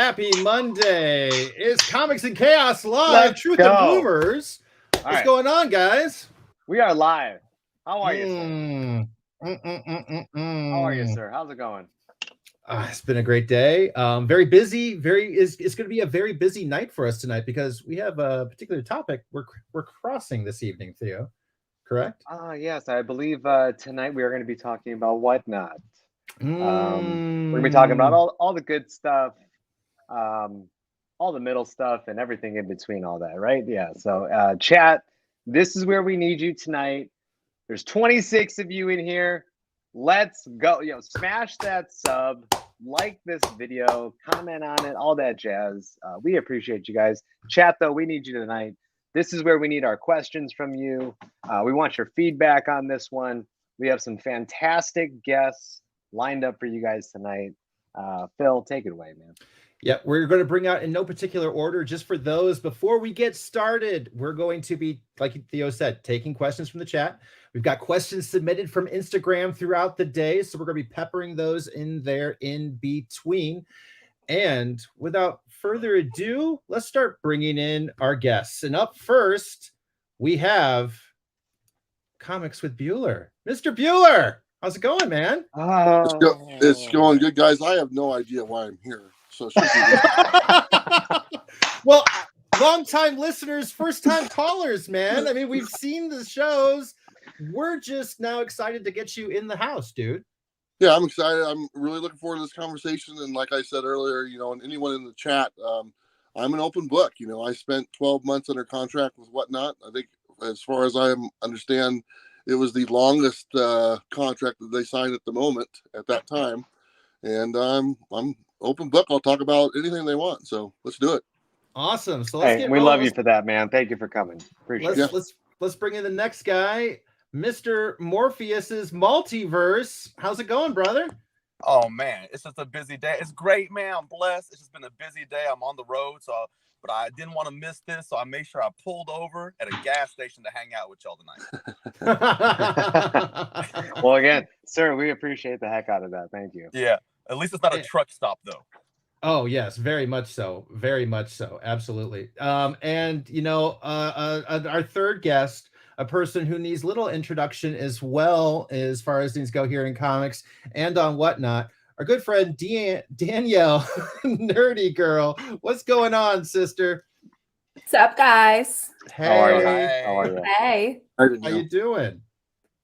Happy Monday. It's Comics and Chaos Live, Truth and Rumors. What's going on, guys? We are live. How are you, sir? How are you, sir? How's it going? It's been a great day. Very busy. It's going to be a very busy night for us tonight because we have a particular topic we're crossing this evening, Theo. Correct? Yes, I believe tonight we are going to be talking about Whatnot. We're going to be talking about all the good stuff, all the middle stuff, and everything in between all that, right? Yeah. So, chat, this is where we need you tonight. There's 26 of you in here. Let's go. Smash that sub, like this video, comment on it, all that jazz. We appreciate you guys. Chat, though, we need you tonight. This is where we need our questions from you. We want your feedback on this one. We have some fantastic guests lined up for you guys tonight. Phil, take it away, man. Yeah, we're going to bring out in no particular order, just for those. Before we get started, we're going to be, like Theo said, taking questions from the chat. We've got questions submitted from Instagram throughout the day, so we're going to be peppering those in there in between. And without further ado, let's start bringing in our guests. And up first, we have Comics with Bueller. Mr. Bueller, how's it going, man? It's going good, guys. I have no idea why I'm here. So well, long-time listeners, first-time callers, man. I mean, we've seen the shows. We're just now excited to get you in the house, dude. Yeah, I'm excited. I'm really looking forward to this conversation. And like I said earlier, and anyone in the chat, I'm an open book. I spent 12 months under contract with Whatnot. I think, as far as I understand, it was the longest contract that they signed at the moment at that time. And I'm open book. I'll talk about anything they want. So let's do it. Awesome. So we love you for that, man. Thank you for coming. Appreciate it. Let's bring in the next guy, Mr. Morpheus's Multiverse. How's it going, brother? Oh man, it's just a busy day. It's great, man. I'm blessed. It's just been a busy day. I'm on the road, but I didn't want to miss this, so I made sure I pulled over at a gas station to hang out with y'all tonight. Well, again, sir, we appreciate the heck out of that. Thank you. Yeah. At least it's not a truck stop, though. Oh, yes. Very much so. Very much so. Absolutely. And, our third guest, a person who needs little introduction as well as far as things go here in comics and on Whatnot, our good friend Danielle, Nerdy Girl. What's going on, sister? What's up, guys? Hey. How are you? Hey. How you doing?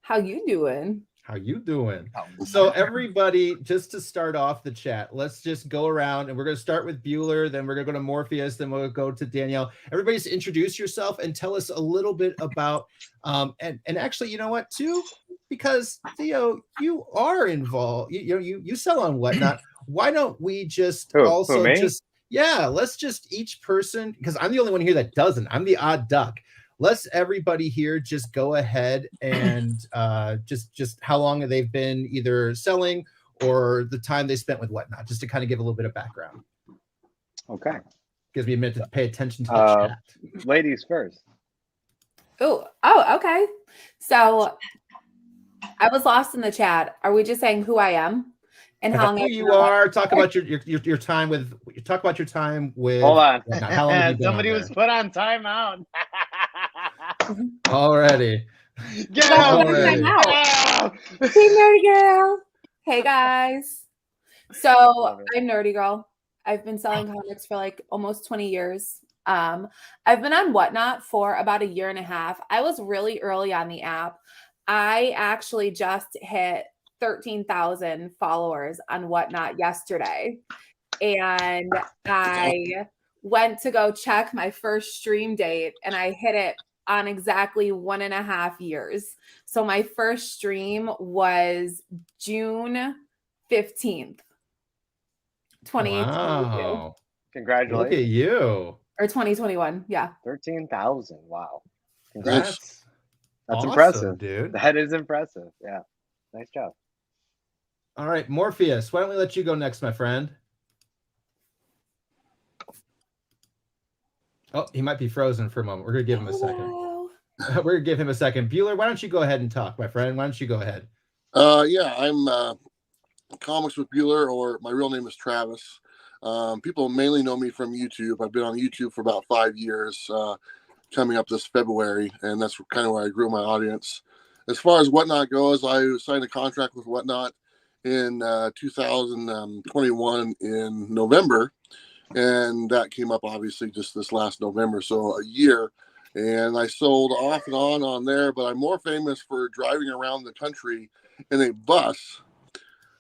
How you doing? How you doing? So everybody, just to start off the chat, let's just go around and we're going to start with Bueller, then we're going to go to Morpheus, then we'll go to Danielle. Everybody just introduce yourself and tell us a little bit about, and actually, you know what, too? Because Theo, you are involved. You sell on Whatnot. Why don't we just let's just each person, because I'm the only one here that doesn't. I'm the odd duck. Let's everybody here just go ahead and just how long they've been either selling or the time they spent with Whatnot, just to kind of give a little bit of background. Okay. Gives me a minute to pay attention to the chat. Ladies first. Oh, okay. So I was lost in the chat. Are we just saying who I am and how long you are? Talk about your time with. Talk about your time with. Hold on. How long have you been Somebody was put on timeout. Already. Get out! Hey, Nerdy Girl. Hey, guys. So I'm Nerdy Girl. I've been selling comics for like almost 20 years. I've been on Whatnot for about a year and a half. I was really early on the app. I actually just hit 13,000 followers on Whatnot yesterday. And I went to go check my first stream date and I hit it on exactly 1.5 years. So my first stream was June 15th, 2022. Wow. Congratulations. Look at you. Or 2021. Yeah. 13,000. Wow. That's awesome, impressive, dude. That is impressive. Yeah. Nice job. All right, Morpheus, why don't we let you go next, my friend? Oh, he might be frozen for a moment. We're going to give him a second. We're going to give him a second. Bueller, why don't you go ahead and talk, my friend? Why don't you go ahead? Yeah, I'm Comics with Bueller, or my real name is Travis. People mainly know me from YouTube. I've been on YouTube for about 5 years, coming up this February, and that's kind of where I grew my audience. As far as Whatnot goes, I signed a contract with Whatnot in 2021 in November, and that came up obviously just this last November, so a year. And I sold off and on there, but I'm more famous for driving around the country in a bus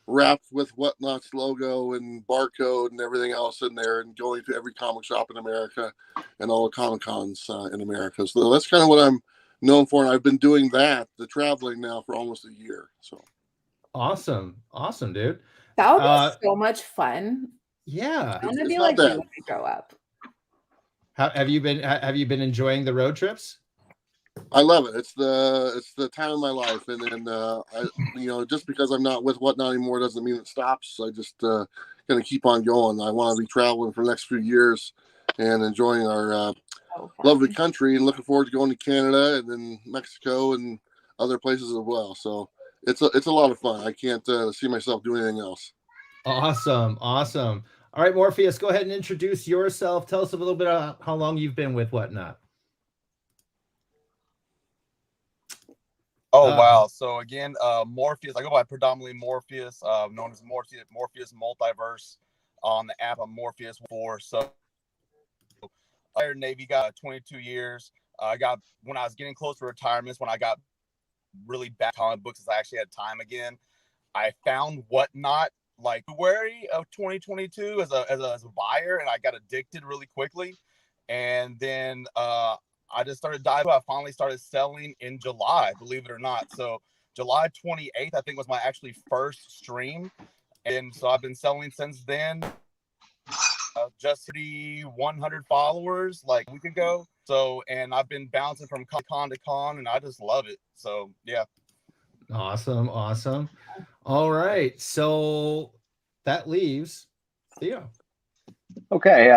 wrapped with Whatnot's logo and barcode and everything else in there, and going to every comic shop in America and all the Comic Cons in America. So that's kind of what I'm known for, and I've been doing the traveling now for almost a year. So awesome, dude. That would be so much fun. Yeah, I want to be like you when I grow up. Have you been enjoying the road trips? I love it. It's the time of my life, and then just because I'm not with Whatnot anymore doesn't mean it stops. I just gonna keep on going. I want to be traveling for the next few years and enjoying our lovely country, and looking forward to going to Canada and then Mexico and other places as well. So it's a lot of fun. I can't see myself doing anything else. Awesome. All right, Morpheus, go ahead and introduce yourself. Tell us a little bit about how long you've been with Whatnot. Oh, wow. So again, Morpheus, I go by predominantly Morpheus, known as Morpheus Multiverse on the app. I'm Morpheus 4. So Navy, got 22 years. When I was getting close to retirement, when I got really back comic books, as I actually had time again, I found Whatnot like February of 2022 as a buyer, and I got addicted really quickly. And then I just started diving. I finally started selling in July, believe it or not. So July 28th, I think, was my actually first stream. And so I've been selling since then. Just the 100 followers like a week ago. So, and I've been bouncing from con to con, and I just love it. So, yeah. Awesome. All right. So that leaves Theo. Okay.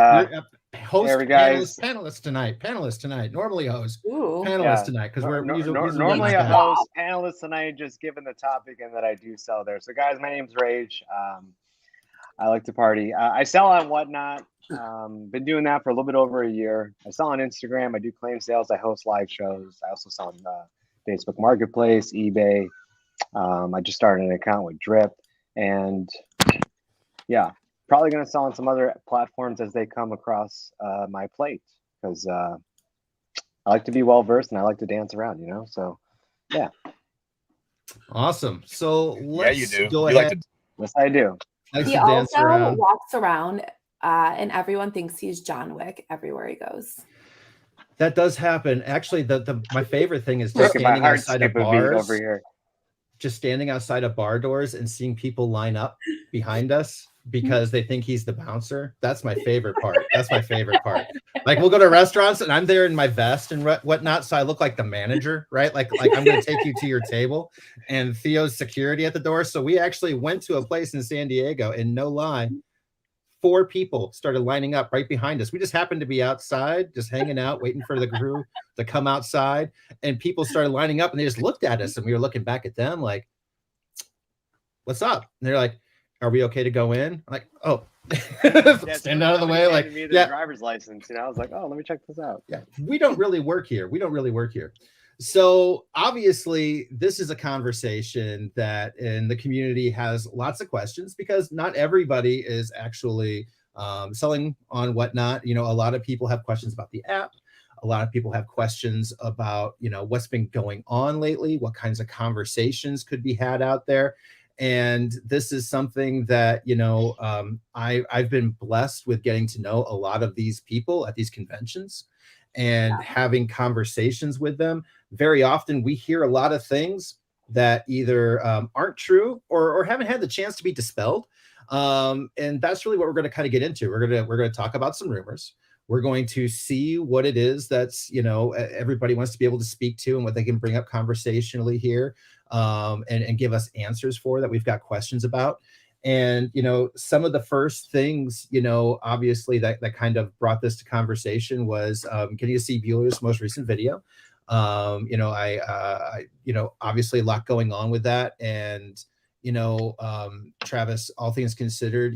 Host, there we guys. Panelists tonight. Normally host. Ooh. Panelists tonight, because we're usually normally a host. Panelists tonight, just given the topic and that I do sell there. So, guys, my name's Rage. I like to party. I sell on Whatnot. Been doing that for a little bit over a year. I sell on Instagram. I do claim sales. I host live shows. I also sell on Facebook Marketplace, eBay. I just started an account with Drip, and yeah, probably going to sell on some other platforms as they come across my plate, because I like to be well versed and I like to dance around, So, yeah. Awesome. So let's you do. go you ahead. Like to... Yes, I do. He also walks around, and everyone thinks he's John Wick everywhere he goes. That does happen. Actually, my favorite thing is just standing outside of bars over here. Just standing outside of bar doors and seeing people line up behind us because they think he's the bouncer. That's my favorite part. Like, we'll go to restaurants and I'm there in my vest and whatnot, so I look like the manager, right? Like I'm going to take you to your table, and Theo's security at the door. So we actually went to a place in San Diego, and no lie, 4 people started lining up right behind us. We just happened to be outside, just hanging out, waiting for the crew to come outside, and people started lining up, and they just looked at us, and we were looking back at them like, what's up? And they're like, are we okay to go in? I'm like, oh, stand out of the way. Like, yeah, driver's license. I was like, oh, let me check this out. Yeah, we don't really work here. So obviously, this is a conversation that in the community has lots of questions, because not everybody is actually selling on Whatnot. A lot of people have questions about the app. A lot of people have questions about, what's been going on lately, what kinds of conversations could be had out there. And this is something that, I've been blessed with getting to know a lot of these people at these conventions and having conversations with them. Very often we hear a lot of things that either aren't true or haven't had the chance to be dispelled. And that's really what we're going to kind of get into. We're going to talk about some rumors. We're going to see what it is that's, everybody wants to be able to speak to and what they can bring up conversationally here, and give us answers for that we've got questions about. And, some of the first things, obviously that kind of brought this to conversation was getting to see Bueller's most recent video. I obviously a lot going on with that. And, Travis, all things considered,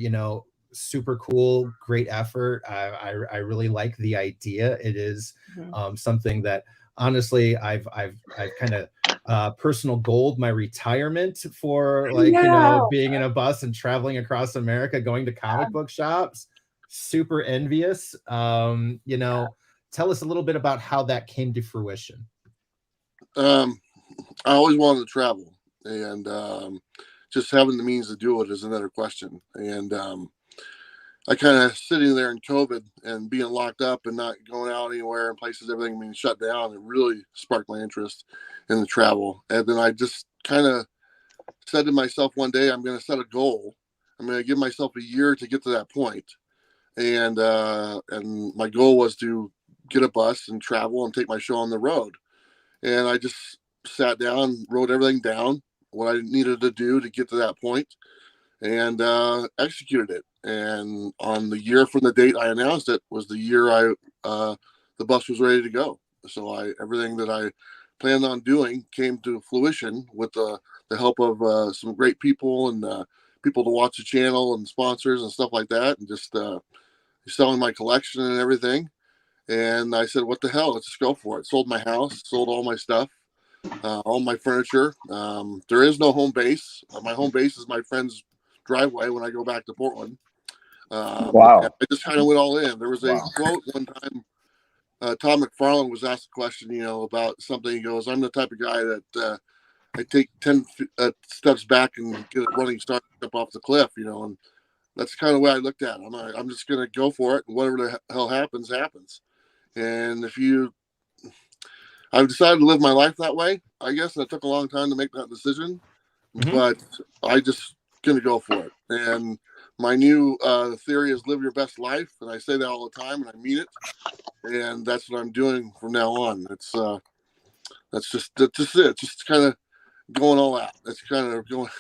super cool, great effort. I really like the idea. It is something that honestly I've kind of personal goaled my retirement for, like, you know, being in a bus and traveling across America, going to comic book shops. Super envious. You know, tell us a little bit about how that came to fruition. I always wanted to travel, and just having the means to do it is another question. And I kind of sitting there in COVID and being locked up and not going out anywhere and places, everything being shut down, it really sparked my interest in the travel. And then I just kind of said to myself one day, I'm going to set a goal. I'm going to give myself a year to get to that point. And my goal was to get a bus and travel and take my show on the road. And I just sat down, wrote everything down, what I needed to do to get to that point, and executed it. And on the year from the date I announced it was the year the bus was ready to go. So everything that I planned on doing came to fruition with the help of some great people and people to watch the channel and sponsors and stuff like that, and just selling my collection and everything. And I said, what the hell, let's just go for it. Sold my house, sold all my stuff, all my furniture. There is no home base. My home base is my friend's driveway when I go back to Portland. Wow. I just kind of went all in. There was a quote one time, Tom McFarlane was asked a question, you know, about something. He goes, I'm the type of guy that I take 10 steps back and get a running start up off the cliff, you know, and that's kind of the way I looked at it. I'm just going to go for it, and whatever the hell happens, happens. And I've decided to live my life that way, I guess. And it took a long time to make that decision, but I just going to go for it. And my new theory is live your best life. And I say that all the time, and I mean it. And that's what I'm doing from now on. That's just it. Just kind of going all out. That's kind of going.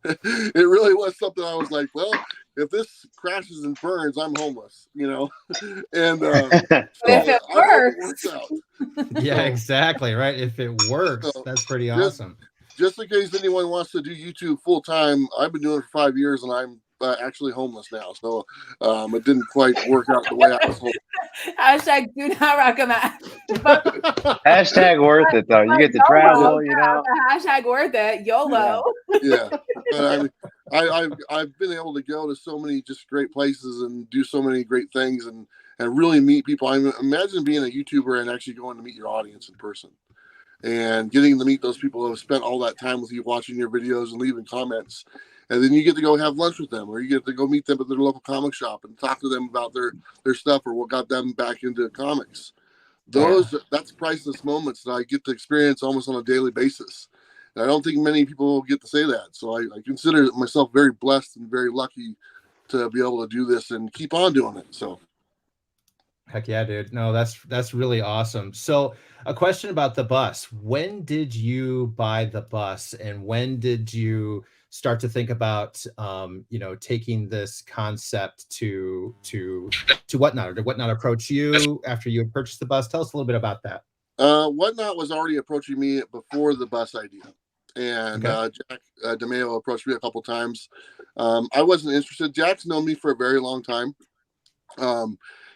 It really was something I was like, well, if this crashes and burns, I'm homeless, you know. And if it works out. Yeah, exactly, right. If it works, that's pretty awesome. Just in case anyone wants to do YouTube full time, I've been doing it for 5 years, and I'm actually homeless now. So it didn't quite work out the way I was hoping. Hashtag do not recommend. Hashtag worth it, though. You get to travel, you know. Hashtag worth it. YOLO. Yeah. But I've been able to go to so many just great places and do so many great things and really meet people. I imagine being a YouTuber and actually going to meet your audience in person and getting to meet those people who have spent all that time with you watching your videos and leaving comments. And then you get to go have lunch with them, or you get to go meet them at their local comic shop and talk to them about their stuff or what got them back into comics. That's priceless moments that I get to experience almost on a daily basis. And I don't think many people get to say that. So I consider myself very blessed and very lucky to be able to do this and keep on doing it. So. Heck yeah, dude. No, that's really awesome. So a question about the bus. When did you buy the bus, and when did you start to think about you know, taking this concept to Whatnot? Or did Whatnot approach you after you had purchased the bus? Tell us a little bit about that. Whatnot was already approaching me before the bus idea. And Jack DeMeo approached me a couple times. I wasn't interested. Jack's known me for a very long time.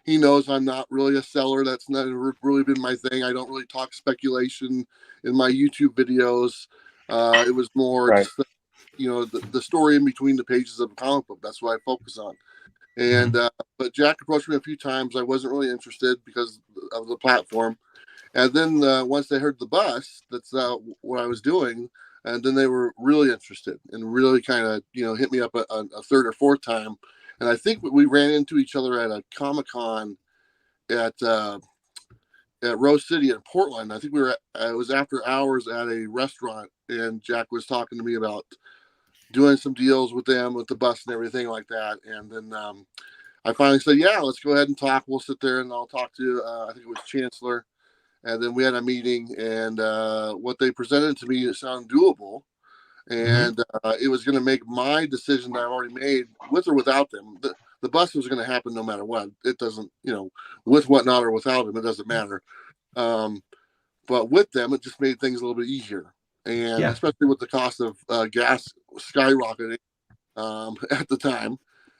He knows I'm not really a seller. That's not really been my thing. I don't really talk speculation in my YouTube videos. It was more just, you know, the story in between the pages of a comic book. That's what I focus on. And but Jack approached me a few times. I wasn't really interested because of the platform. And then once they heard the bus, that's what I was doing. And then they were really interested and really kind of, you know, hit me up a third or fourth time. And I think we ran into each other at a Comic-Con at Rose City in Portland. I think it was after hours at a restaurant, and Jack was talking to me about doing some deals with them with the bus and everything like that. And then I finally said, yeah, let's go ahead and talk. We'll sit there and I'll talk to, I think it was Chancellor. And then we had a meeting, and what they presented to me sounded doable. And it was going to make my decision that I've already made, with or without them. The bus was going to happen no matter what. It doesn't, you know, with Whatnot or without them, it doesn't matter. But with them, it just made things a little bit easier. And especially with the cost of gas skyrocketing at the time.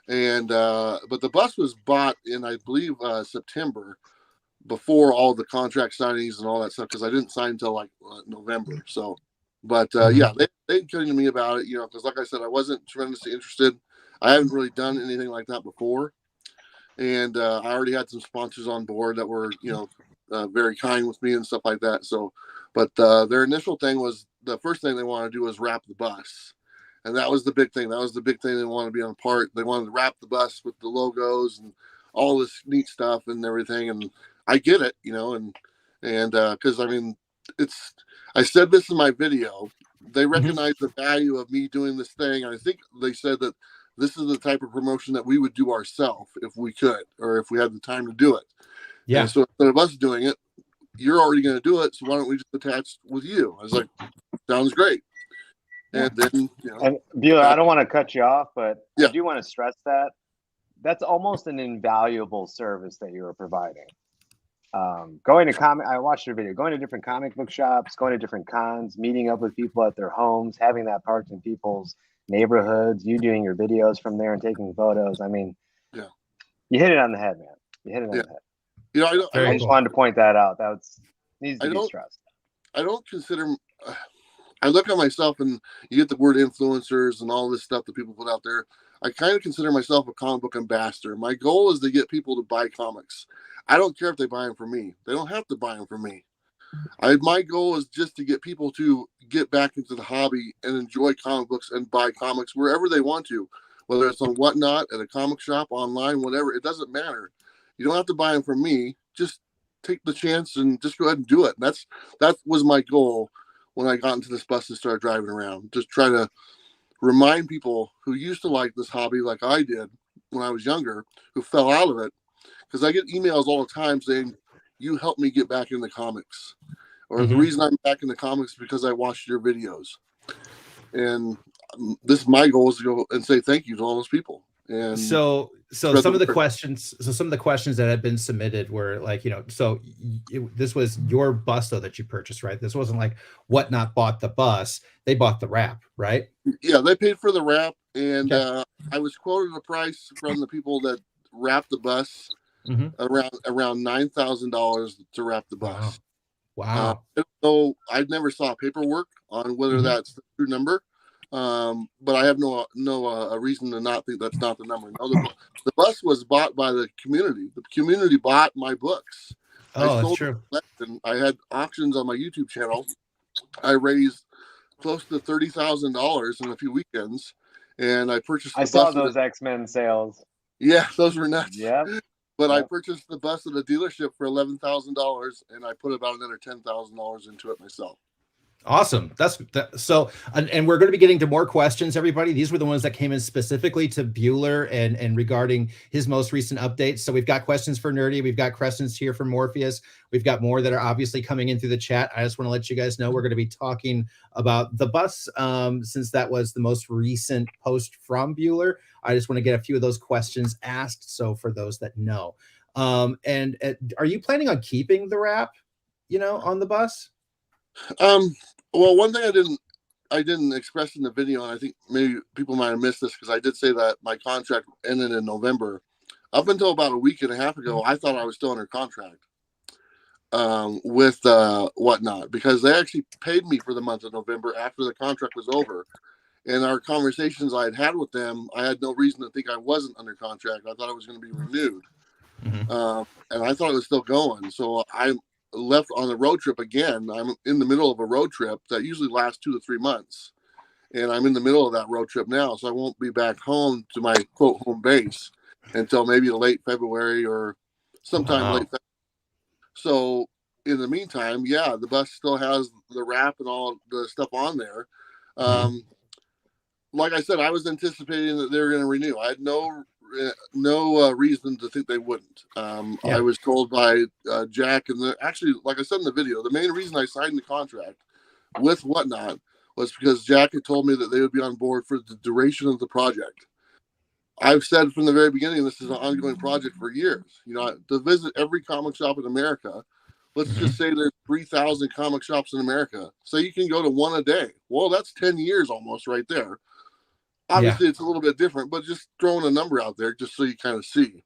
And but the bus was bought in, I believe, September, before all the contract signings and all that stuff, because I didn't sign until like November. So, but yeah, they came to me about it, because like I said, I wasn't tremendously interested. I haven't really done anything like that before, and I already had some sponsors on board that were very kind with me and stuff like that. So, but their initial thing was, the first thing they wanted to do was wrap the bus. And that was the big thing. That was the big thing they wanted to be on part. They wanted to wrap the bus with the logos and all this neat stuff and everything. And I get it, and because I mean, I said this in my video. They recognize the value of me doing this thing. And I think they said that this is the type of promotion that we would do ourselves if we could, or if we had the time to do it. Yeah. And so instead of us doing it, you're already going to do it. So why don't we just attach with you? I was like, sounds great. And then, and Bueller, I don't want to cut you off, but I do want to stress that that's almost an invaluable service that you are providing. Going to I watched your video, going to different comic book shops, going to different cons, meeting up with people at their homes, having that parked in people's neighborhoods, you doing your videos from there and taking photos. I mean, you hit it on the head, man. You hit it on the head. I just wanted to point that out. That needs to be stressed. I don't consider. I look at myself, and you get the word influencers and all this stuff that people put out there. I kind of consider myself a comic book ambassador. My goal is to get people to buy comics. I don't care if they buy them from me. They don't have to buy them from me. My goal is just to get people to get back into the hobby and enjoy comic books and buy comics wherever they want to, whether it's on Whatnot, at a comic shop, online, whatever. It doesn't matter. You don't have to buy them from me. Just take the chance and just go ahead and do it. And that was my goal when I got into this bus and started driving around. Just try to remind people who used to like this hobby like I did when I was younger, who fell out of it. Because I get emails all the time saying, you helped me get back into comics. Or the reason I'm back in the comics is because I watched your videos. And my goal is to go and say thank you to all those people. And so some of the questions that had been submitted were like, this was your bus though that you purchased, right? This wasn't like Whatnot bought the bus, they bought the wrap, right? Yeah, they paid for the wrap, and I was quoted a price from the people that wrapped the bus around $9,000 to wrap the bus. Wow. So I never saw paperwork on whether that's the true number. But I have no reason to not think that's not the number. No, the bus was bought by the community. The community bought my books. That's true. I had auctions on my YouTube channel. I raised close to $30,000 in a few weekends, and I purchased. I saw those X-Men sales. Yeah, those were nuts. Yeah. But I purchased the bus at a dealership for $11,000, and I put about another $10,000 into it myself. Awesome. So, and we're going to be getting to more questions, everybody. These were the ones that came in specifically to Bueller and regarding his most recent updates. So we've got questions for Nerdy. We've got questions here for Morpheus. We've got more that are obviously coming in through the chat. I just want to let you guys know we're going to be talking about the bus since that was the most recent post from Bueller. I just want to get a few of those questions asked. So for those that know, and are you planning on keeping the wrap, on the bus? Well, one thing I didn't express in the video, and I think maybe people might have missed this because I did say that my contract ended in November. Up until about a week and a half ago, I thought I was still under contract with Whatnot, because they actually paid me for the month of November after the contract was over. And our conversations I had with them, I had no reason to think I wasn't under contract. I thought it was going to be renewed, and I thought it was still going. So I left on a road trip again. I'm in the middle of a road trip that usually lasts 2 to 3 months, and I'm in the middle of that road trip now, so I won't be back home to my quote home base until maybe late February or sometime late February. So in the meantime, the bus still has the wrap and all the stuff on there. Like I said, I was anticipating that they were going to renew. I had no reason to think they wouldn't. I was told by Jack, and actually, like I said in the video, the main reason I signed the contract with Whatnot was because Jack had told me that they would be on board for the duration of the project. I've said from the very beginning, this is an ongoing project for years. To visit every comic shop in America, let's just say there's 3,000 comic shops in America. So you can go to one a day. Well, that's 10 years almost right there. Obviously, it's a little bit different, but just throwing a number out there just so you kind of see.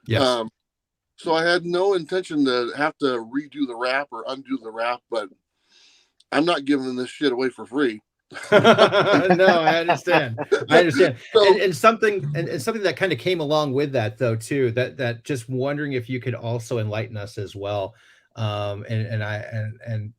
Yes. So I had no intention to have to redo the wrap or undo the wrap, but I'm not giving this shit away for free. No, I understand. So, and something that kind of came along with that though too, that just wondering if you could also enlighten us as well. And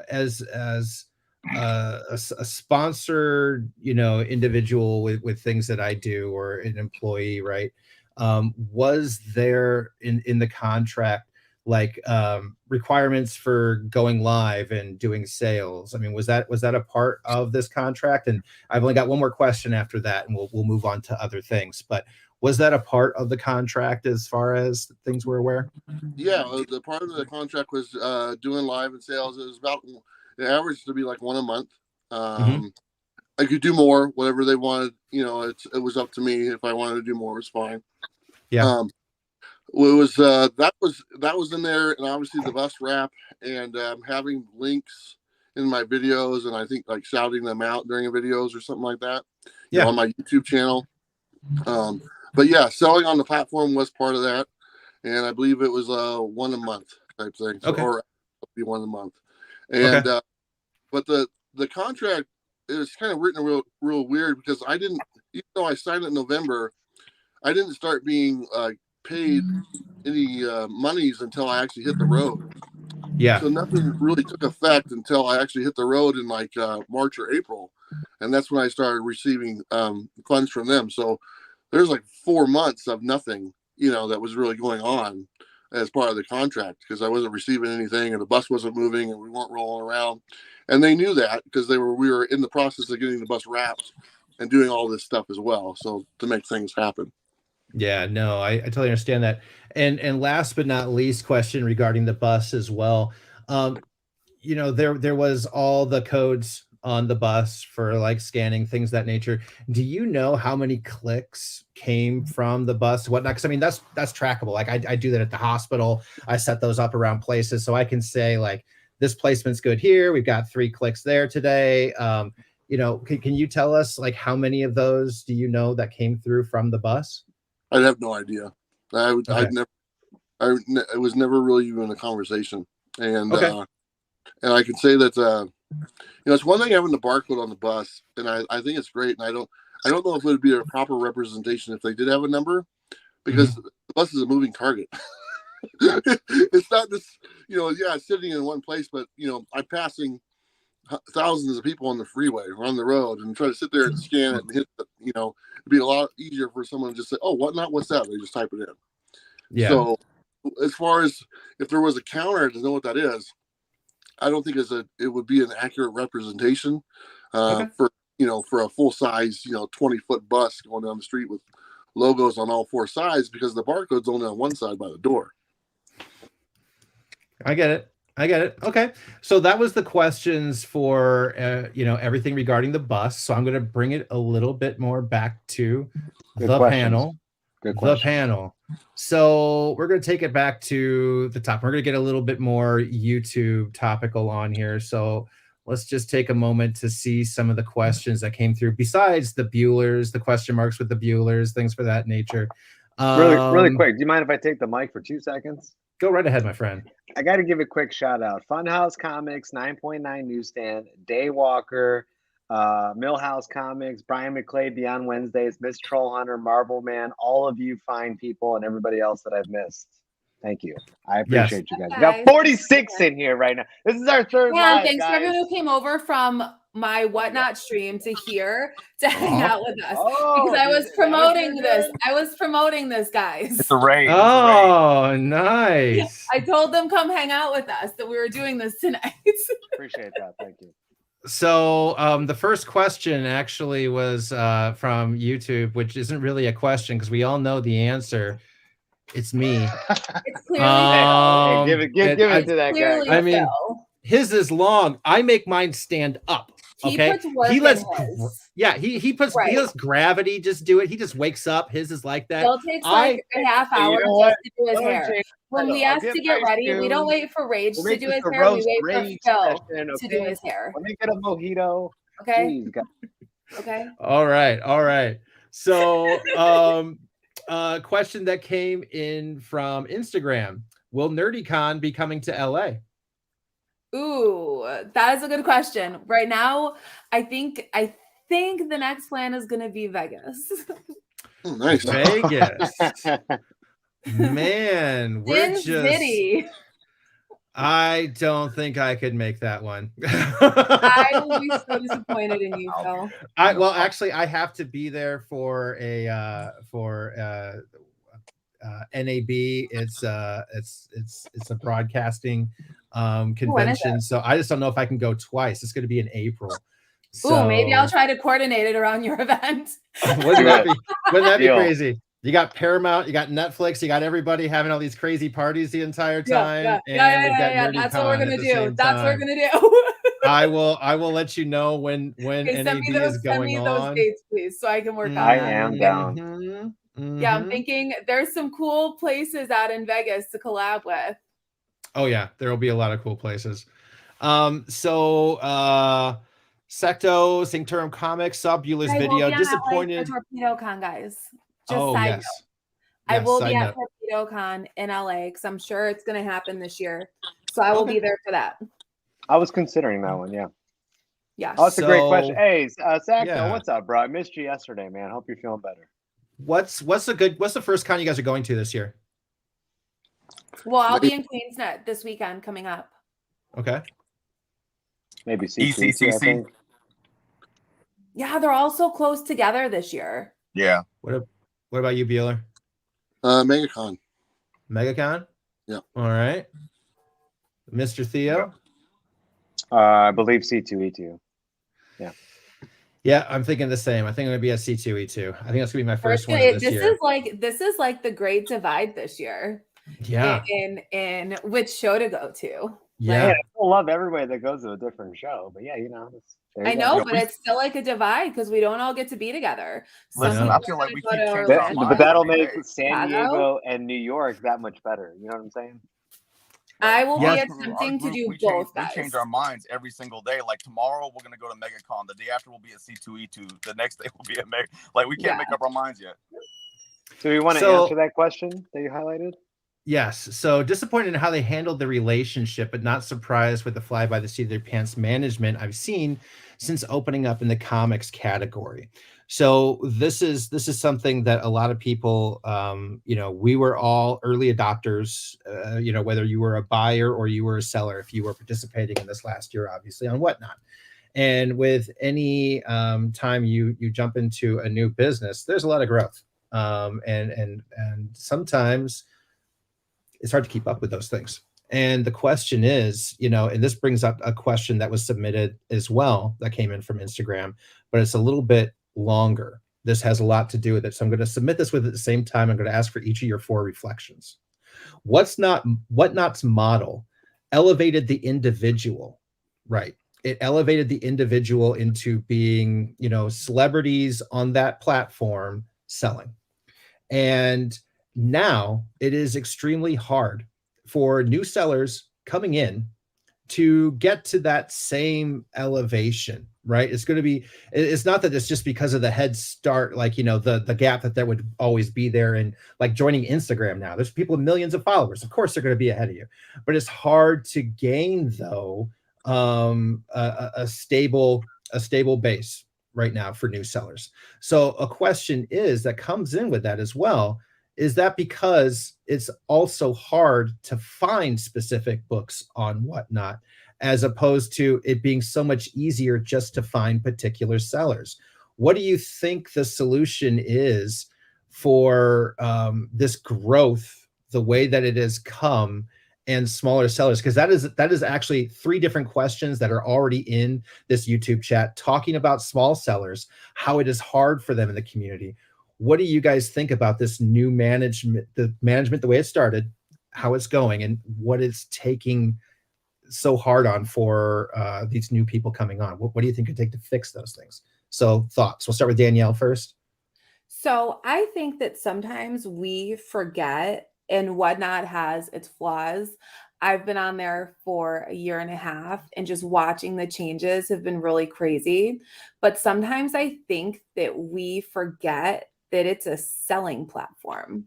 as a sponsored, individual with things that I do, or an employee, right? Was there in the contract like requirements for going live and doing sales? I mean, was that a part of this contract? And I've only got one more question after that, and we'll move on to other things. But was that a part of the contract as far as things we're aware? Yeah, the part of the contract was doing live and sales. It was about the average to be like one a month. I could do more, whatever they wanted. It was up to me. If I wanted to do more, it was fine. Yeah. It was that was in there, and obviously the bus wrap, and having links in my videos, and I think like shouting them out during videos or something like that. On my YouTube channel. But yeah, selling on the platform was part of that, and I believe it was 1 a month type thing. So, or be 1 a month, and but the contract is kind of written real weird, because I didn't, even though I signed it in November, I didn't start being paid any monies until I actually hit the road. Yeah. So nothing really took effect until I actually hit the road in like March or April, and that's when I started receiving funds from them. So there's like 4 months of nothing, that was really going on as part of the contract, because I wasn't receiving anything, and the bus wasn't moving, and we weren't rolling around, and they knew that because we were in the process of getting the bus wrapped and doing all this stuff as well. So to make things happen. Yeah, no, I totally understand that. And last but not least, question regarding the bus as well. There was all the codes on the bus for like scanning things of that nature. Do you know how many clicks came from the bus, whatnot? Because I mean, that's trackable. Like I do that at the hospital. I set those up around places, so I can say like, this placement's good here. We've got 3 clicks there today. Can you tell us like how many of those do you know that came through from the bus? I'd have no idea. It was never really even a conversation. And and I can say that it's one thing having the barcode on the bus, and I think it's great. And I don't know if it would be a proper representation if they did have a number, because the bus is a moving target. It's not this, it's sitting in one place, but I'm passing thousands of people on the freeway or on the road, and try to sit there and scan it and hit it'd be a lot easier for someone to just say, oh, what's that? They just type it in. Yeah. So as far as if there was a counter to know what that is, I don't think it would be an accurate representation for a full size 20-foot bus going down the street with logos on all 4 sides, because the barcode's only on one side by the door. I get it. Okay. So that was the questions for, everything regarding the bus. So I'm going to bring it a little bit more back to panel. The panel. So we're going to take it back to the top. We're going to get a little bit more YouTube topical on here. So let's just take a moment to see some of the questions that came through, besides the Buellers, the question marks with the Buellers, things for that nature. Really quick. Do you mind if I take the mic for 2 seconds? Go right ahead, my friend. I got to give a quick shout out. Funhouse Comics, 9.9 Newsstand, Daywalker, Millhouse Comics, Brian McClay, Beyond Wednesdays, Miss Troll Hunter, Marble Man, all of you fine people, and everybody else that I've missed. Thank you. I appreciate you guys. We got 46 in here right now. This is our third live, thanks guys. for everyone who came over from my Whatnot stream to here to hang out with us, because I was promoting this. I was promoting this, guys. It's a rage. Oh, nice. I told them come hang out with us, that we were doing this tonight. Appreciate that. Thank you. So the first question actually was from YouTube, which isn't really a question because we all know the answer. It's me. It's clearly give it to that guy. I mean, his is long. I make mine stand up. Okay. He lets he lets gravity just do it. He just wakes up. His is like that. It takes like a half hour just to do his hair. When we ask to get ready, we don't wait for Rage to do his hair. We wait for Phil to do his hair. Let me get a mojito. Okay. Please, Okay. All right. So, question that came in from Instagram: will NerdyCon be coming to LA? Ooh, that is a good question. Right now, I think the next plan is going to be Vegas. Oh, nice. Vegas. Man, we're Sin just. City. I don't think I could make that one. I will be so disappointed in you, Phil. Well, actually, I have to be there for a NAB. It's a broadcasting convention. So I just don't know if I can go twice. It's going to be in April. So maybe I'll try to coordinate it around your event. Wouldn't that be crazy? You got Paramount, you got Netflix, you got everybody having all these crazy parties the entire time. Yeah. That's what we're gonna do. That's what we're gonna do. I will let you know when Okay, NAB is going on. Send me those dates, please, so I can work on I that. am down. Yeah, I'm thinking there's some cool places out in Vegas to collab with. Oh yeah, there will be a lot of cool places. Secto, Sanctorum Comics, saw Bueller's video. Disappointed. TorpedoCon, guys. Just side note. I will be at TorpedoCon in LA because I'm sure it's going to happen this year. So I will be there for that. I was considering that one. Yeah. Yeah. Oh, that's a great question. Hey, Sacto, what's up, bro? I missed you yesterday, man. Hope you're feeling better. What's the first con you guys are going to this year? Well, I'll be in Queensnet this weekend coming up. Okay. Maybe ECCC. Yeah, they're all so close together this year. Yeah. What about you, Bueller? MegaCon. MegaCon? Yeah. All right. Mr. Theo? I believe C2E2. Yeah. Yeah, I'm thinking the same. I think I'm gonna be at C2E2. I think that's gonna be my first one this year. This is like the great divide this year. Yeah. In which show to go to. Yeah. I still love everybody that goes to a different show, but yeah, I know, but it's still like a divide because we don't all get to be together. Listen, I feel like we keep changing our minds. But that'll make San Diego and New York that much better. You know what I'm saying? I will be attempting to do both, guys. We change our minds every single day. Like tomorrow, we're gonna go to MegaCon. The day after, we'll be at C2E2. The next day, we'll be at Mega. Like we can't make up our minds yet. So you want to answer that question that you highlighted? Yes. So disappointed in how they handled the relationship, but not surprised with the fly by the seat of their pants management I've seen since opening up in the comics category. So this is something that a lot of people, we were all early adopters, whether you were a buyer or you were a seller, if you were participating in this last year, obviously on Whatnot. And with any time you jump into a new business, there's a lot of growth. And sometimes it's hard to keep up with those things. And the question is, and this brings up a question that was submitted as well that came in from Instagram, but it's a little bit longer. This has a lot to do with it. So I'm going to submit this with at the same time. I'm going to ask for each of your 4 reflections. Whatnot's model elevated the individual, right? It elevated the individual into being, celebrities on that platform selling. And now it is extremely hard for new sellers coming in to get to that same elevation, right? It's not that it's just because of the head start, like, the gap that would always be there. And like joining Instagram now, there's people with millions of followers. Of course, they're going to be ahead of you, but it's hard to gain though, a stable base right now for new sellers. So a question that comes in with that as well, is that because it's also hard to find specific books on Whatnot, as opposed to it being so much easier just to find particular sellers? What do you think the solution is for this growth, the way that it has come, and smaller sellers? Because that is actually 3 different questions that are already in this YouTube chat talking about small sellers, how it is hard for them in the community. What do you guys think about this new management, the way it started, how it's going, and what it's taking so hard on for these new people coming on? What do you think it could take to fix those things? So thoughts. We'll start with Danielle first. So I think that sometimes we forget, and Whatnot has its flaws, I've been on there for a year and a half, and just watching the changes have been really crazy. But sometimes I think that we forget that it's a selling platform.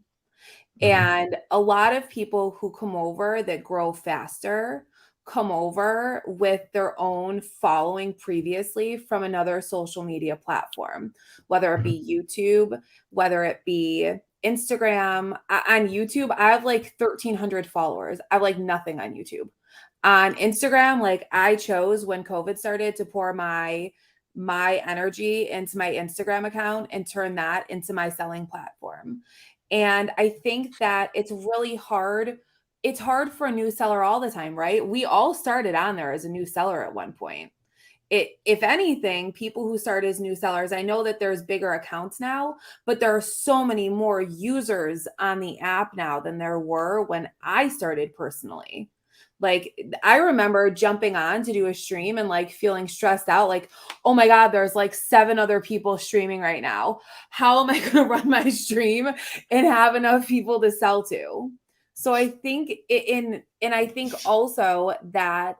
And a lot of people who come over that grow faster come over with their own following previously from another social media platform, whether it be YouTube, whether it be Instagram. On YouTube, I have like 1,300 followers. I have like nothing on YouTube. On Instagram, like I chose when COVID started to pour my energy into my Instagram account and turn that into my selling platform. And I think that it's really hard. It's hard for a new seller all the time, right? We all started on there as a new seller at one point. If anything, people who start as new sellers, I know that there's bigger accounts now, but there are so many more users on the app now than there were when I started personally. Like, I remember jumping on to do a stream and like feeling stressed out, like, oh my God, there's like 7 other people streaming right now. How am I going to run my stream and have enough people to sell to? So I think and I think also that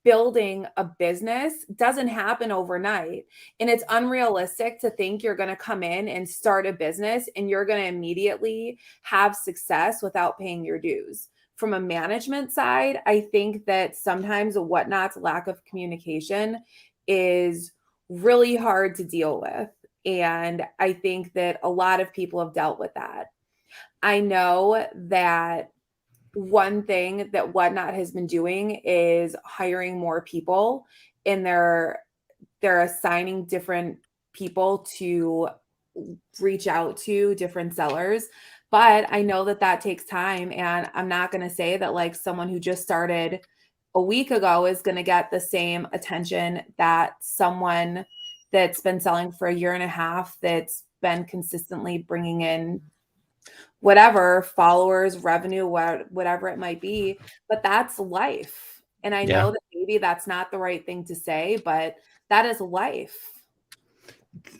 building a business doesn't happen overnight. And it's unrealistic to think you're going to come in and start a business and you're going to immediately have success without paying your dues. From a management side, I think that sometimes Whatnot's lack of communication is really hard to deal with. And I think that a lot of people have dealt with that. I know that one thing that Whatnot has been doing is hiring more people, and they're assigning different people to reach out to different sellers. But I know that takes time, and I'm not going to say that like someone who just started a week ago is going to get the same attention that someone that's been selling for a year and a half, that's been consistently bringing in whatever followers, revenue, whatever it might be. But that's life. And I know that maybe that's not the right thing to say, but that is life.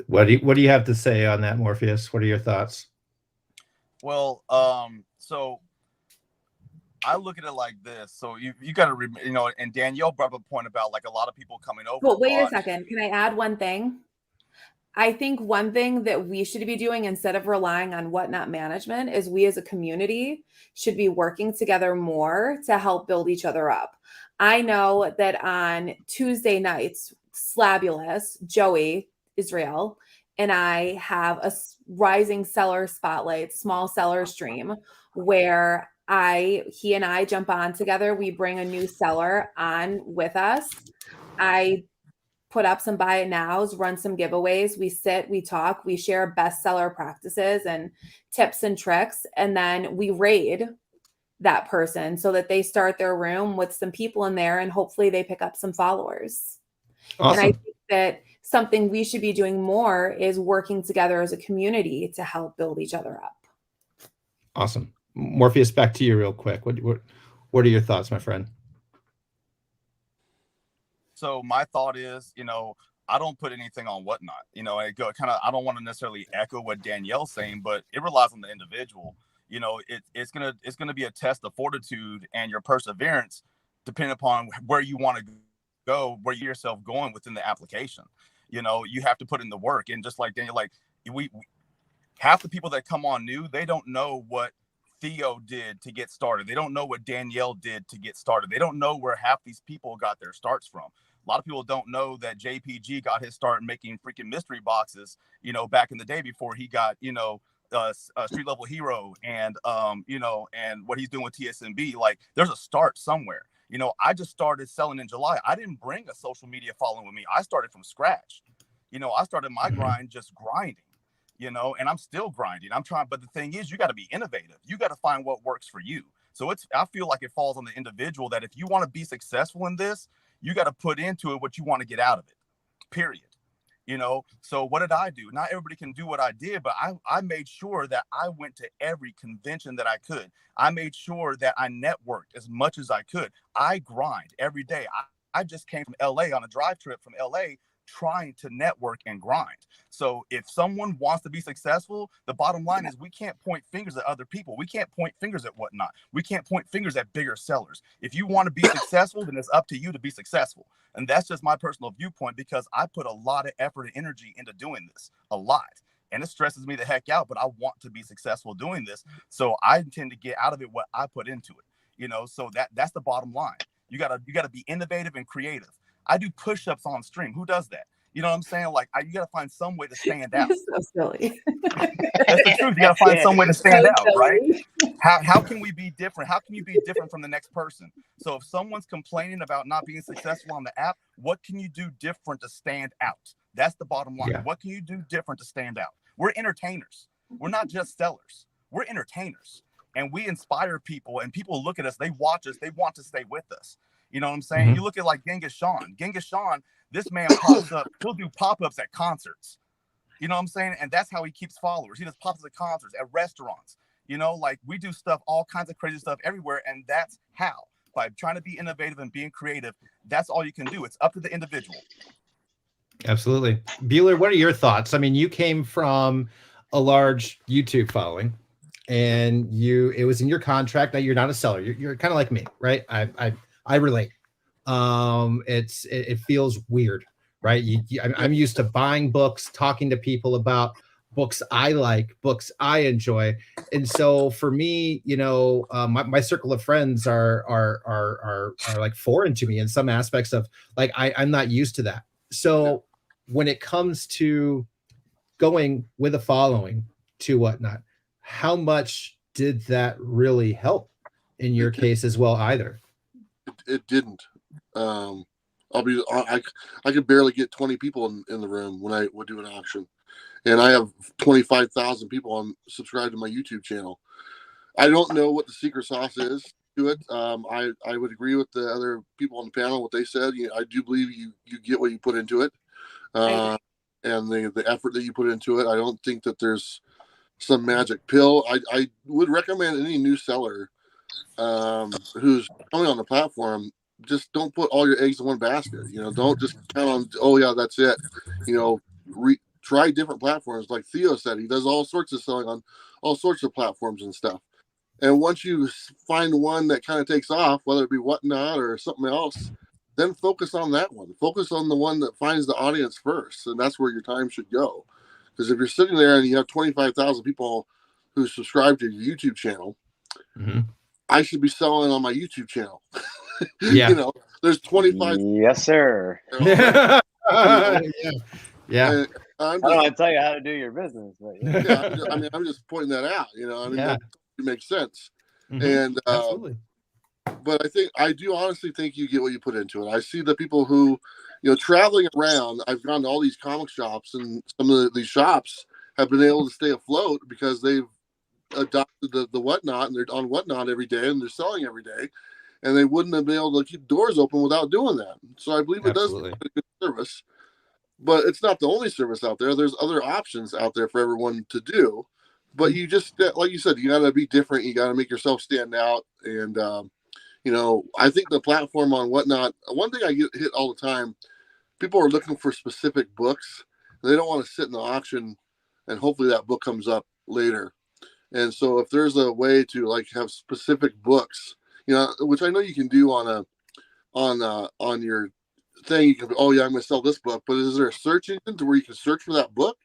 What do you have to say on that, Morpheus? What are your thoughts? Well, so I look at it like this. So you got to, and Danielle brought up a point about like a lot of people coming over. Well, wait a second. Can I add one thing? I think one thing that we should be doing instead of relying on Whatnot management is we as a community should be working together more to help build each other up. I know that on Tuesday nights, Slabulous, Joey, Israel, and I have a rising seller spotlight, small seller stream where he and I jump on together. We bring a new seller on with us. I put up some buy it nows, run some giveaways. We sit, we talk, we share best seller practices and tips and tricks. And then we raid that person so that they start their room with some people in there and hopefully they pick up some followers. Awesome. And I think that something we should be doing more is working together as a community to help build each other up. Awesome. Morpheus, back to you real quick. What are your thoughts, my friend? So my thought is, I don't put anything on Whatnot. I don't want to necessarily echo what Danielle's saying, but it relies on the individual. It's gonna be a test of fortitude and your perseverance, depending upon where you want to go, where you yourself going within the application. You have to put in the work. And just like Daniel, like we half the people that come on new, they don't know what Theo did to get started. They don't know what Danielle did to get started. They don't know where half these people got their starts from. A lot of people don't know that JPG got his start making freaking mystery boxes, back in the day before he got, Street Level Hero and, and what he's doing with TSMB. Like, there's a start somewhere. I just started selling in July. I didn't bring a social media following with me. I started from scratch. I started my grind just grinding. And I'm still grinding. I'm trying, but the thing is, you got to be innovative. You got to find what works for you. So I feel like it falls on the individual that if you want to be successful in this, you got to put into it what you want to get out of it, period. So what did I do? Not everybody can do what I did, but I made sure that I went to every convention that I could. I made sure that I networked as much as I could. I grind every day. I just came from LA on a drive trip from LA trying to network and grind. So if someone wants to be successful, the bottom line is we can't point fingers at other people. We can't point fingers at whatnot. We can't point fingers at bigger sellers. If you want to be successful, then it's up to you to be successful. And that's just my personal viewpoint, because I put a lot of effort and energy into doing this, a lot. And it stresses me the heck out, but I want to be successful doing this. So I intend to get out of it what I put into it. You know, so that's the bottom line. You gotta be innovative and creative. I do push-ups on stream. Who does that? You know what I'm saying? Like, you got to find some way to stand out. So silly. That's the truth. You got to find some way to stand out, right? How can we be different? How can you be different from the next person? So if someone's complaining about not being successful on the app, what can you do different to stand out? That's the bottom line. Yeah. What can you do different to stand out? We're entertainers. We're not just sellers. We're entertainers. And we inspire people, and people look at us. They watch us. They want to stay with us. You know what I'm saying? Mm-hmm. You look at like Genghis Sean. Genghis Sean, this man pops up. He'll do pop-ups at concerts. You know what I'm saying? And that's how he keeps followers. He does pop-ups at concerts, at restaurants. You know, like we do stuff, all kinds of crazy stuff everywhere. And that's how. By trying to be innovative and being creative, that's all you can do. It's up to the individual. Absolutely. Bueller, what are your thoughts? I mean, you came from a large YouTube following, and it was in your contract that you're not a seller. You're kind of like me, right? I relate. It feels weird, right? I'm used to buying books, talking to people about books I like, books I enjoy, and so for me, you know, my circle of friends are like foreign to me in some aspects of like I'm not used to that. So when it comes to going with a following to whatnot, how much did that really help in your case as well? Either it didn't. I could barely get 20 people in the room when I would do an auction, and I have 25,000 people subscribed to my YouTube channel. I don't know what the secret sauce is to it. I would agree with the other people on the panel, what they said. I do believe you get what you put into it, and the effort that you put into it. I don't think that there's some magic pill. I would recommend any new seller who's coming on the platform, just don't put all your eggs in one basket. You know, don't just count on, oh yeah, that's it. You know, try different platforms. Like Theo said, he does all sorts of selling on all sorts of platforms and stuff. And once you find one that kind of takes off, whether it be Whatnot or something else, then focus on that one. Focus on the one that finds the audience first, and that's where your time should go. Because if you're sitting there and you have 25,000 people who subscribe to your YouTube channel, mm-hmm. I should be selling on my YouTube channel. Yeah. You know, there's 25. Yes, sir. You know, yeah. I don't want to tell you how to do your business, but yeah, I mean, I'm just pointing that out. You know, I mean, that makes sense. Mm-hmm. And absolutely. But I do honestly think you get what you put into it. I see the people who, you know, traveling around. I've gone to all these comic shops, and some of these shops have been able to stay afloat because they've adopted the Whatnot, and they're on Whatnot every day, and they're selling every day, and they wouldn't have been able to keep doors open without doing that. So I believe it does a good service, but it's not the only service out there. There's other options out there for everyone to do, but you just, like you said, you got to be different. You got to make yourself stand out. And, you know, I think the platform on Whatnot, one thing I get hit all the time, people are looking for specific books. They don't want to sit in the auction and hopefully that book comes up later. And so if there's a way to like have specific books, you know, which I know you can do on your thing, you can, oh yeah, I'm going to sell this book, but is there a search engine to where you can search for that book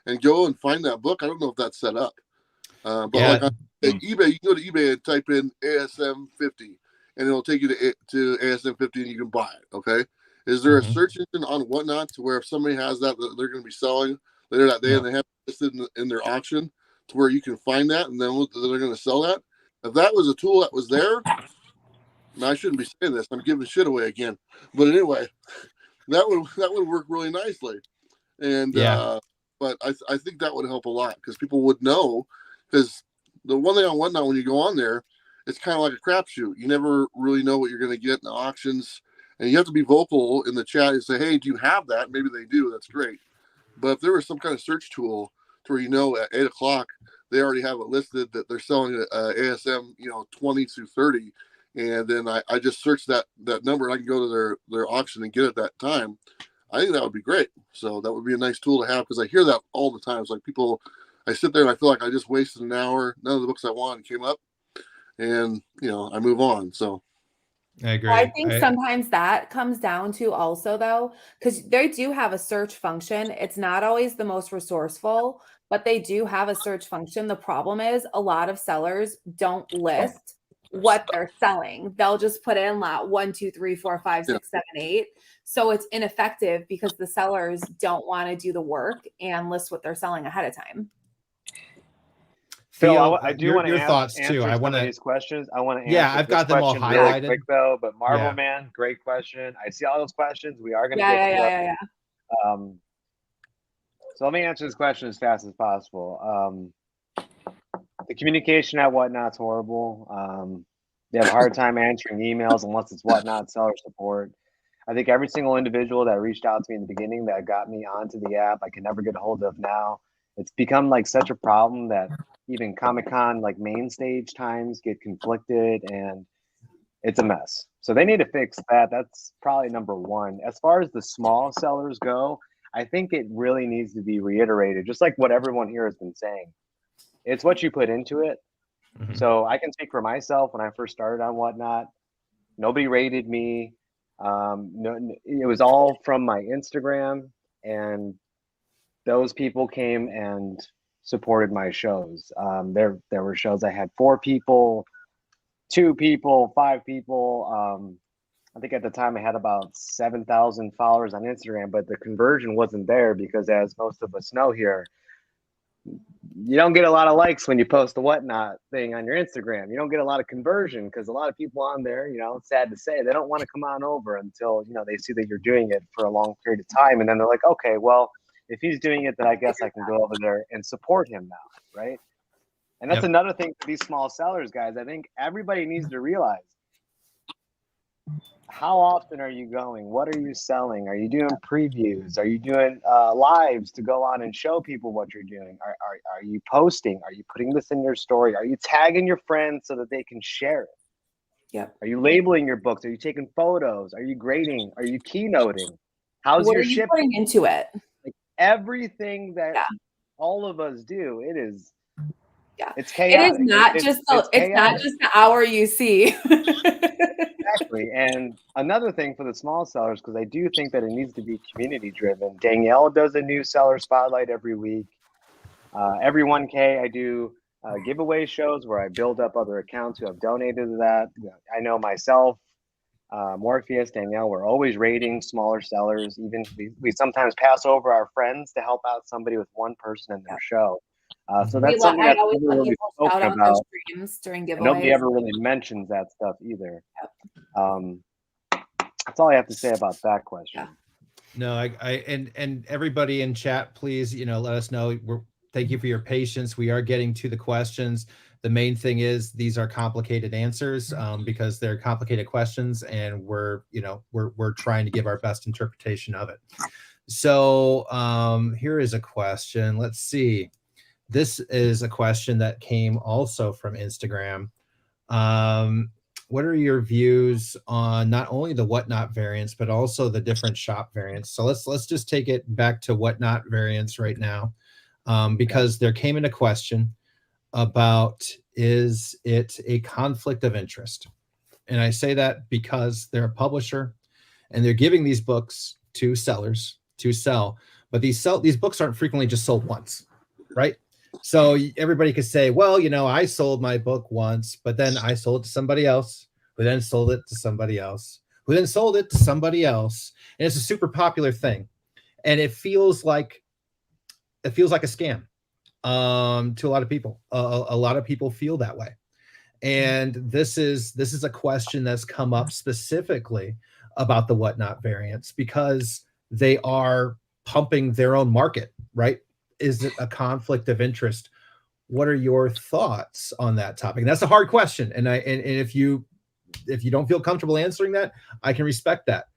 and go and find that book? I don't know if that's set up. But like on eBay, you can go to eBay and type in ASM 50 and it'll take you to ASM 50 and you can buy it. Okay. Is there a search engine on Whatnot to where if somebody has that they're going to be selling later that day and they have it listed in their auction to where you can find that and then they're going to sell that? If that was a tool that was there, I shouldn't be saying this. I'm giving shit away again. But anyway, that would work really nicely. And but I think that would help a lot because people would know. Because the one thing on Whatnot, when you go on there, it's kind of like a crapshoot. You never really know what you're going to get in the auctions. And you have to be vocal in the chat and say, hey, do you have that? Maybe they do. That's great. But if there was some kind of search tool to where you know at 8 o'clock, they already have it listed that they're selling ASM, you know, 20 through 30. And then I just search that number and I can go to their auction and get it that time. I think that would be great. So that would be a nice tool to have, because I hear that all the time. It's like people, I sit there and I feel like I just wasted an hour. None of the books I wanted came up, and I move on. So I agree. Well, I think sometimes that comes down to also, though, because they do have a search function. It's not always the most resourceful, but they do have a search function. The problem is a lot of sellers don't list what they're selling. They'll just put in lot 1, 2, 3, 4, 5, 6, 7, 8. So it's ineffective because the sellers don't want to do the work and list what they're selling ahead of time. Phil, I do want to your thoughts answer too. I want some of these questions. I want to answer. Yeah, I've got them all highlighted. Really quick though, but Marvel Man, great question. I see all those questions. We are going to yeah. So let me answer this question as fast as possible. The communication at Whatnot's horrible. They have a hard time answering emails unless it's Whatnot seller support. I think every single individual that reached out to me in the beginning that got me onto the app, I can never get a hold of now. It's become like such a problem that even Comic-Con, like main stage times, get conflicted, and it's a mess. So they need to fix that. That's probably number one. As far as the small sellers go, I think it really needs to be reiterated, just like what everyone here has been saying. It's what you put into it. Mm-hmm. So I can speak for myself. When I first started on Whatnot, nobody rated me. It was all from my Instagram, and those people came and supported my shows. There were shows I had 4 people, 2 people, 5 people. I think at the time I had about 7,000 followers on Instagram, but the conversion wasn't there because, as most of us know here, you don't get a lot of likes when you post the Whatnot thing on your Instagram. You don't get a lot of conversion because a lot of people on there, it's sad to say, they don't want to come on over until, they see that you're doing it for a long period of time. And then they're like, okay, well, if he's doing it, then I guess I can go over there and support him now, right? And that's another thing for these small sellers, guys. I think everybody needs to realize, how often are you going? What are you selling? Are you doing previews? Are you doing lives to go on and show people what you're doing? Are you posting? Are you putting this in your story? Are you tagging your friends so that they can share it? Yep. Are you labeling your books? Are you taking photos? Are you grading? Are you keynoting? How's your shipping? What are you putting into it? Like everything that all of us do, it is. Yeah, it's chaotic. It is not it's not just the hour you see. Exactly. And another thing for the small sellers, because I do think that it needs to be community driven. Danielle does a new seller spotlight every week. Every 1K, I do giveaway shows where I build up other accounts who have donated to that. I know myself, Morpheus, Danielle, we're always rating smaller sellers. Even we sometimes pass over our friends to help out somebody with one person in their show. So that's something that people really spoken about. During giveaways. Nobody ever really mentions that stuff either. That's all I have to say about that question. No, and everybody in chat, please, let us know. Thank you for your patience. We are getting to the questions. The main thing is these are complicated answers because they're complicated questions, and we're trying to give our best interpretation of it. So here is a question. Let's see. This is a question that came also from Instagram. What are your views on not only the Whatnot variants, but also the different shop variants? So let's just take it back to Whatnot variants right now, because there came in a question about, is it a conflict of interest? And I say that because they're a publisher and they're giving these books to sellers to sell, but these books aren't frequently just sold once, right? So everybody could say, well, I sold my book once, but then I sold it to somebody else, who then sold it to somebody else, who then sold it to somebody else. And it's a super popular thing. And it feels like a scam to a lot of people. A lot of people feel that way. And this is a question that's come up specifically about the Whatnot variants because they are pumping their own market, right? Is it a conflict of interest? What are your thoughts on that topic? And that's a hard question. And if you don't feel comfortable answering that, I can respect that.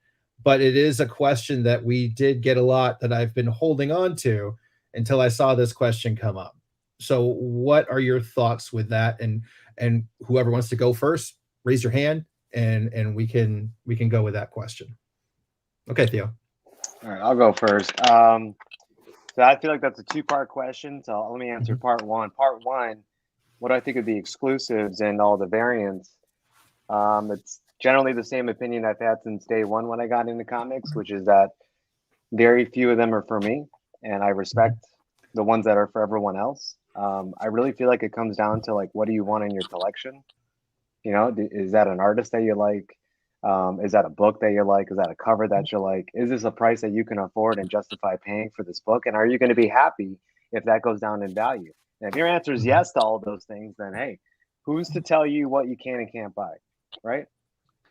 But it is a question that we did get a lot that I've been holding on to until I saw this question come up. So what are your thoughts with that? And whoever wants to go first, raise your hand and we can go with that question. Okay, Theo. All right, I'll go first. So I feel like that's a two-part question. So let me answer part one. Part one, what do I think of the exclusives and all the variants? It's generally the same opinion I've had since day one when I got into comics, which is that very few of them are for me, and I respect the ones that are for everyone else. I really feel like it comes down to like, what do you want in your collection? You know, is that an artist that you like? Is that a book that you like? Is that a cover that you like? Is this a price that you can afford and justify paying for this book? And are you going to be happy if that goes down in value? And if your answer is yes to all of those things, then hey, who's to tell you what you can and can't buy, right?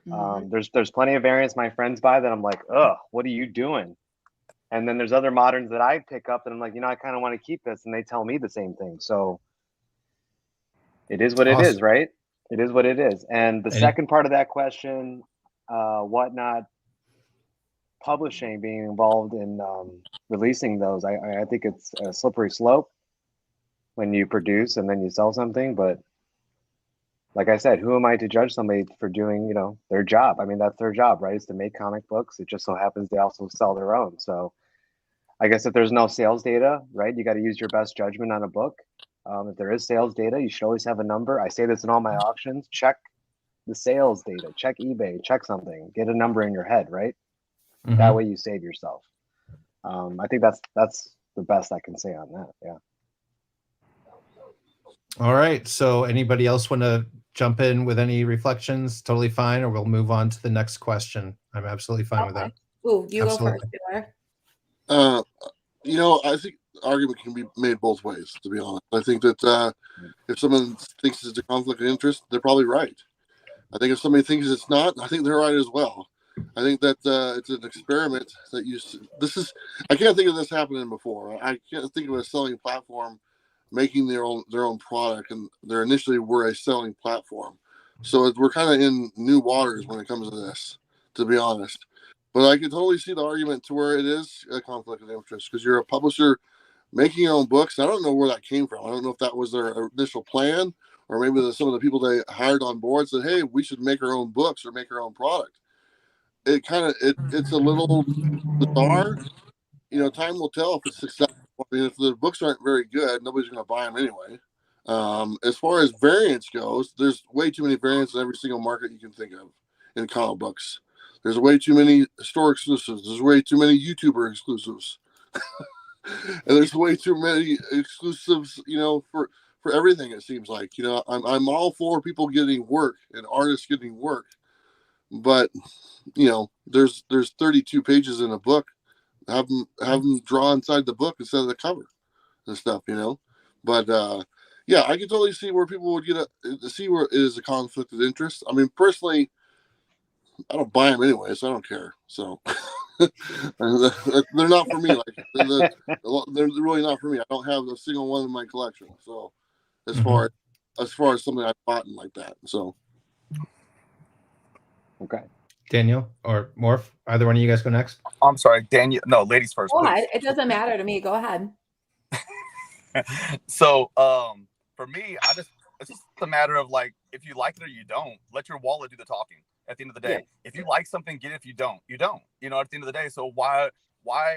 There's plenty of variants my friends buy that I'm like, ugh, what are you doing? And then there's other moderns that I pick up and I'm like, you know, I kind of want to keep this, and they tell me the same thing. So it is what it is, right? It is what it is. And the second part of that question, whatnot, publishing being involved in releasing those, I think it's a slippery slope when you produce and then you sell something. But like I said, who am I to judge somebody for doing, you know, their job? I mean, that's their job, right? Is to make comic books. It just so happens they also sell their own. So I guess if there's no sales data, right, you got to use your best judgment on a book. If there is sales data, you should always have a number. I say this in all my auctions: check the sales data, check eBay, check something, get a number in your head, right? That way you save yourself. I think that's the best I can say on that. Yeah. All right. So anybody else want to jump in with any reflections? Totally fine, or we'll move on to the next question. I'm absolutely fine with that. Ooh, you absolutely. Go first, Bueller. You know, I think argument can be made both ways, to be honest. I think that if someone thinks it's a conflict of interest, they're probably right. I think if somebody thinks it's not, I think they're right as well. I think that it's an experiment that I can't think of this happening before. I can't think of a selling platform making their own product, and they initially were a selling platform. So we're kind of in new waters when it comes to this, to be honest. But I can totally see the argument to where it is a conflict of interest, because you're a publisher making your own books. I don't know where that came from. I don't know if that was their initial plan, or maybe some of the people they hired on board said, hey, we should make our own books or make our own product. It's a little bizarre. You know, time will tell if it's successful. I mean, if the books aren't very good, nobody's going to buy them anyway. As far as variants goes, there's way too many variants in every single market you can think of in comic books. There's way too many store exclusives. There's way too many YouTuber exclusives. And there's way too many exclusives, you know, for everything, it seems like. You know, I'm all for people getting work and artists getting work. But, you know, there's 32 pages in a book. Have them draw inside the book instead of the cover and stuff, you know. But yeah, I can totally see where people would see where it is a conflict of interest. I mean, personally, I don't buy them anyway, so I don't care. So they're not for me. Like they're really not for me. I don't have a single one in my collection. So as far as something I bought and like that. So okay. Daniel or Morph, either one of you guys go next. I'm sorry, Daniel. No, ladies first. It doesn't matter to me. Go ahead. So, for me, it's just a matter of like, if you like it or you don't, let your wallet do the talking. At the end of the day, if you like something, get it. If you don't, you don't. You know, at the end of the day. So why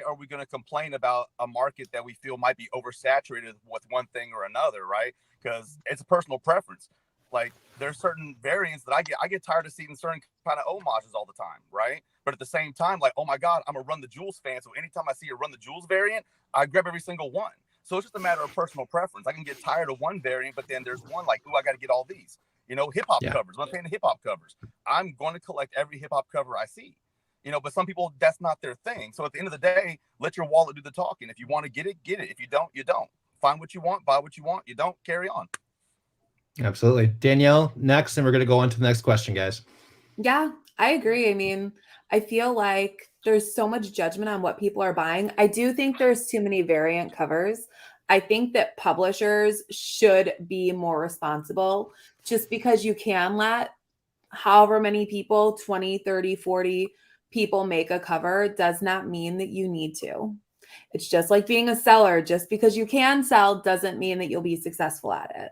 are we going to complain about a market that we feel might be oversaturated with one thing or another, right? Because it's a personal preference. Like, there's certain variants that I get tired of seeing certain kind of homages all the time, right? But at the same time, like, oh my God, I'm a Run the Jewels fan. So anytime I see a Run the Jewels variant, I grab every single one. So it's just a matter of personal preference. I can get tired of one variant, but then there's one like, ooh, I got to get all these. You know, hip hop covers. I'm paying the hip hop covers. I'm going to collect every hip hop cover I see. You know, but some people, that's not their thing. So at the end of the day, let your wallet do the talking. If you want to get it, get it. If you don't, you don't. Find what you want, buy what you want. You don't, carry on. Absolutely. Danielle, next, and we're going to go on to the next question, guys. Yeah, I agree. I mean, I feel like there's so much judgment on what people are buying. I do think there's too many variant covers. I think that publishers should be more responsible. Just because you can let however many people, 20, 30, 40 people make a cover does not mean that you need to. It's just like being a seller. Just because you can sell doesn't mean that you'll be successful at it.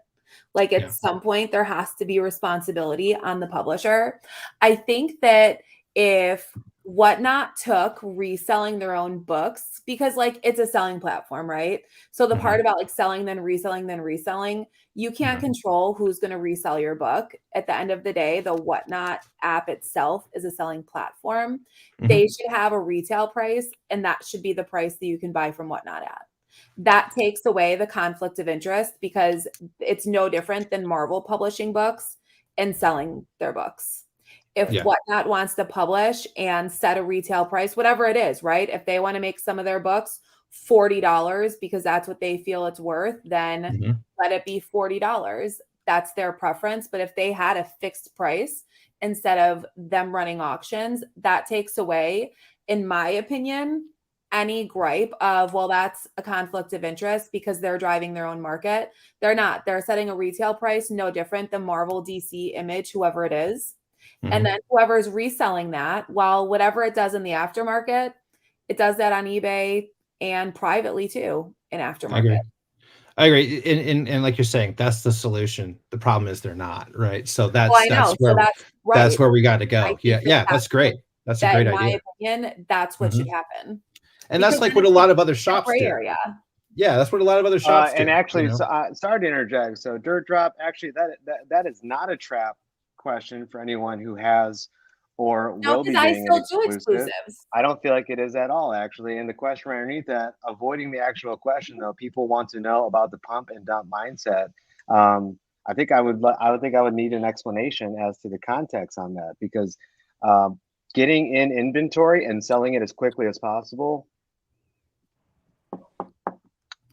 Like at some point, there has to be responsibility on the publisher. I think that if Whatnot took reselling their own books because like it's a selling platform, right? So the part about like selling, then reselling, you can't control who's going to resell your book. At the end of the day, the Whatnot app itself is a selling platform. They should have a retail price, and that should be the price that you can buy from Whatnot at. That takes away the conflict of interest because it's no different than Marvel publishing books and selling their books. If Whatnot wants to publish and set a retail price, whatever it is, right? If they want to make some of their books $40 because that's what they feel it's worth, then let it be $40. That's their preference. But if they had a fixed price instead of them running auctions, that takes away, in my opinion, any gripe of, well, that's a conflict of interest because they're driving their own market. They're not. They're setting a retail price no different than Marvel, DC, Image, whoever it is. And then whoever's reselling that, while whatever it does in the aftermarket, it does that on eBay and privately too in aftermarket. I agree. And like you're saying, that's the solution. The problem is they're not, right? So that's that's where we got to go. Yeah, that's great. That's a great idea. In my opinion, that's what should happen. And that's like what a lot of other shops do. Area. Yeah, that's what a lot of other shops do. And actually, sorry to interject. So Dirt Drop, actually, that is not a trap question for anyone who has or will be doing an exclusive. I don't feel like it is at all, actually. And the question right underneath that, avoiding the actual question, though, people want to know about the pump and dump mindset. I think I would need an explanation as to the context on that, because getting in inventory and selling it as quickly as possible,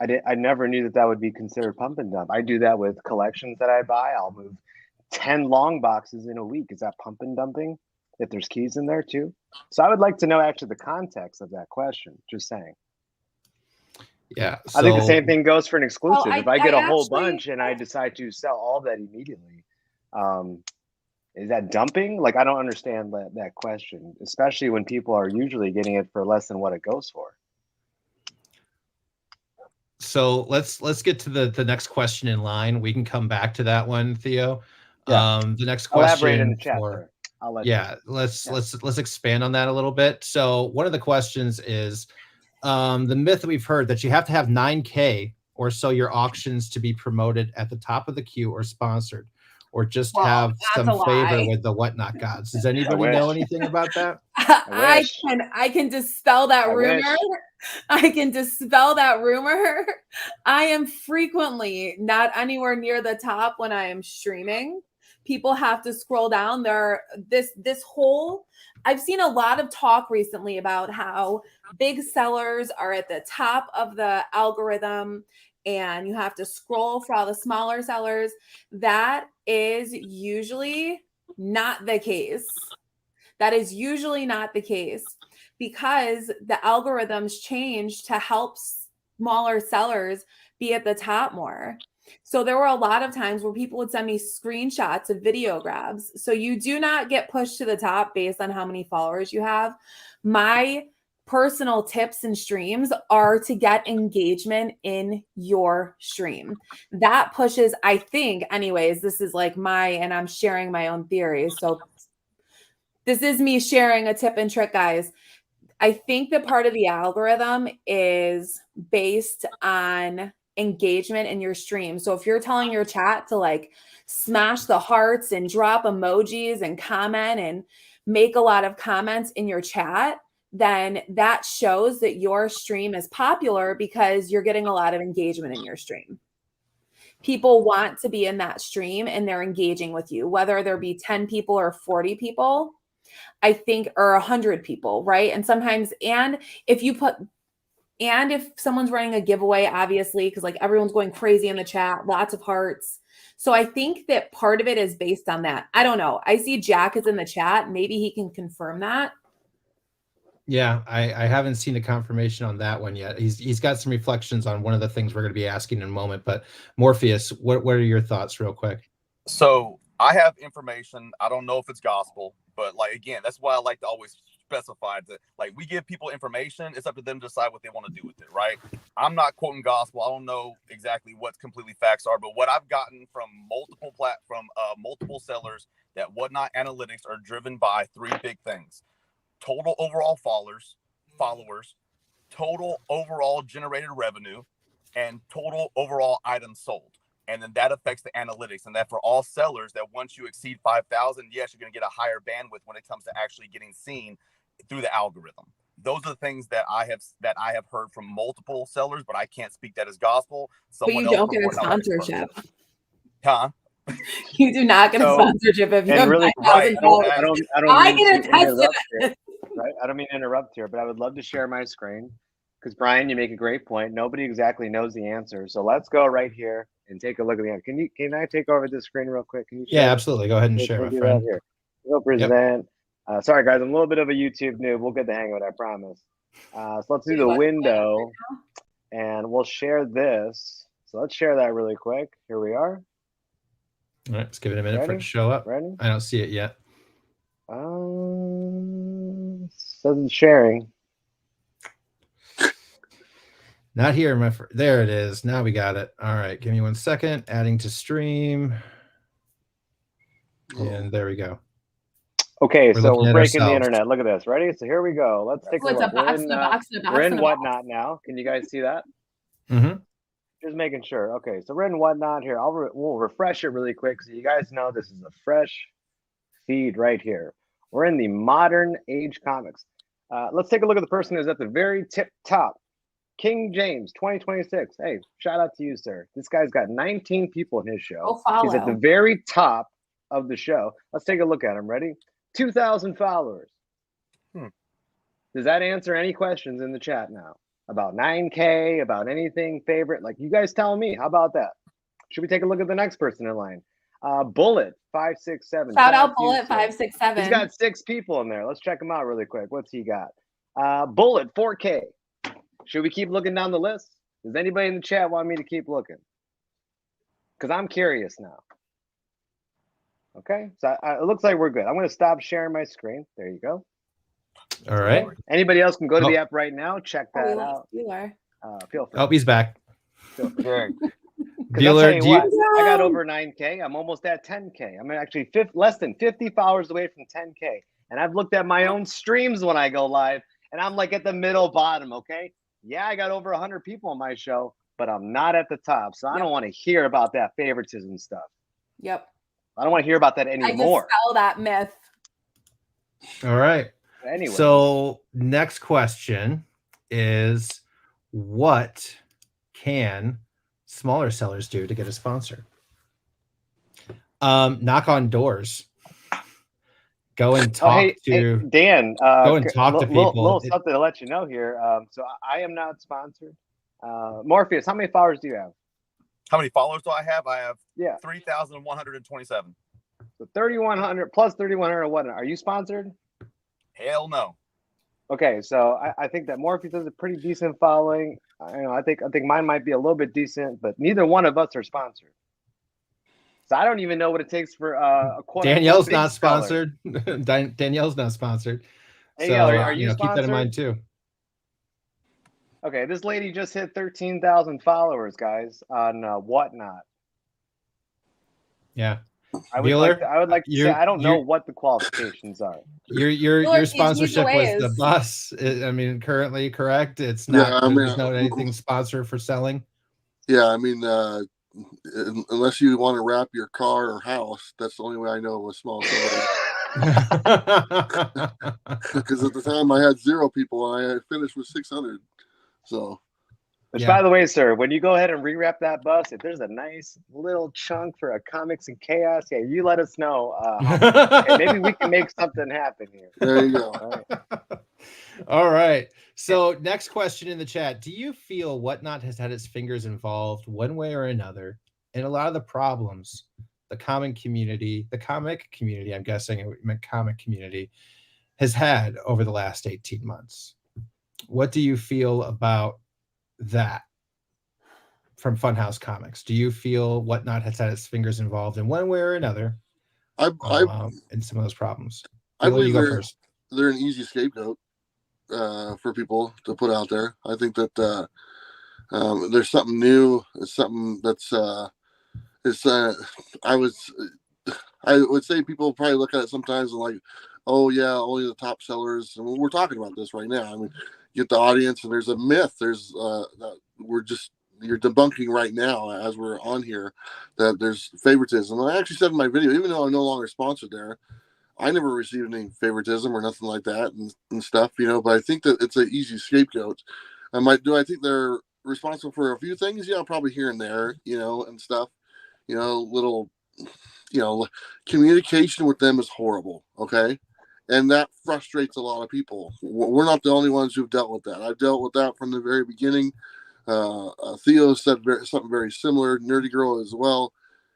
I never knew that would be considered pump and dump. I do that with collections that I buy. I'll move 10 long boxes in a week. Is that pump and dumping if there's keys in there too? So I would like to know actually the context of that question. Just saying. Yeah. I think the same thing goes for an exclusive. If I get a whole bunch and I decide to sell all that immediately, is that dumping? Like, I don't understand that question, especially when people are usually getting it for less than what it goes for. So let's get to the next question in line. We can come back to that one, Theo. Yeah. The next question. Elaborate in the chat. Let's expand on that a little bit. So one of the questions is the myth that we've heard that you have to have 9K or so your auctions to be promoted at the top of the queue or sponsored, or just have some favor with the Whatnot gods. Does anybody know anything about that? I can dispel that rumor. I can dispel that rumor. I am frequently not anywhere near the top when I am streaming. People have to scroll down there. This whole, I've seen a lot of talk recently about how big sellers are at the top of the algorithm and you have to scroll for all the smaller sellers. That is usually not the case. That is usually not the case because the algorithms change to help smaller sellers be at the top more. So there were a lot of times where people would send me screenshots of video grabs. So you do not get pushed to the top based on how many followers you have. My personal tips and streams are to get engagement in your stream. That pushes, I think, anyways, this is like and I'm sharing my own theories. So this is me sharing a tip and trick, guys. I think that part of the algorithm is based on engagement in your stream. So if you're telling your chat to like smash the hearts and drop emojis and comment and make a lot of comments in your chat, then that shows that your stream is popular because you're getting a lot of engagement in your stream. People want to be in that stream and they're engaging with you, whether there be 10 people or 40 people, I think, or 100 people, right? And sometimes, and if someone's running a giveaway, obviously, because like everyone's going crazy in the chat, lots of hearts. So I think that part of it is based on that. I don't know. I see Jack is in the chat. Maybe he can confirm that. Yeah, I haven't seen a confirmation on that one yet. He's got some reflections on one of the things we're going to be asking in a moment. But Morpheus, what are your thoughts real quick? So I have information. I don't know if it's gospel, but like, again, that's why I like to always specify that, like, we give people information. It's up to them to decide what they want to do with it, right? I'm not quoting gospel. I don't know exactly what completely facts are, but what I've gotten from multiple sellers, that Whatnot analytics are driven by three big things. total overall followers, total overall generated revenue, and total overall items sold. And then that affects the analytics. And that for all sellers, that once you exceed 5,000, yes, you're going to get a higher bandwidth when it comes to actually getting seen through the algorithm. Those are the things that I have heard from multiple sellers, but I can't speak that as gospel. But you don't get a sponsorship. Huh? You do not get a sponsorship if you have really, 5,000 followers. I get a test here, right? I don't mean to interrupt here, but I would love to share my screen because Brian, you make a great point. Nobody exactly knows the answer, so let's go right here and take a look at the answer. Can I take over this screen real quick? Can you? Yeah, absolutely. Go ahead and share, my friend. Here. We'll present. Yep. Sorry, guys, I'm a little bit of a YouTube noob. We'll get the hang of it, I promise. So let's do the window, and we'll share this. So let's share that really quick. Here we are. All right, let's give it a minute for it to show up. Ready? I don't see it yet. Says it's sharing. Not here, my friend. There it is. Now we got it. All right, give me 1 second. Adding to stream. And there we go. Okay, so we're breaking the internet. Look at this. Ready? So here we go. Let's take a look. We're in Whatnot now. Can you guys see that? Mm-hmm. Just making sure. Okay, so we're in Whatnot here. We'll refresh it really quick so you guys know this is a fresh feed right here. We're in the modern age comics. Let's take a look at the person who's at the very tip top. King James 2026. Hey, shout out to you, sir. This guy's got 19 people in his show. He's at the very top of the show. Let's take a look at him. Ready? 2,000 followers. Does that answer any questions in the chat now? About 9K, about anything favorite? Like, you guys tell me. How about that? Should we take a look at the next person in line? Bullet 567. Shout out Bullet 567. He's got 6 people in there. Let's check him out really quick. What's he got? Bullet 4K. Should we keep looking down the list? Does anybody in the chat want me to keep looking? Because I'm curious now. Okay, so it looks like we're good. I'm going to stop sharing my screen. There you go. All right. Anybody else can go to the app right now. Check that out. You are. Feel free. Oh, he's back. Bueller, I got over 9K. I'm almost at 10K. I'm actually less than 50 followers away from 10K. And I've looked at my own streams when I go live, and I'm like at the middle bottom, okay? Yeah, I got over 100 people on my show, but I'm not at the top. So I don't want to hear about that favoritism stuff. Yep. I don't want to hear about that anymore. I dispel that myth. All right. Anyway. So next question is, what can smaller sellers do to get a sponsor? Knock on doors. Go and talk to Dan. Go and talk to people. Little something to let you know here. So I am not sponsored. Morpheus, how many followers do you have? How many followers do I have? I have 3,127. So 3,100 plus 3,100. What? Are you sponsored? Hell no. Okay, so I think that Morpheus has a pretty decent following. I think mine might be a little bit decent, but neither one of us are sponsored. So I don't even know what it takes for a quote. Danielle's not sponsored. Danielle's not sponsored. Danielle, so are you keep that in mind too. Okay, this lady just hit 13,000 followers, guys, on Whatnot. Yeah. I would like to say I don't know what the qualifications are. Your sponsorship was the bus. I mean, currently correct. It's not. There's not anything sponsored for selling. Yeah, I mean, unless you want to wrap your car or house, that's the only way I know of a small seller. Because at the time I had 0 people and I finished with 600. So. Which, by the way, sir, when you go ahead and rewrap that bus, if there's a nice little chunk for a Comics and Chaos, you let us know. Maybe we can make something happen here. There you go. All right. All right. So next question in the chat. Do you feel Whatnot has had its fingers involved one way or another in a lot of the problems the comic community, I'm guessing it meant comic community, has had over the last 18 months? What do you feel about that from Funhouse Comics? Do you feel Whatnot has had its fingers involved in one way or another in some of those problems? I believe they're an easy scapegoat for people to put out there. I think that there's something new. It's something that's I would say people probably look at it sometimes and like, oh yeah, only the top sellers. And we're talking about this right now. I mean, get the audience, and there's a myth. There's that you're debunking right now as we're on here that there's favoritism. And I actually said in my video, even though I'm no longer sponsored there, I never received any favoritism or nothing like that and stuff, but I think that it's an easy scapegoat. I think they're responsible for a few things? Yeah, probably here and there, and stuff, little, communication with them is horrible. Okay. And that frustrates a lot of people. We're not the only ones who've dealt with that. I've dealt with that from the very beginning. Theo said something very similar. Nerdy Girl as well,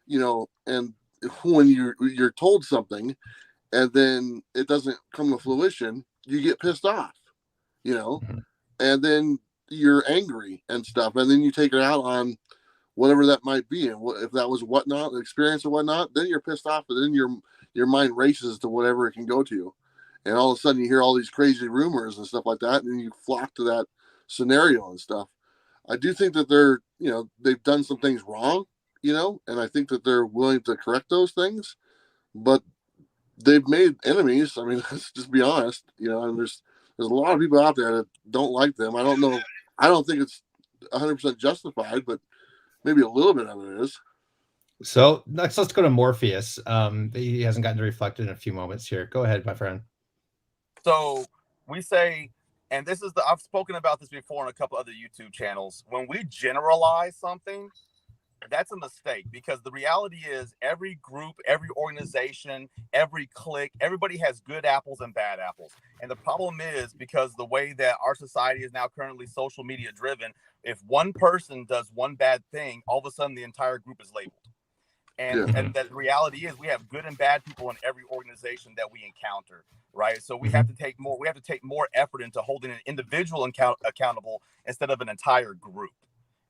and when you're told something and then it doesn't come to fruition, you get pissed off, and then you're angry and stuff, and then you take it out on whatever that might be. And if that was Whatnot, the experience or whatnot, then you're pissed off, and then your mind races to whatever it can go to, and all of a sudden you hear all these crazy rumors and stuff like that, and then you flock to that scenario and stuff. I do think that they've done some things wrong, and I think that they're willing to correct those things, but they've made enemies. I mean, let's just be honest, and there's a lot of people out there that don't like them. I don't know. I don't think it's 100% justified, but maybe a little bit of it is. So let's go to Morpheus. He hasn't gotten to reflect in a few moments here. Go ahead, my friend. So we say, and I've spoken about this before on a couple other YouTube channels. When we generalize something, that's a mistake, because the reality is every group, every organization, every clique, everybody has good apples and bad apples. And the problem is, because the way that our society is now currently social media driven, if one person does one bad thing, all of a sudden the entire group is labeled. And the reality is we have good and bad people in every organization that we encounter, right? So we have to take more effort into holding an individual accountable instead of an entire group.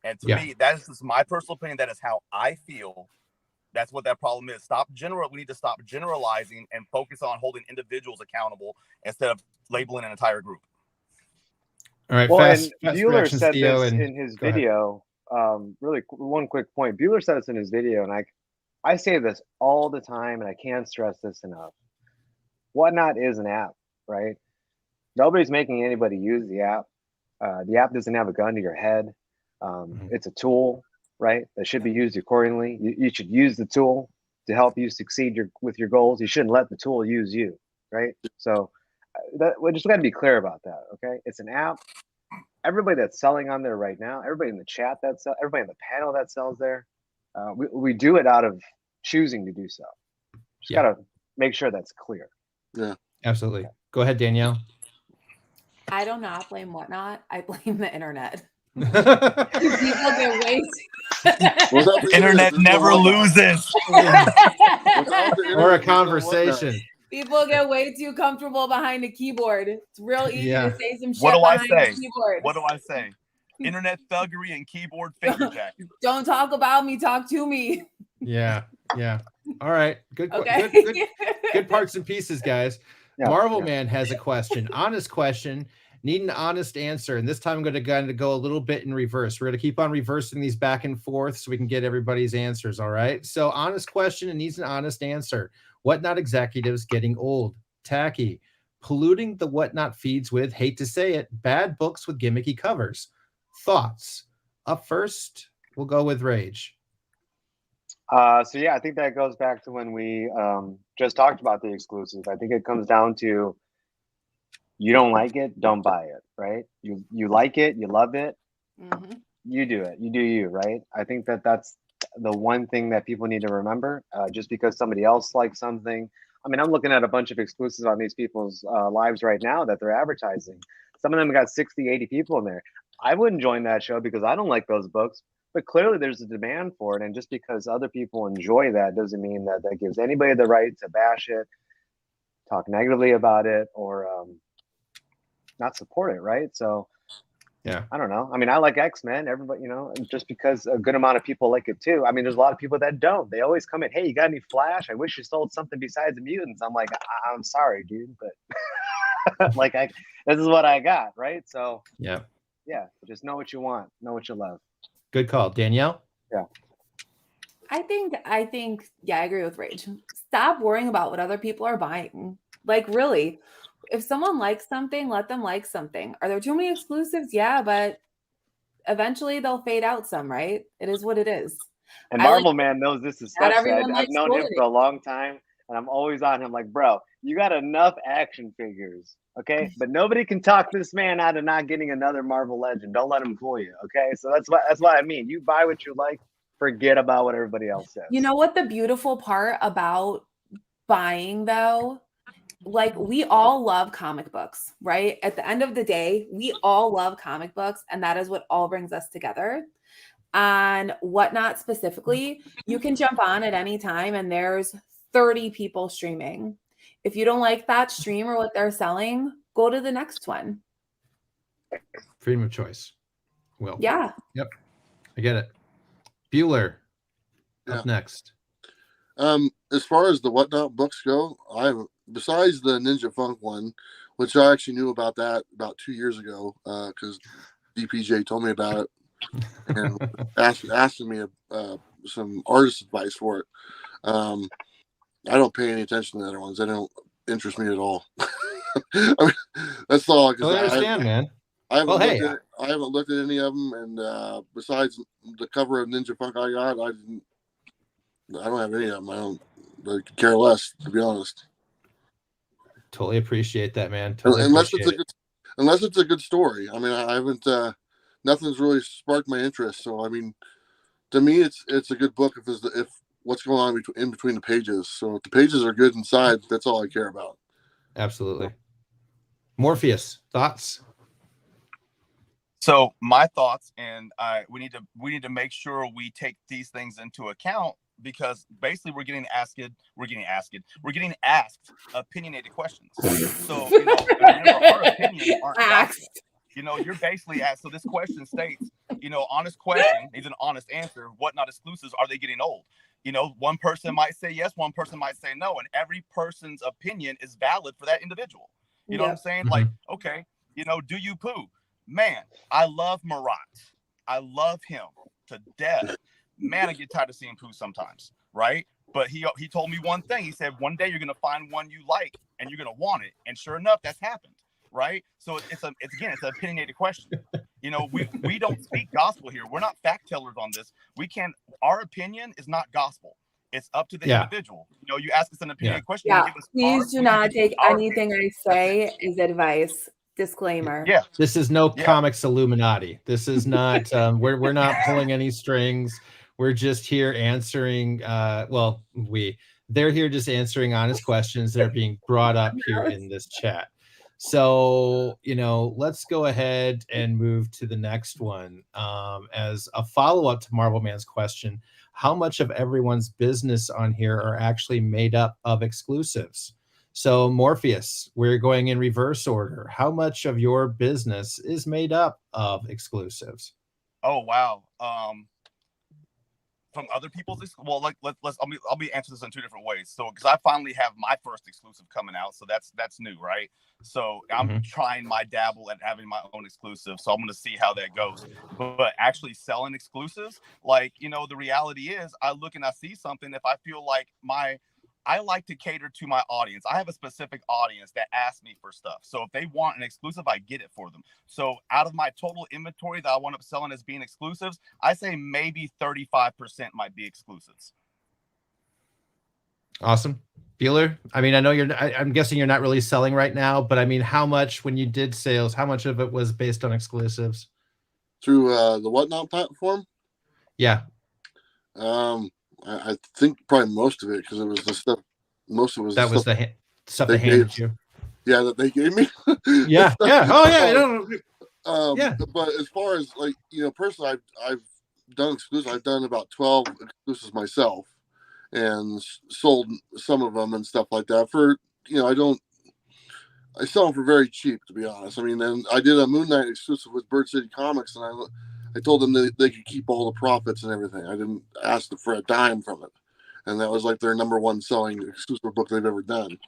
And to me, that is just my personal opinion. That is how I feel. That's what that problem is. We need to stop generalizing and focus on holding individuals accountable instead of labeling an entire group. All right. Well, fast Bueller said Theo, this in his video. Really, one quick point. Bueller said this in his video, and I say this all the time, and I can't stress this enough. Whatnot is an app, right? Nobody's making anybody use the app. The app doesn't have a gun to your head. It's a tool, right? That should be used accordingly. You should use the tool to help you succeed with your goals. You shouldn't let the tool use you, right? So we just got to be clear about that, okay? It's an app. Everybody that's selling on there right now, everybody in the chat everybody in the panel that sells there, we do it out of choosing to do so. Just got to make sure that's clear. Yeah, absolutely. Go ahead, Danielle. I do not blame Whatnot. I blame the internet. People get way internet never loses. Or a conversation. People get way too comfortable behind a keyboard. It's real easy to say some shit. What do I say? What do I say? Internet thuggery and keyboard finger jack. Don't talk about me. Talk to me. Yeah. All right. Good. Okay. Good parts and pieces, guys. Yeah, Marvel Man has a question. Honest question. Need an honest answer. And this time I'm going to go a little bit in reverse. We're going to keep on reversing these back and forth so we can get everybody's answers. All right. So honest question and needs an honest answer. Whatnot executives getting old, tacky, polluting the Whatnot feeds with, hate to say it, bad books with gimmicky covers. Thoughts? Up first, we'll go with Rage. I think that goes back to when we just talked about the exclusive. I think it comes down to, you don't like it, don't buy it, right? You like it, you love it, you do it, you do you, right? I think that's the one thing that people need to remember. Just because somebody else likes something, I mean, I'm looking at a bunch of exclusives on these people's lives right now that they're advertising. Some of them got 60, 80 people in there. I wouldn't join that show because I don't like those books, but clearly there's a demand for it. And just because other people enjoy that doesn't mean that gives anybody the right to bash it, talk negatively about it, or not support it, right? So yeah, I don't know. I mean, I like X-Men. Everybody, just because a good amount of people like it too. I mean, there's a lot of people that don't. They always come in, hey, you got any Flash? I wish you sold something besides the mutants. I'm like, I'm sorry, dude, but this is what I got, right? So yeah, just know what you want, know what you love. Good call, Danielle. Yeah, I think, I agree with Rage. Stop worrying about what other people are buying. Like, really, if someone likes something, let them like something. Are there too many exclusives? Yeah, but eventually they'll fade out some, right? It is what it is. And I like Marvel Man knows this is not stuff. everyone I've likes known him Golden for a long time, and I'm always on him like, bro, you got enough action figures, okay? But nobody can talk this man out of not getting another Marvel Legend. Don't let him fool you, okay? So that's what I mean. You buy what you like, forget about what everybody else says. You know what the beautiful part about buying though? Like, we all love comic books, right? At the end of the day, we all love comic books, and that is what all brings us together. On Whatnot specifically, you can jump on at any time and there's 30 people streaming. If you don't like that stream or what they're selling, go to the next one. Freedom of choice. Well, yeah. Yep. I get it. Bueller, up next. As far as the Whatnot books go, besides the Ninja Funk one, which I actually knew about that about 2 years ago, because DPJ told me about it and asking me some artist advice for it. I don't pay any attention to the other ones. They don't interest me at all. I mean, that's all. I understand, man. I haven't looked at any of them, and besides the cover of Ninja Funk I got, I don't have any of them. I care less, to be honest. Totally appreciate that, man. Unless it's a good story. I mean, I haven't. Nothing's really sparked my interest. So I mean, to me, it's a good book if what's going on in between the pages. So if the pages are good inside, that's all I care about. Absolutely. Morpheus, thoughts? So my thoughts, and we need to make sure we take these things into account, because basically we're getting asked opinionated questions. So remember, our opinions aren't gospel. You're basically asked. So this question states, honest question needs an honest answer. Whatnot exclusives, are they getting old? One person might say yes, one person might say no, and every person's opinion is valid for that individual. You know what I'm saying? Like, okay, do you poo? Man, I love Marat. I love him to death. Man, I get tired of seeing poo sometimes, right? But he told me one thing. He said, one day you're gonna find one you like and you're gonna want it. And sure enough, that's happened, right? So it's an opinionated question. We don't speak gospel here. We're not fact tellers on this. Our opinion is not gospel. It's up to the individual. You ask us an opinionated question. Yeah, please do not take anything I say as advice. Disclaimer. Yeah, this is no comics Illuminati. This is not. We're not pulling any strings. We're just here answering. They're here just answering honest questions that are being brought up here in this chat. So let's go ahead and move to the next one. As a follow-up to Marvel Man's question, how much of everyone's business on here are actually made up of exclusives? So Morpheus, we're going in reverse order. How much of your business is made up of exclusives? Oh, wow. From other people's, well, I'll be answering this in two different ways. So, because I finally have my first exclusive coming out, so that's new, right? So I'm trying my dabble at having my own exclusive. So I'm going to see how that goes. But actually selling exclusives, the reality is, I look and I see something. If I feel like I like to cater to my audience. I have a specific audience that asks me for stuff. So if they want an exclusive, I get it for them. So out of my total inventory that I wind up selling as being exclusives, I say maybe 35% might be exclusives. Awesome. Bueller, I mean, I know I'm guessing you're not really selling right now, but I mean, how much, when you did sales, how much of it was based on exclusives? Through the Whatnot platform? Yeah. I think probably most of it, because it was the stuff. Most of it was that was the stuff they handed you. Yeah, that they gave me. Yeah. Oh yeah. But as far as personally, I've done exclusives. I've done about 12 exclusives myself, and sold some of them and stuff like that. For I sell them for very cheap, to be honest. I mean, and I did a Moon Knight exclusive with Bird City Comics, and I told them that they could keep all the profits and everything. I didn't ask them for a dime from it. And that was like their number one selling exclusive book they've ever done.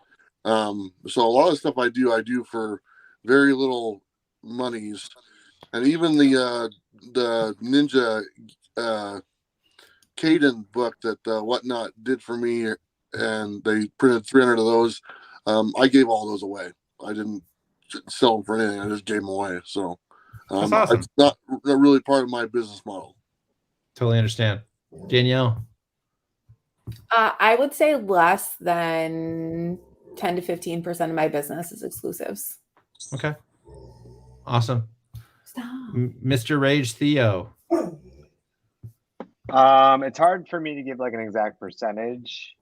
So a lot of stuff I do for very little monies. And even the Ninja Caden book that Whatnot did for me, and they printed 300 of those. I gave all those away. I didn't sell them for anything. I just gave them away. So That's awesome. it's not really part of my business model. Totally understand. Danielle? I would say less than 10 to 15% of my business is exclusives. Okay. Awesome. Stop. Mr. RageTheo. It's hard for me to give like an exact percentage.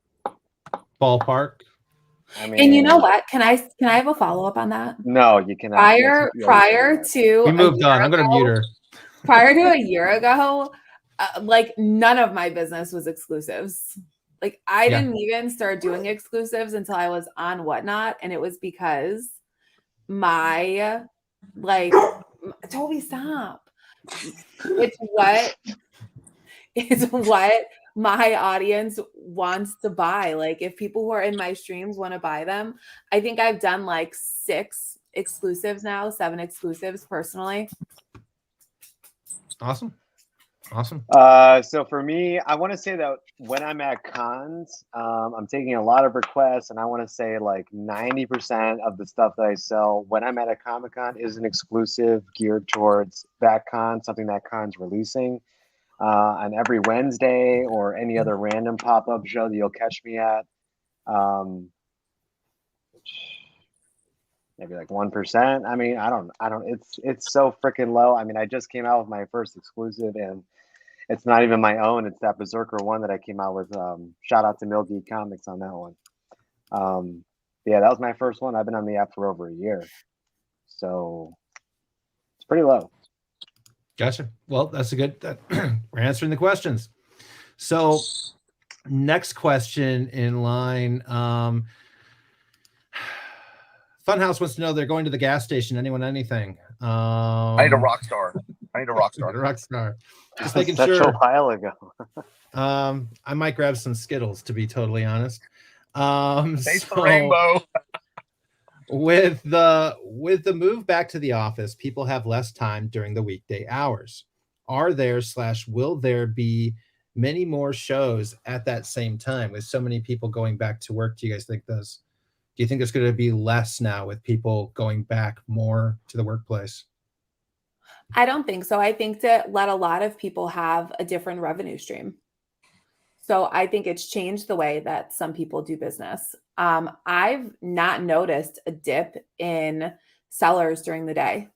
Ballpark. I mean, And you know what? Can I have a follow-up on that? No, you cannot. Prior to we moved on. I'm going to mute her. Prior to a year ago, like none of my business was exclusives. Like I didn't even start doing exclusives until I was on Whatnot, and it was because my Toby, stop. It's what my audience wants to buy. Like if people who are in my streams want to buy them, I think I've done like 6 exclusives now, 7 exclusives personally. Awesome. So for me, I want to say that when I'm at cons, I'm taking a lot of requests, and I want to say like 90% of the stuff that I sell when I'm at a Comic-Con is an exclusive geared towards that con, something that con's releasing. On every Wednesday or any other random pop-up show that you'll catch me at. Maybe like 1%. I mean, I don't, it's so freaking low. I mean, I just came out with my first exclusive, and it's not even my own. It's that Berserker one that I came out with. Shout out to Mill Geek Comics on that one. Yeah, that was my first one. I've been on the app for over a year. So it's pretty low. Gotcha. Well, that's a good, we're answering the questions. So next question in line. Funhouse wants to know they're going to the gas station. Anyone, anything? I need a rock star. A rock star. Just making Such sure. a while ago. I might grab some Skittles, to be totally honest. Taste the rainbow. With the move back to the office, people have less time during the weekday hours. Are there / will there be many more shows at that same time with so many people going back to work? Do you guys think this? Do you think there's going to be less now with people going back more to the workplace? I don't think so. I think to let a lot of people have a different revenue stream. So I think it's changed the way that some people do business. I've not noticed a dip in sellers during the day.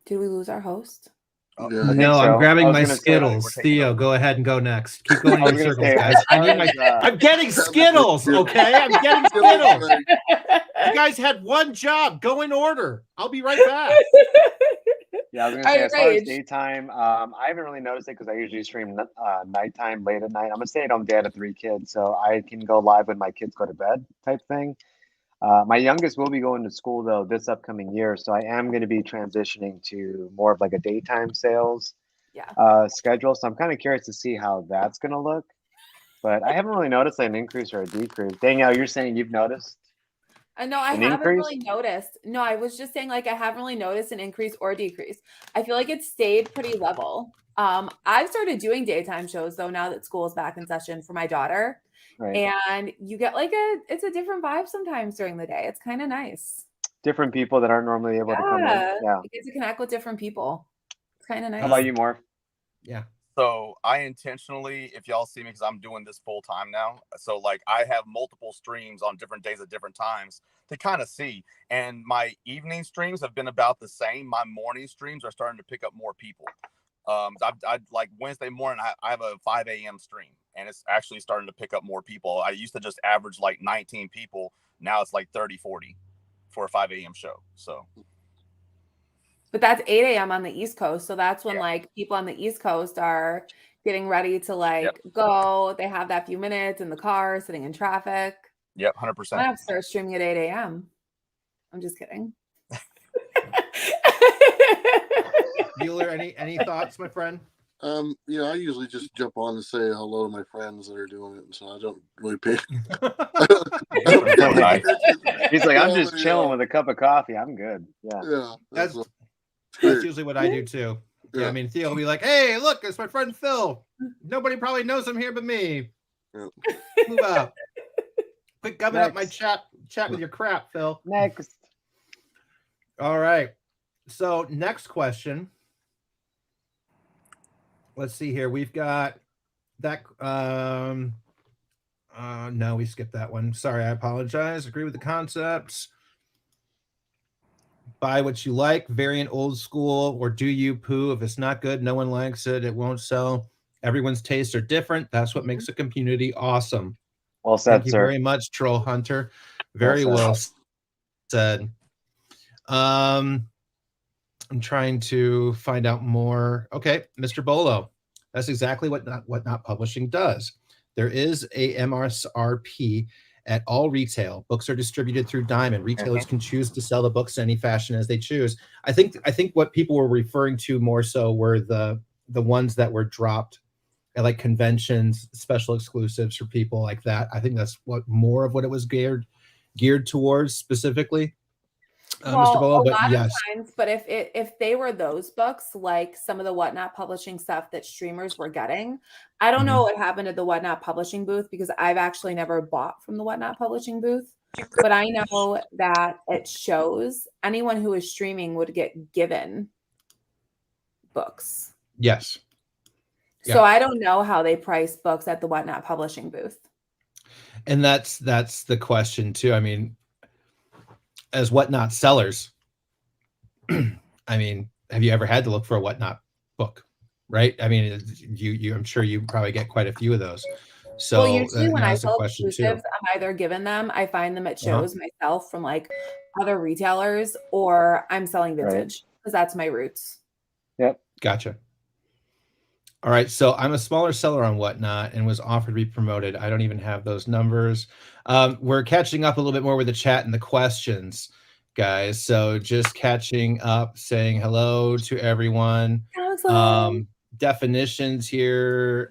Did we lose our host? Yeah. No, I'm grabbing my Skittles. Say, Theo, go ahead and go next. Keep going in circles, guys. I'm I'm getting Skittles, okay? I'm getting Skittles. You guys had one job. Go in order. I'll be right back. Yeah, I was gonna say, as far as daytime, I haven't really noticed it because I usually stream nighttime, late at night. I'm a stay-at-home dad of 3 kids, so I can go live when my kids go to bed type thing. My youngest will be going to school though this upcoming year, so I am going to be transitioning to more of like a daytime sales schedule. So I'm kind of curious to see how that's going to look, but I haven't really noticed an increase or a decrease. Danielle, you're saying you've noticed? No, I haven't really noticed. No, I was just saying like I haven't really noticed an increase or decrease. I feel like it stayed pretty level. I've started doing daytime shows though now that school is back in session for my daughter. Right. And you get like it's a different vibe sometimes during the day. It's kind of nice. Different people that aren't normally able to come in. Yeah. You get to connect with different people. It's kind of nice. How about you, Morph? Yeah. So I intentionally, if y'all see me, because I'm doing this full time now. So like I have multiple streams on different days at different times to kind of see. And my evening streams have been about the same. My morning streams are starting to pick up more people. I like Wednesday morning, I have a 5 a.m. stream, and it's actually starting to pick up more people. I used to just average like 19 people. Now it's like 30, 40 for a 5 a.m. show. So. But that's 8 a.m. on the East Coast. So that's when like people on the East Coast are getting ready to like go. They have that few minutes in the car, sitting in traffic. Yep, 100%. I have to start streaming at 8 a.m. I'm just kidding. Bueller, any thoughts, my friend? You know, I usually just jump on and say hello to my friends that are doing it, and so I don't really pay. He's like, I'm just chilling with a cup of coffee. I'm good. Yeah. That's usually what I do too. Yeah, I mean, Theo will be like, "Hey, look, it's my friend Phil. Nobody probably knows him here but me." Move up. Quit gumming up my chat with your crap, Phil. Next. All right. So next question. Let's see here. We've got that. No, we skipped that one. Sorry, I apologize. Agree with the concepts. Buy what you like, variant old school, or do you poo? If it's not good, no one likes it, it won't sell. Everyone's tastes are different. That's what makes a community awesome. Well said, Thank you sir. very much, Troll Hunter. Very well said. I'm trying to find out more. Okay, Mr. Bolo. That's exactly what Not Publishing does. There is a MSRP at all retail. Books are distributed through Diamond. Retailers can choose to sell the books in any fashion as they choose. I think what people were referring to more so were the ones that were dropped at like conventions, special exclusives for people like that. I think that's what more of what it was geared towards specifically. Mr. Bolo, but yes. Times, but if they were those books, like some of the Whatnot Publishing stuff that streamers were getting, I don't know what happened at the Whatnot Publishing booth because I've actually never bought from the Whatnot Publishing booth. But I know that it shows anyone who is streaming would get given books. Yes. So I don't know how they price books at the Whatnot Publishing booth. And that's the question too. I mean, as Whatnot sellers, I mean, have you ever had to look for a Whatnot book? Right? I mean, I'm sure you probably get quite a few of those. So usually when I sell exclusives, I'm either given them, I find them at shows myself from like other retailers, or I'm selling vintage because that's my roots. Yep. Gotcha. All right. So I'm a smaller seller on Whatnot and was offered to be promoted. I don't even have those numbers. We're catching up a little bit more with the chat and the questions, guys. So just catching up, saying hello to everyone. Definitions here.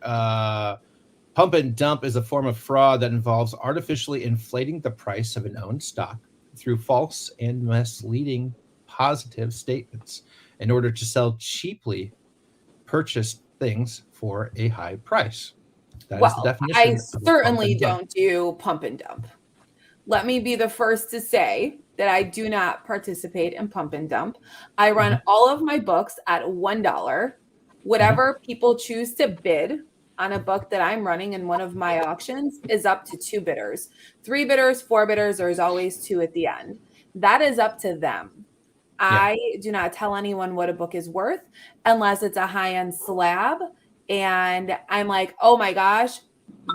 Pump and dump is a form of fraud that involves artificially inflating the price of an owned stock through false and misleading positive statements in order to sell cheaply purchased things for a high price. That is the definition. I certainly don't do pump and dump. Let me be the first to say that I do not participate in pump and dump. I run all of my books at $1. Whatever people choose to bid on a book that I'm running in one of my auctions is up to 2 bidders. 3 bidders, 4 bidders, there's always 2 at the end. That is up to them. I do not tell anyone what a book is worth unless it's a high-end slab. And I'm like, oh my gosh,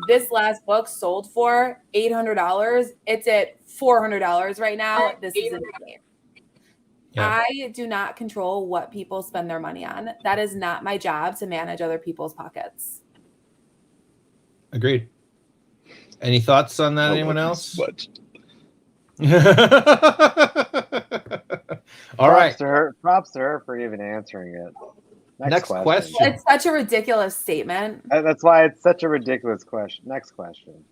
this last book sold for $800. It's at $400 right now. This is insane. I do not control what people spend their money on. That is not my job to manage other people's pockets. Agreed. Any thoughts on that? Anyone else? All right. Props to her for even answering it. Next question. It's such a ridiculous statement. That's why it's such a ridiculous question. Next question.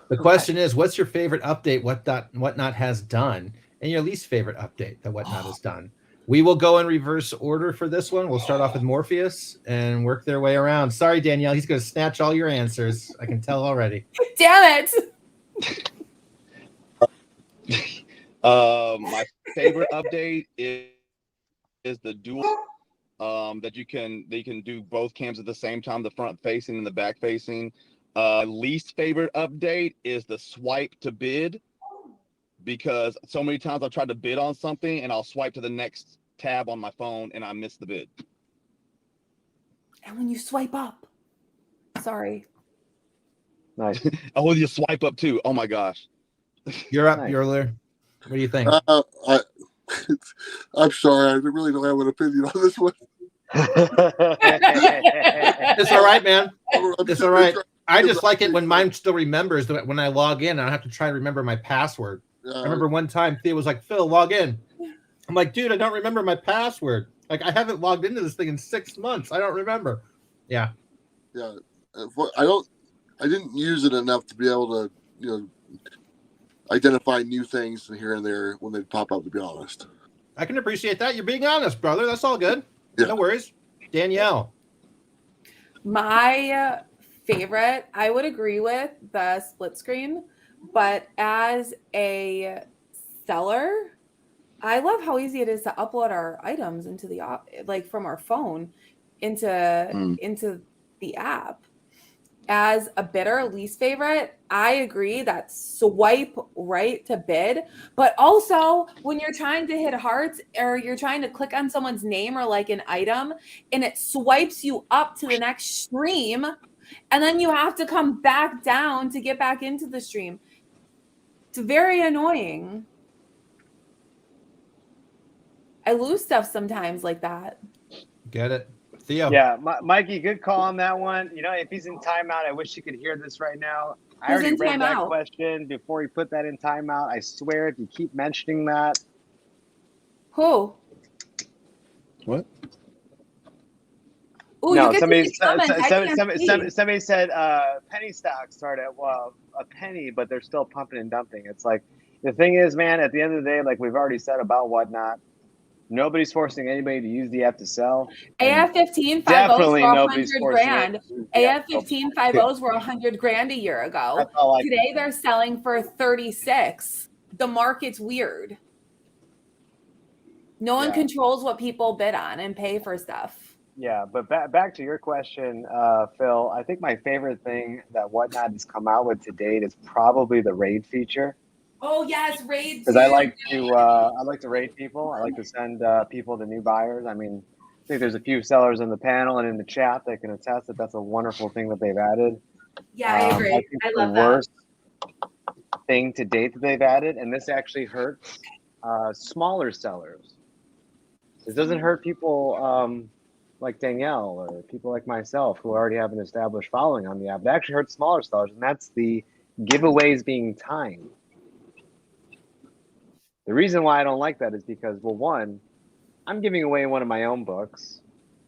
The question is, what's your favorite update Whatnot has done, and your least favorite update that Whatnot has done? We will go in reverse order for this one. We'll start off with Morpheus and work their way around. Sorry, Danielle. He's going to snatch all your answers. I can tell already. Damn it. My favorite update is the dual that you can do both cams at the same time, the front facing and the back facing. Least favorite update is the swipe to bid, because so many times I've tried to bid on something and I'll swipe to the next tab on my phone and I miss the bid. And when you swipe up, sorry. Nice. Oh, you swipe up too. Oh my gosh. You're up, Bueller. What do you think? I'm sorry. I really don't have an opinion on this one. It's all right, man. It's all right. I just like it when mine still remembers that when I log in, I don't have to try to remember my password. I remember one time Theo was like, Phil, log in. I'm like, dude, I don't remember my password. Like, I haven't logged into this thing in 6 months. I don't remember. Yeah. Yeah. I didn't use it enough to be able to, identify new things here and there when they pop up, to be honest. I can appreciate that. You're being honest, brother. That's all good. Yeah. No worries. Danielle. My favorite, I would agree with the split screen, but as a seller, I love how easy it is to upload our items into the like from our phone into the app. As a bidder, least favorite, I agree that swipe right to bid. But also, when you're trying to hit hearts or you're trying to click on someone's name or like an item and it swipes you up to the next stream, and then you have to come back down to get back into the stream. It's very annoying. I lose stuff sometimes like that. Get it? Theo. Yeah, Mikey, good call on that one. You know, if he's in timeout, I wish he could hear this right now. I already read that question before he put that in timeout. I swear, if you keep mentioning that. Who? What? Ooh, no, you somebody said penny stocks start at a penny, but they're still pumping and dumping. It's like, the thing is, man, at the end of the day, like we've already said about Whatnot, nobody's forcing anybody to use the app to sell. AF15 50s were 100 grand. AF15 50s were 100 grand a year ago. Today they're selling for 36. The market's weird. No one controls what people bid on and pay for stuff. Yeah, but back to your question, Phil, I think my favorite thing that Whatnot has come out with to date is probably the raid feature. Oh yes, raid. Because I like to raid people. I like to send people to new buyers. I mean, I think there's a few sellers in the panel and in the chat that can attest that that's a wonderful thing that they've added. Yeah, I agree. I love the worst thing to date that they've added, and this actually hurts smaller sellers. It doesn't hurt people like Danielle or people like myself who already have an established following on the app. It actually hurts smaller sellers, and that's the giveaways being timed. The reason why I don't like that is because, well, one, I'm giving away one of my own books,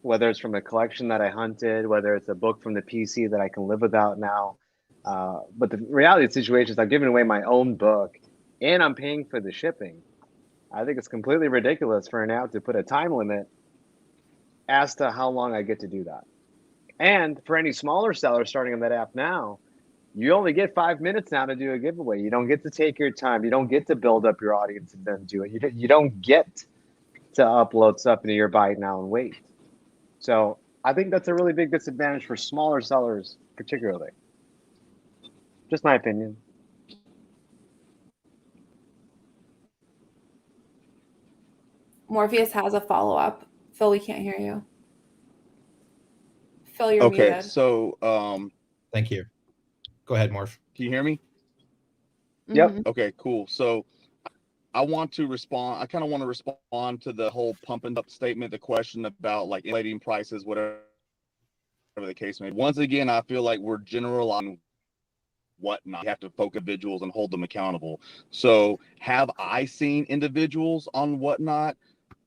whether it's from a collection that I hunted, whether it's a book from the PC that I can live without now. But the reality of the situation is I'm giving away my own book and I'm paying for the shipping. I think it's completely ridiculous for an app to put a time limit as to how long I get to do that. And for any smaller sellers starting on that app now, you only get 5 minutes now to do a giveaway. You don't get to take your time. You don't get to build up your audience and then do it. You don't get to upload stuff into your Buy It Now and wait. So I think that's a really big disadvantage for smaller sellers, particularly. Just my opinion. Morpheus has a follow-up. Phil, we can't hear you. Phil, you're muted. Okay, so thank you. Go ahead, Morph. Can you hear me? Yep. Okay, cool. So I want to respond. I kind of want to respond to the whole pumping up statement, the question about like inflating prices, whatever the case may be. Once again, I feel like we're generalizing Whatnot. You have to focus individuals and hold them accountable. So have I seen individuals on Whatnot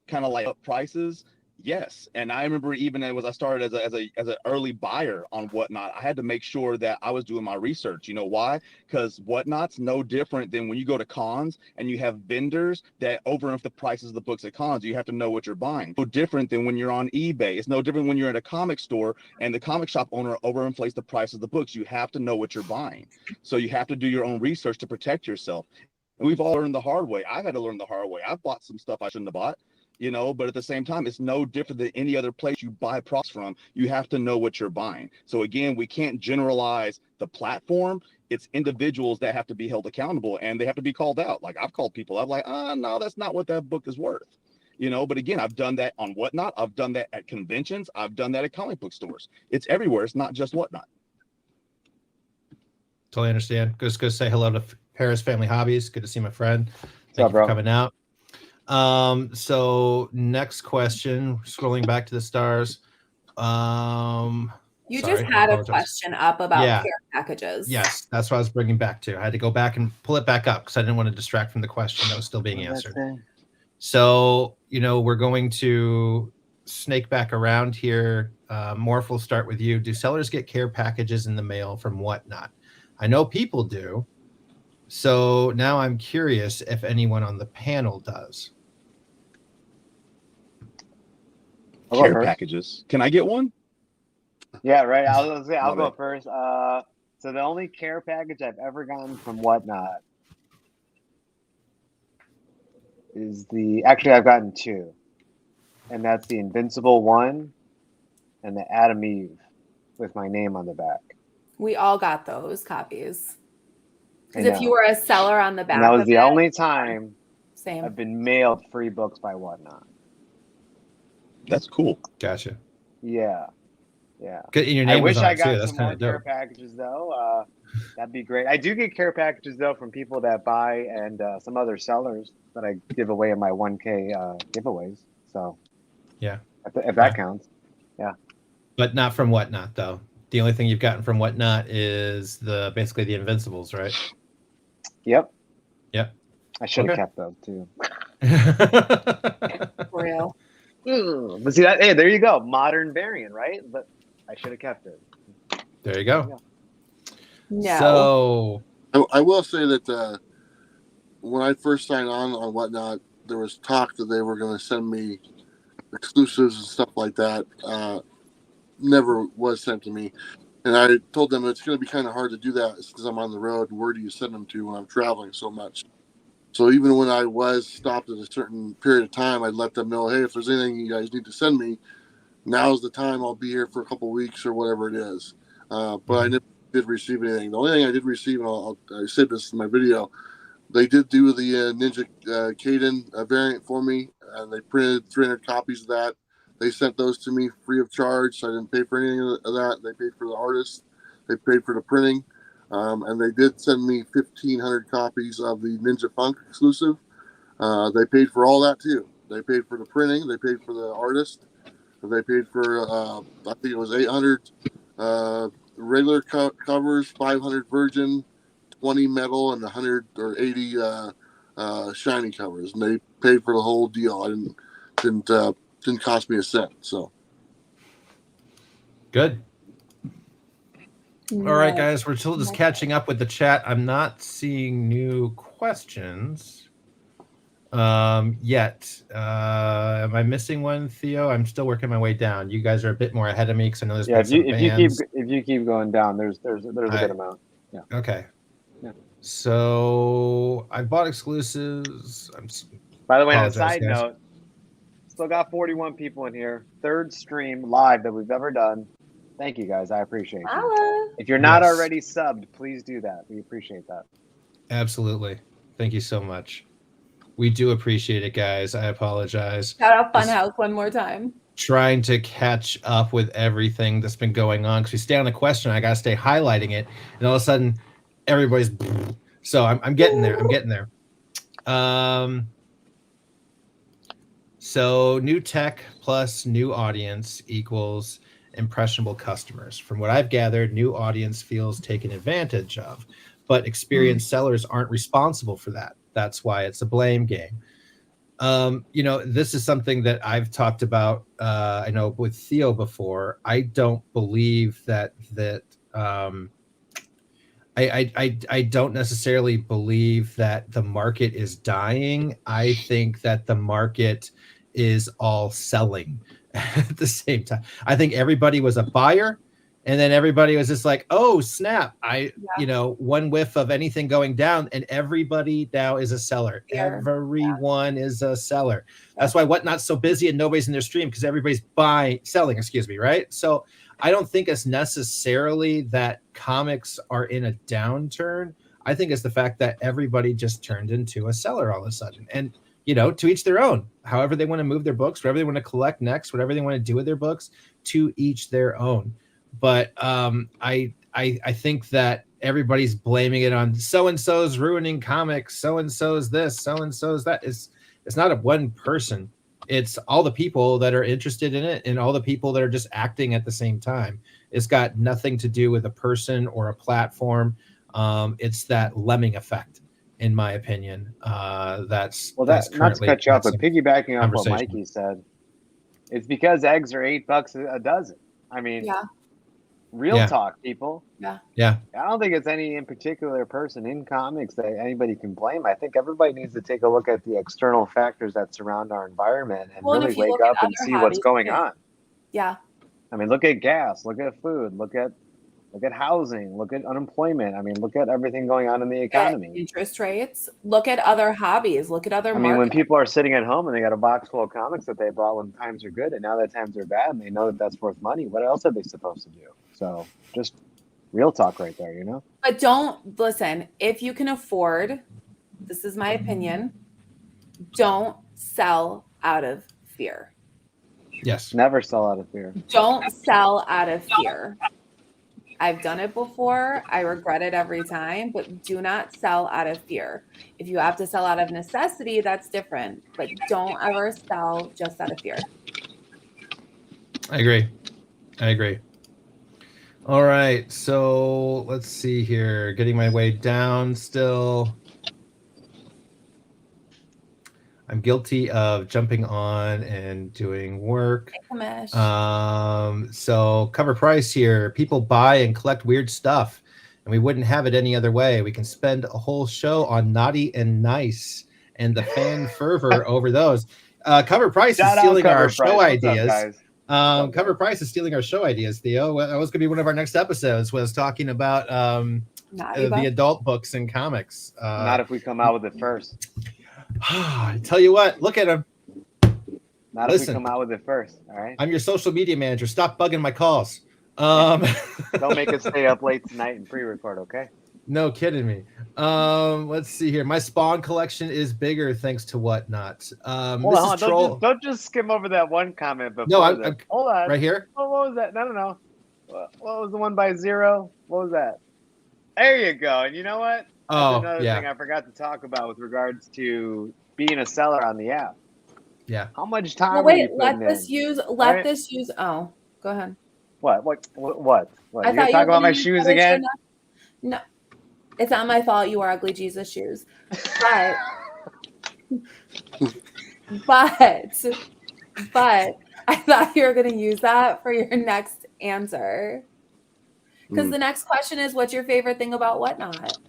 kind of like up prices? Yes. And I remember even as I started as an early buyer on Whatnot, I had to make sure that I was doing my research. You know why? Because Whatnot's no different than when you go to cons and you have vendors that overinflate the prices of the books at cons. You have to know what you're buying. No different than when you're on eBay. It's no different when you're at a comic store and the comic shop owner overinflates the price of the books. You have to know what you're buying. So you have to do your own research to protect yourself. And we've all learned the hard way. I've had to learn the hard way. I've bought some stuff I shouldn't have bought. You know, but at the same time, it's no different than any other place you buy products from. You have to know what you're buying. So again, we can't generalize the platform. It's individuals that have to be held accountable and they have to be called out. Like I've called people, I'm like, no, that's not what that book is worth. You know, but again, I've done that on Whatnot. I've done that at conventions. I've done that at comic book stores. It's everywhere. It's not just Whatnot. Totally understand. Just go say hello to Paris Family Hobbies. Good to see my friend. Thank you bro? for coming out. So next question, scrolling back to the stars. You just had a question up about care packages. Yes, that's what I was bringing back to. I had to go back and pull it back up because I didn't want to distract from the question that was still being answered. So, you know, we're going to snake back around here. Morph, will start with you. Do sellers get care packages in the mail from Whatnot? I know people do. So now I'm curious if anyone on the panel does. Care packages. Can I get one? Yeah, right. I'll go first. So the only care package I've ever gotten from Whatnot is actually I've gotten two, and that's the Invincible one and the Adam Eve with my name on the back. We all got those copies. I Because if you know. were a seller on the back, And that was of the it, only time same. I've been mailed free books by Whatnot. That's cool. Gotcha. Yeah, yeah. Good. And your I name was wish on I it too. got That's some kind more of care dope. packages though. That'd be great. I do get care packages though from people that buy and some other sellers that I give away in my 1K giveaways. So Yeah. If that counts. Yeah. But not from Whatnot though. The only thing you've gotten from Whatnot is basically the Invincibles, right? Yep. Yep. I should have Okay. kept those too. For real. But see that? Hey, there you go. Modern variant, right? But I should have kept it. There you go. No. So I will say that when I first signed on Whatnot, there was talk that they were going to send me exclusives and stuff like that. Never was sent to me. And I told them it's going to be kind of hard to do that because I'm on the road. Where do you send them to when I'm traveling so much? So even when I was stopped at a certain period of time, I'd let them know, hey, if there's anything you guys need to send me, now's the time. I'll be here for a couple of weeks or whatever it is. But I never did receive anything. The only thing I did receive, and I said this in my video, they did do the Ninja Kaiden variant for me, and they printed 300 copies of that. They sent those to me free of charge, so I didn't pay for anything of that. They paid for the artist. They paid for the printing. And they did send me 1,500 copies of the Ninja Funk exclusive. They paid for all that, too. They paid for the printing. They paid for the artist. They paid for, I think it was 800 regular covers, 500 virgin, 20 metal, and 100 or 80 shiny covers. And they paid for the whole deal. I didn't cost me a cent. So good. No. All right, guys, we're still just catching up with the chat. I'm not seeing new questions yet. Am I missing one, Theo? I'm still working my way down. You guys are a bit more ahead of me because I know there's been some bands. If you keep going down, there's a good amount. Yeah. Okay. Yeah. So I bought exclusives. By the way, on a side note, still got 41 people in here. Third stream live that we've ever done. Thank you guys. I appreciate it. If you're not already subbed, please do that. We appreciate that. Absolutely. Thank you so much. We do appreciate it, guys. I apologize. Shout out Funhouse one more time. Trying to catch up with everything that's been going on because we stay on the question. I got to stay highlighting it. And all of a sudden, everybody's... So I'm getting there. I'm getting there. So new tech plus new audience equals impressionable customers. From what I've gathered, new audience feels taken advantage of, but experienced sellers aren't responsible for that. That's why it's a blame game. This is something that I've talked about, I know with Theo before. I don't believe that I don't necessarily believe that the market is dying. I think that the market is all selling at the same time. I think everybody was a buyer, and then everybody was just like, oh, snap. One whiff of anything going down, and everybody now is a seller. Everyone is a seller. That's why Whatnot's so busy and nobody's in their stream, because everybody's selling, right? So I don't think it's necessarily that comics are in a downturn. I think it's the fact that everybody just turned into a seller all of a sudden. And to each their own, however they want to move their books, whatever they want to collect next, whatever they want to do with their books, to each their own. But I think that everybody's blaming it on so-and-so's ruining comics, so-and-so's this, so-and-so's that. It's not a one person. It's all the people that are interested in it and all the people that are just acting at the same time. It's got nothing to do with a person or a platform. It's that lemming effect, in my opinion. That's not to cut you off, but piggybacking off what Mikey said, it's because eggs are $8 a dozen. I mean, real talk, people. Yeah. I don't think it's any in particular person in comics that anybody can blame. I think everybody needs to take a look at the external factors that surround our environment and really wake up and see what's going on. Yeah. I mean, look at gas, look at food, look at housing, look at unemployment. I mean, look at everything going on in the economy. Interest rates. Look at other hobbies. Look at other I mean, when markets. people are sitting at home and they got a box full of comics that they bought when times are good, and now that times are bad, and they know that that's worth money, what else are they supposed to do? So just real talk right there, you know? But don't listen. If you can afford, this is my opinion, don't sell out of fear. Yes. Never sell out of fear. Don't sell out of fear. I've done it before. I regret it every time, but do not sell out of fear. If you have to sell out of necessity, that's different, but don't ever sell just out of fear. I agree. All right. So let's see here. Getting my way down still. I'm guilty of jumping on and doing work. So cover price here. People buy and collect weird stuff, and we wouldn't have it any other way. We can spend a whole show on naughty and nice and the fan fervor over those. Cover price is stealing our show ideas. Cover price is stealing our show ideas, Theo. That was going to be one of our next episodes, was talking about the adult books and comics. Not if we come out with it first. I tell you what, look at him. Not if we come out with it first, all right? I'm your social media manager. Stop bugging my calls. Don't make us stay up late tonight and pre-record, okay? No kidding me. Let's see here. My Spawn collection is bigger thanks to Whatnot. Hold on, don't just skim over that one comment before. No, hold on. Right here? What was that? No. What was the one by Zero? What was that? There you go. And you know what? That's another thing I forgot to talk about with regards to being a seller on the app. Yeah. How much time? Let this use. Oh, go ahead. What? You're talking about my shoes again? No, it's not my fault. You are ugly Jesus shoes, but I thought you were going to use that for your next answer, because the next question is, what's your favorite thing about Whatnot?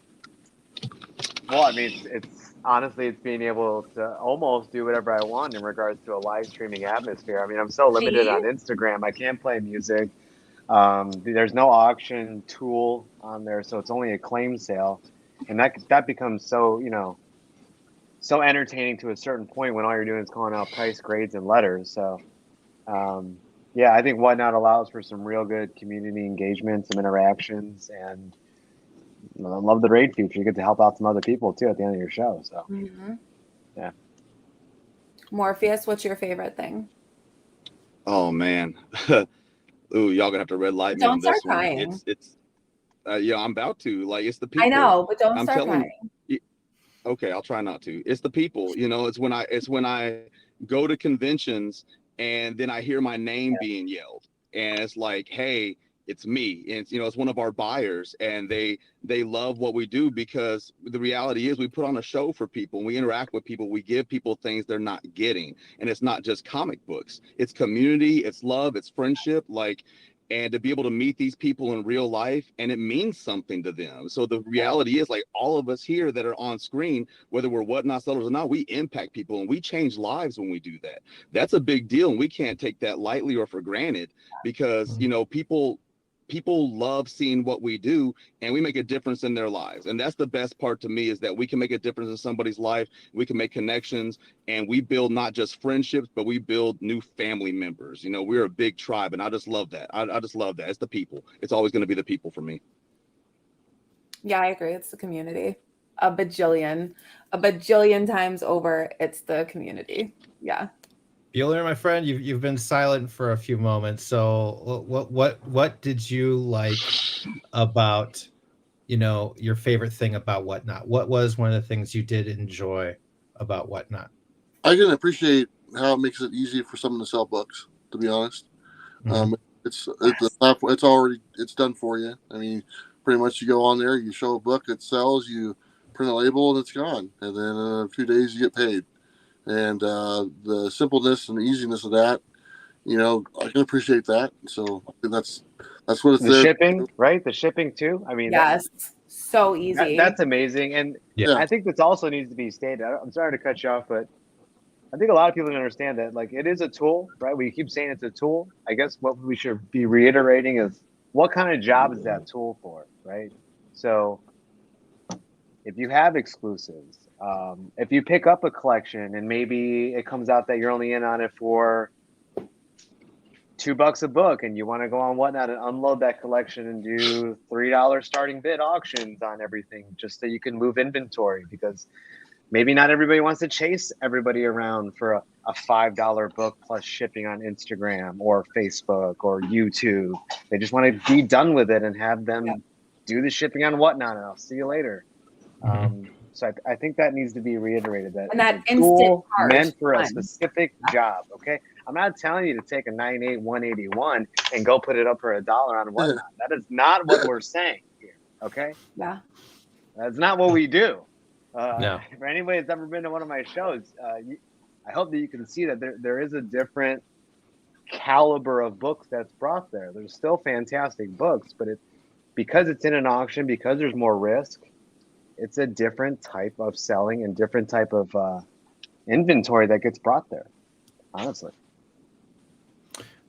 Well, I mean, it's honestly, it's being able to almost do whatever I want in regards to a live streaming atmosphere. I mean, I'm so limited on Instagram. I can't play music. There's no auction tool on there, so it's only a claim sale, and that becomes so so entertaining to a certain point when all you're doing is calling out price, grades, and letters. So, yeah, I think Whatnot allows for some real good community engagement, some interactions, and I love the raid feature. You get to help out some other people too at the end of your show. So, yeah. Morpheus, what's your favorite thing? Oh man. Ooh, y'all gonna have to red light me on this one. Crying. It's I'm about to. Like, it's the people. I know, but don't start crying. Okay, I'll try not to. It's the people. It's when I go to conventions and then I hear my name being yelled, and it's like, hey, it's me, and it's one of our buyers, and they love what we do, because the reality is we put on a show for people, and we interact with people, we give people things they're not getting, and it's not just comic books, it's community, it's love, it's friendship, and to be able to meet these people in real life, and it means something to them. So the reality is, like, all of us here that are on screen, whether we're Whatnot sellers or not, we impact people and we change lives when we do that. That's a big deal, and we can't take that lightly or for granted, because people love seeing what we do, and we make a difference in their lives. And that's the best part to me, is that we can make a difference in somebody's life. We can make connections, and we build not just friendships, but we build new family members. We're a big tribe, and I just love that. I just love that. It's the people. It's always going to be the people for me. Yeah, I agree. It's the community. A bajillion times over. It's the community. Yeah. Bueller, my friend, you've been silent for a few moments. So what did you like about your favorite thing about Whatnot? What was one of the things you did enjoy about Whatnot? I can appreciate how it makes it easy for someone to sell books, to be honest. It's done for you. I mean, pretty much you go on there, you show a book, it sells, you print a label, and it's gone, and then in a few days you get paid. And the simpleness and the easiness of that, I can appreciate that. So I think that's what it's there. Shipping, right? The shipping too. I mean, yes, so easy. That's amazing. And I think this also needs to be stated. I'm sorry to cut you off, but I think a lot of people don't understand that, like, it is a tool, right? We keep saying it's a tool. I guess what we should be reiterating is what kind of job is that tool for, right? So if you have exclusives, if you pick up a collection and maybe it comes out that you're only in on it for $2 a book, and you want to go on Whatnot and unload that collection and do $3 starting bid auctions on everything just so you can move inventory, because maybe not everybody wants to chase everybody around for a $5 book plus shipping on Instagram or Facebook or YouTube. They just want to be done with it and have them do the shipping on Whatnot, and I'll see you later. So I think that needs to be reiterated, that And that it's a tool instant meant for a fun. specific job. Okay, I'm not telling you to take a 9.8 181 and go put it up for $1 on Whatnot. That is not what we're saying here. Okay, Yeah. that's not what we do. No. For anybody that's ever been to one of my shows, I hope that you can see that there is a different caliber of books that's brought there. There's still fantastic books, but because it's in an auction, because there's more risk, it's a different type of selling and different type of inventory that gets brought there, honestly.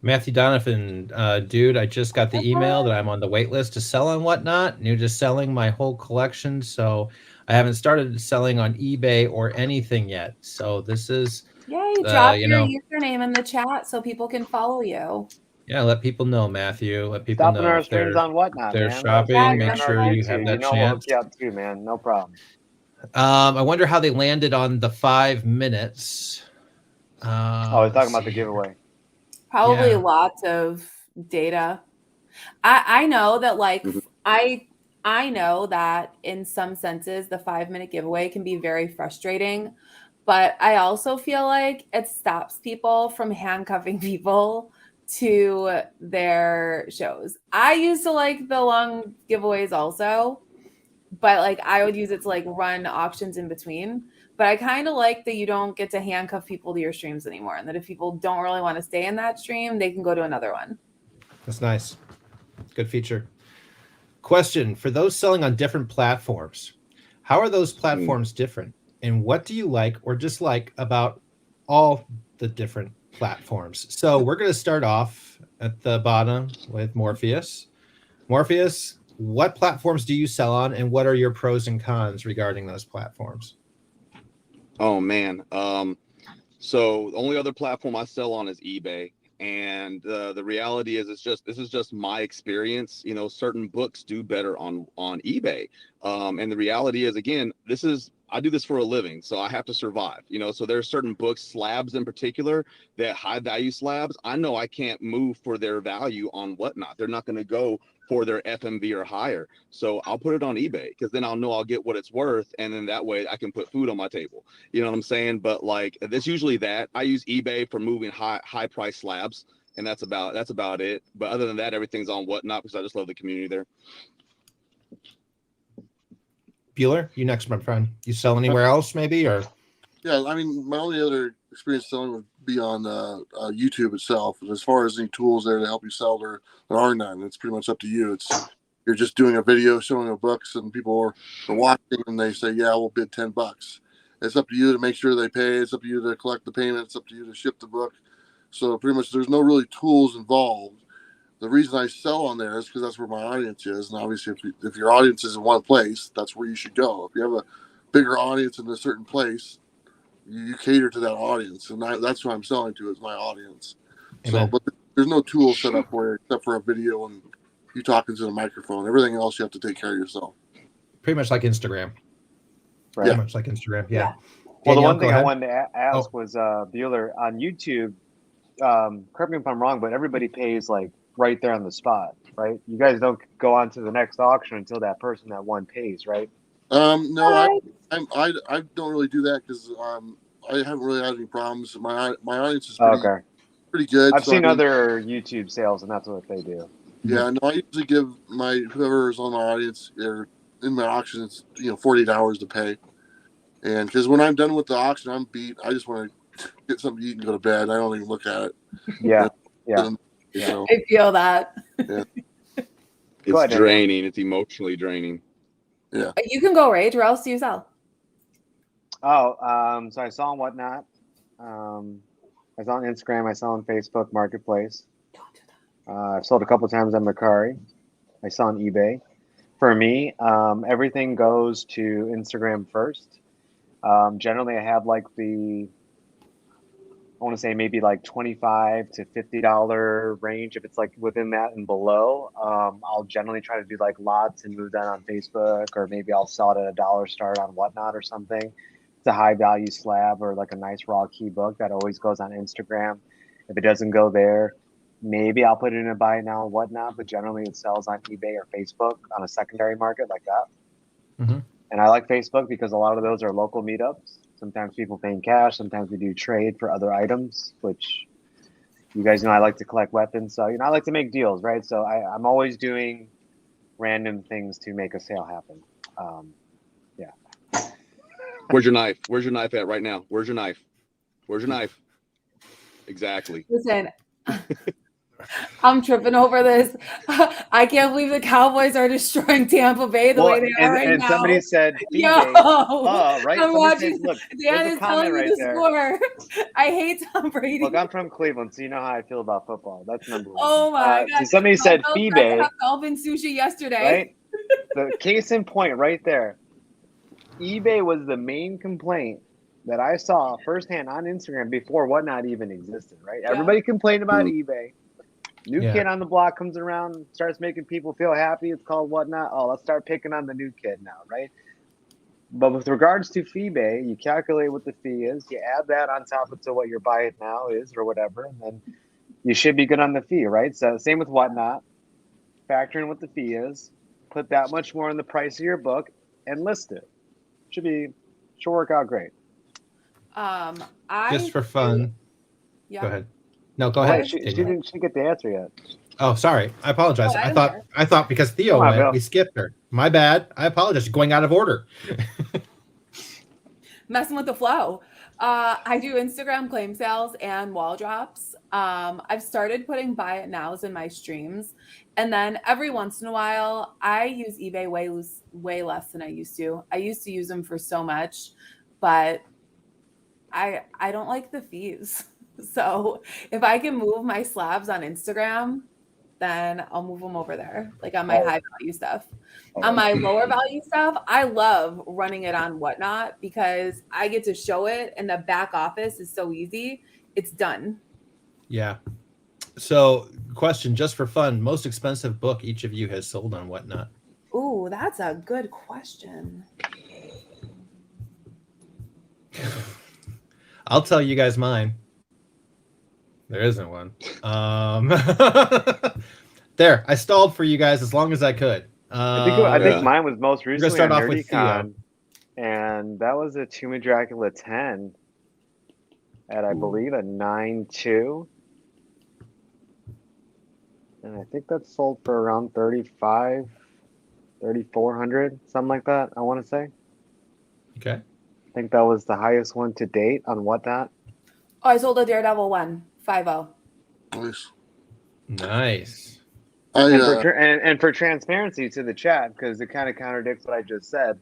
Matthew Donovan, dude, I just got the email that I'm on the wait list to sell on Whatnot. New to selling my whole collection, so I haven't started selling on eBay or anything yet. So this is, Yay, drop your username in the chat so people can follow you. Yeah, let people know, Matthew. Let people Stopping know our if streams on Whatnot, they're man. shopping. Make On our sure you YouTube. have that We'll hook chance. you up too, man. No problem. I wonder how they landed on the 5 minutes. I was talking about the giveaway. Probably lots of data. I know that, like, I know that in some senses the 5-minute giveaway can be very frustrating, but I also feel like it stops people from handcuffing people to their shows. I used to like the long giveaways also, but like I would use it to like run auctions in between. But I kind of like that you don't get to handcuff people to your streams anymore, and that if people don't really want to stay in that stream, they can go to another one. That's nice. Good feature. Question for those selling on different platforms. How are those platforms different? And what do you like or dislike about all the different platforms? So we're going to start off at the bottom with Morpheus. Morpheus, what platforms do you sell on, and what are your pros and cons regarding those platforms? Oh, man. So the only other platform I sell on is eBay. And the reality is, this is just my experience. You know, certain books do better on eBay. And the reality is, again, I do this for a living, so I have to survive. You know, so there are certain books, slabs in particular, that high value slabs, I know I can't move for their value on Whatnot. They're not going to go for their FMV or higher. So I'll put it on eBay, because then I'll know I'll get what it's worth, and then that way I can put food on my table. You know what I'm saying? But like, that's usually that. I use eBay for moving high price slabs, and that's about it. But other than that, everything's on Whatnot, because I just love the community there. Bueller, you next, my friend. You sell anywhere else, maybe, or? Yeah, I mean, my only other experience selling would be on YouTube itself. And as far as any tools there to help you sell, there are none. It's pretty much up to you. You're just doing a video showing the books, and people are watching, and they say, "Yeah, we'll bid $10." It's up to you to make sure they pay. It's up to you to collect the payment. It's up to you to ship the book. So pretty much, there's no really tools involved. The reason I sell on there is because that's where my audience is, and obviously, if your audience is in one place, that's where you should go. If you have a bigger audience in a certain place, you cater to that audience, and that's who I'm selling to, is my audience. Amen. So, but there's no tool set up for it except for a video and you talking to the microphone. Everything else you have to take care of yourself. Pretty much like Instagram. Right. Pretty much like Instagram. Yeah. Well, Danielle, the one thing go I ahead. wanted to ask was Bueller, on YouTube. Correct me if I'm wrong, but everybody pays like right there on the spot, right? You guys don't go on to the next auction until that person that won pays, right? No, I don't really do that because I haven't really had any problems. My audience is pretty good. I've seen other YouTube sales, and that's what they do. Yeah, no, I usually give whoever is on my audience or in my auction, it's 48 hours to pay, and because when I'm done with the auction, I'm beat. I just want to get something to eat and go to bed. I don't even look at it. Yeah. So, I feel that. Yeah. It's draining. It's emotionally draining. Yeah. You can go Rage. Where else do you sell? So I saw on Whatnot. I sell on Instagram. I sell on Facebook Marketplace. I've sold a couple times on Mercari. I sell on eBay. For me, everything goes to Instagram first. Generally, I have like I want to say maybe like $25 to $50 range. If it's like within that and below, I'll generally try to do like lots and move that on Facebook, or maybe I'll sell it at $1 start on Whatnot or something. It's a high value slab or like a nice raw key book that always goes on Instagram. If it doesn't go there, maybe I'll put it in a buy it now and Whatnot, but generally it sells on eBay or Facebook on a secondary market like that. Mm-hmm. And I like Facebook because a lot of those are local meetups. Sometimes people pay in cash. Sometimes we do trade for other items, which you guys know I like to collect weapons. So, I like to make deals, right? So I'm always doing random things to make a sale happen. Yeah. Where's your knife? Where's your knife at right now? Where's your knife? Where's your knife? Exactly. Listen, I'm tripping over this. I can't believe the Cowboys are destroying Tampa Bay the way they are right and now. somebody said, Yo, right? I'm watching. Said, look, Dan is telling me the score. I hate Tom Brady. Look, I'm from Cleveland, so you know how I feel about football. That's number one. Oh my God! So somebody said FIBE. Dolphin sushi yesterday. Right? The case in point, right there. eBay was the main complaint that I saw firsthand on Instagram before Whatnot even existed. Right? Yeah. Everybody complained about eBay. New kid on the block comes around, starts making people feel happy. It's called Whatnot. Oh, let's start picking on the new kid now, right? But with regards to FIBE, you calculate what the fee is. You add that on top of what your buy it now is or whatever, and then you should be good on the fee, right? So same with Whatnot. Factor in what the fee is. Put that much more in the price of your book and list it. Should work out great. Just for fun. Yeah. Go ahead. No, go ahead. She didn't get the answer yet. Oh, sorry. I apologize. Oh, I thought because Theo went, we skipped her. My bad. I apologize. Going out of order. Messing with the flow. I do Instagram claim sales and wall drops. I've started putting buy it nows in my streams, and then every once in a while, I use eBay way less than I used to. I used to use them for so much, but I don't like the fees. So if I can move my slabs on Instagram, then I'll move them over there, like on my high value stuff. On my lower value stuff, I love running it on Whatnot because I get to show it, and the back office is so easy. It's done. Yeah. So, question just for fun: most expensive book each of you has sold on Whatnot? Ooh, that's a good question. I'll tell you guys mine. There isn't one. There, I stalled for you guys as long as I could. I think mine was most recently start on off with NerdyCon, and that was a Tomb of Dracula 10 at, I believe, a 9.2. And I think that sold for around 3,400, something like that, I want to say. Okay. I think that was the highest one to date on Whatnot. Oh, I sold a Daredevil 1.50. Nice. And for transparency to the chat, because it kind of contradicts what I just said,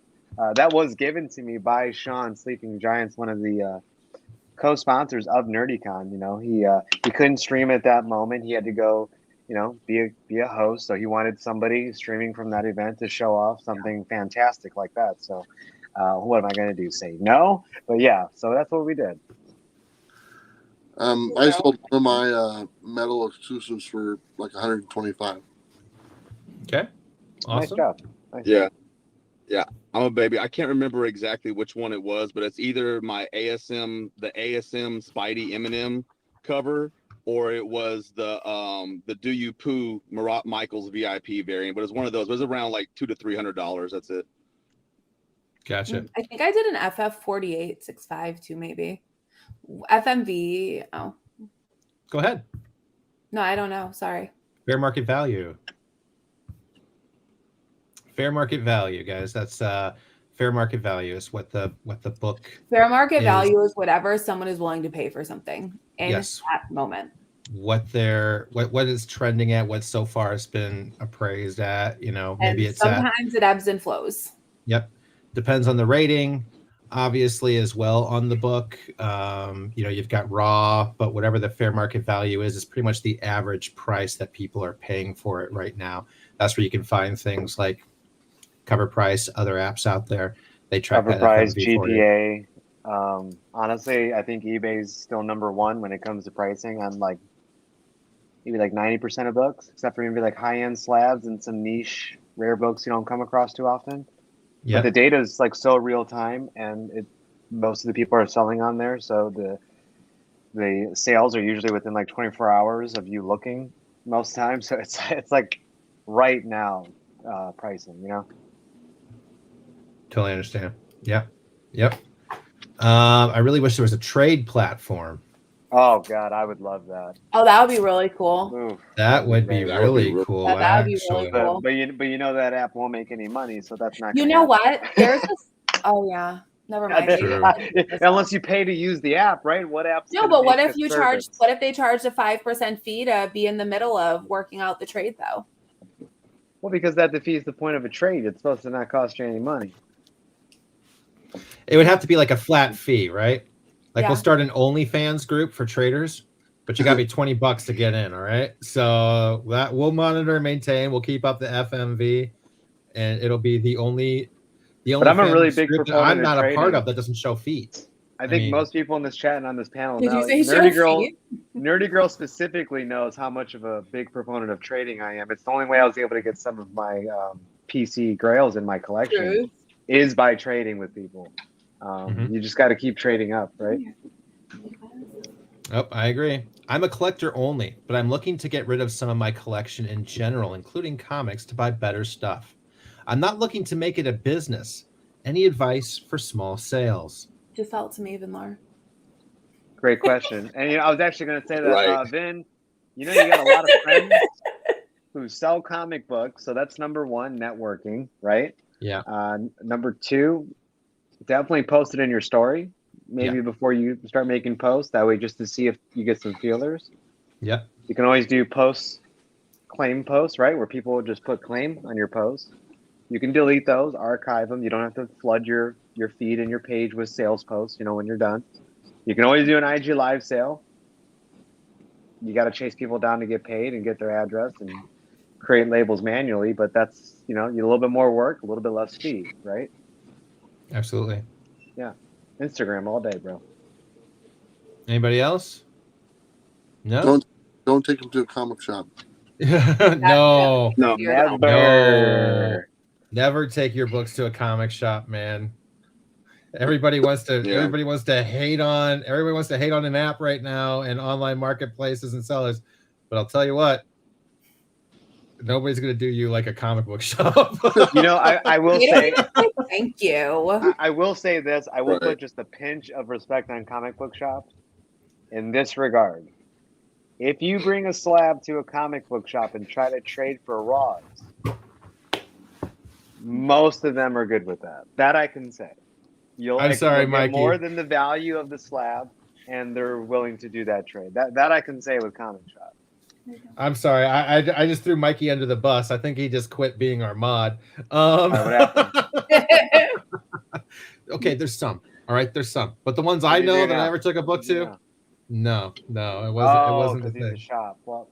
that was given to me by Sean Sleeping Giants, one of the co-sponsors of NerdyCon. He couldn't stream at that moment. He had to go, be a host. So he wanted somebody streaming from that event to show off something fantastic like that. So what am I going to do? Say no? But yeah, so that's what we did. I sold one of my metal exclusives for like 125. Okay. Awesome. Nice job. Yeah. I'm a baby. I can't remember exactly which one it was, but it's either the ASM Spidey Eminem cover, or it was the Do You Poo Marat Michaels VIP variant. But it's one of those. It was around like $200 to $300. That's it. Gotcha. I think I did an FF4865 too, maybe. FMV. Oh. Go ahead. No, I don't know. Sorry. Fair market value. Fair market value, guys. That's fair market value is what the book. Fair market value is whatever someone is willing to pay for something in Yes. that moment. What is trending at, what so far has been appraised at, maybe and it's sometimes it ebbs and flows. Yep. Depends on the rating. obviously as well on the book. You've got raw, but whatever the fair market value is pretty much the average price that people are paying for it right now. That's where you can find things like Cover Price, other apps out there. They track Cover that price, FMV for you. GPA. Honestly, I think eBay's still number one when it comes to pricing on like maybe like 90% of books, except for maybe like high-end slabs and some niche rare books you don't come across too often. Yeah. But the data is like so real time, and most of the people are selling on there, so the sales are usually within like 24 hours of you looking most times. So it's like right now pricing, you know. Totally understand. Yep. I really wish there was a trade platform. Oh God, I would love that. Oh, that would be really cool. Oof, That would be great. really cool. That would be really Actually, cool. But you know that app won't make any money, so that's not. You gonna know happen. what? There's this. Oh yeah. Never mind. True. Unless you pay to use the app, right? What apps? No, but what if you charge? What if they charged a 5% fee to be in the middle of working out the trade, though? Well, because that defeats the point of a trade. It's supposed to not cost you any money. it would have to be like a flat fee, right? Like Yeah. we'll start an OnlyFans group for traders, but you got to be $20 to get in. All right, so that we'll monitor and maintain. We'll keep up the FMV, and it'll be the only. But I'm a really fans big group that proponent I'm not of a part trading. of that doesn't show feet. I think mean- most people in this chat and on this panel Did know. you say Nerdy Girl specifically knows how much of a big proponent of trading I am. It's the only way I was able to get some of my PC grails in my collection True. is by trading with people. You just got to keep trading up, right? Oh, I agree. I'm a collector only, but I'm looking to get rid of some of my collection in general, including comics, to buy better stuff. I'm not looking to make it a business. Any advice for small sales? Just sell it to me, Vinlar. Great question. And I was actually going to say that, Right. Vin, you got a lot of friends who sell comic books. So that's number one, networking, right? Yeah. Number two, definitely post it in your story. Maybe before you start making posts, that way just to see if you get some feelers. Yeah. You can always do claim posts, right? Where people will just put claim on your post. You can delete those, archive them. You don't have to flood your feed and your page with sales posts, when you're done. You can always do an IG live sale. You got to chase people down to get paid and get their address and create labels manually, but that's, a little bit more work, a little bit less speed, right? Absolutely. Yeah. Instagram all day, bro. Anybody else? No. Don't take them to a comic shop. No. Never. Never take your books to a comic shop, man. Everybody wants to. Yeah. Everybody wants to hate on. Everybody wants to hate on an app right now and online marketplaces and sellers. But I'll tell you what. Nobody's gonna do you like a comic book shop. I will say. Thank you. I will say this. I will Right. put just a pinch of respect on comic book shops in this regard. If you bring a slab to a comic book shop and try to trade for raws, most of them are good with that. That I can say. You'll get Mikey. more than the value of the slab, and they're willing to do that trade. That I can say with comic shops. I'm sorry. I just threw Mikey under the bus. I think he just quit being our mod. What happened? Okay, there's some. All right, there's some. But the ones What I do you do know that I now? never took a book to, Yeah. no, it wasn't. Oh, it wasn't the because he's a thing. shop. Well,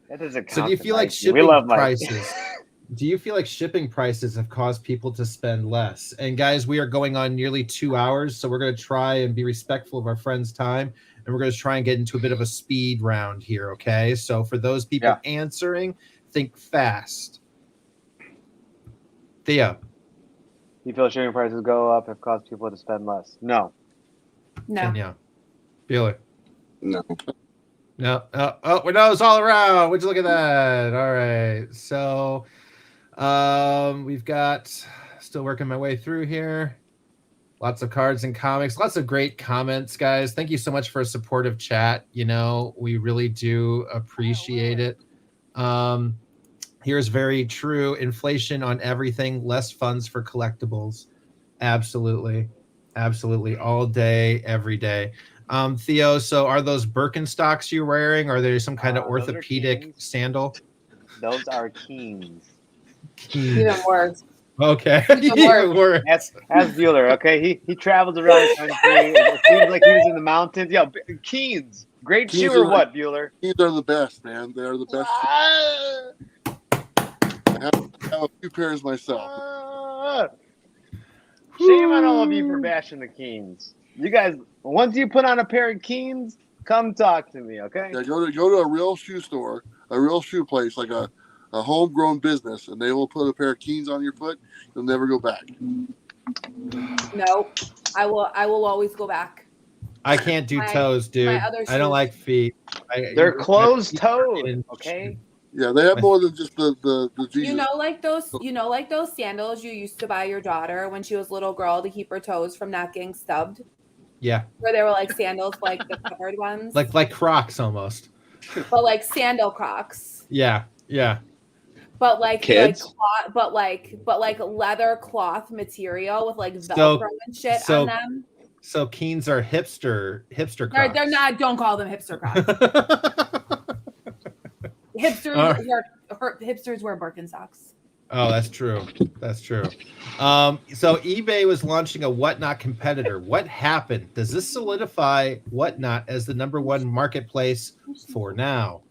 that doesn't count. So do you to feel like Mikey. shipping We love Mikey. prices? Do you feel like shipping prices have caused people to spend less? And guys, we are going on nearly 2 hours, so we're going to try and be respectful of our friends' time, and we're going to try and get into a bit of a speed round here. Okay, so for those people answering, think fast. Theo. You feel shipping prices go up have caused people to spend less? No. No. Yeah. Bueller. No. No. Oh, we know it's all around. Would you look at that? All right. So we've got still working my way through here. Lots of cards and comics. Lots of great comments, guys. Thank you so much for a supportive chat. We really do appreciate it. Here's very true. Inflation on everything. Less funds for collectibles. Absolutely. Absolutely. All day, every day. Theo, so are those Birkenstocks you're wearing? Are they some kind of Those are orthopedic Keens. sandal? Those are Keens. Even worse. Okay. Even Even worse. As Bueller, okay? He travels around the country. It seems like he was in the mountains. Yo, Keens, great Keens shoe or are- what, Bueller? These are the best, man. They are the best. I have a few pairs myself. Shame on all of you for bashing the Keens. You guys, once you put on a pair of Keens, come talk to me, okay? Yeah, go to a real shoe store, a real shoe place, like a homegrown business, and they will put a pair of Keens on your foot. You'll never go back. No, I will always go back. I can't do toes, dude. other I don't shoes. like feet. They're closed-toed, okay? Yeah, they have more than just the Jesus. You know, like those sandals you used to buy your daughter when she was a little girl to keep her toes from not getting stubbed, Yeah, where they were like sandals, like the covered ones, like Crocs almost. but like sandal Crocs. Yeah. But like Kids? cloth, but like leather cloth material with like Velcro and shit on them. So Keens are hipster Crocs. They're not. Don't call them hipster Crocs. Hipsters wear Birkenstocks. Oh, that's true. That's true. So eBay was launching a Whatnot competitor. What happened? Does this solidify Whatnot as the #1 marketplace for now?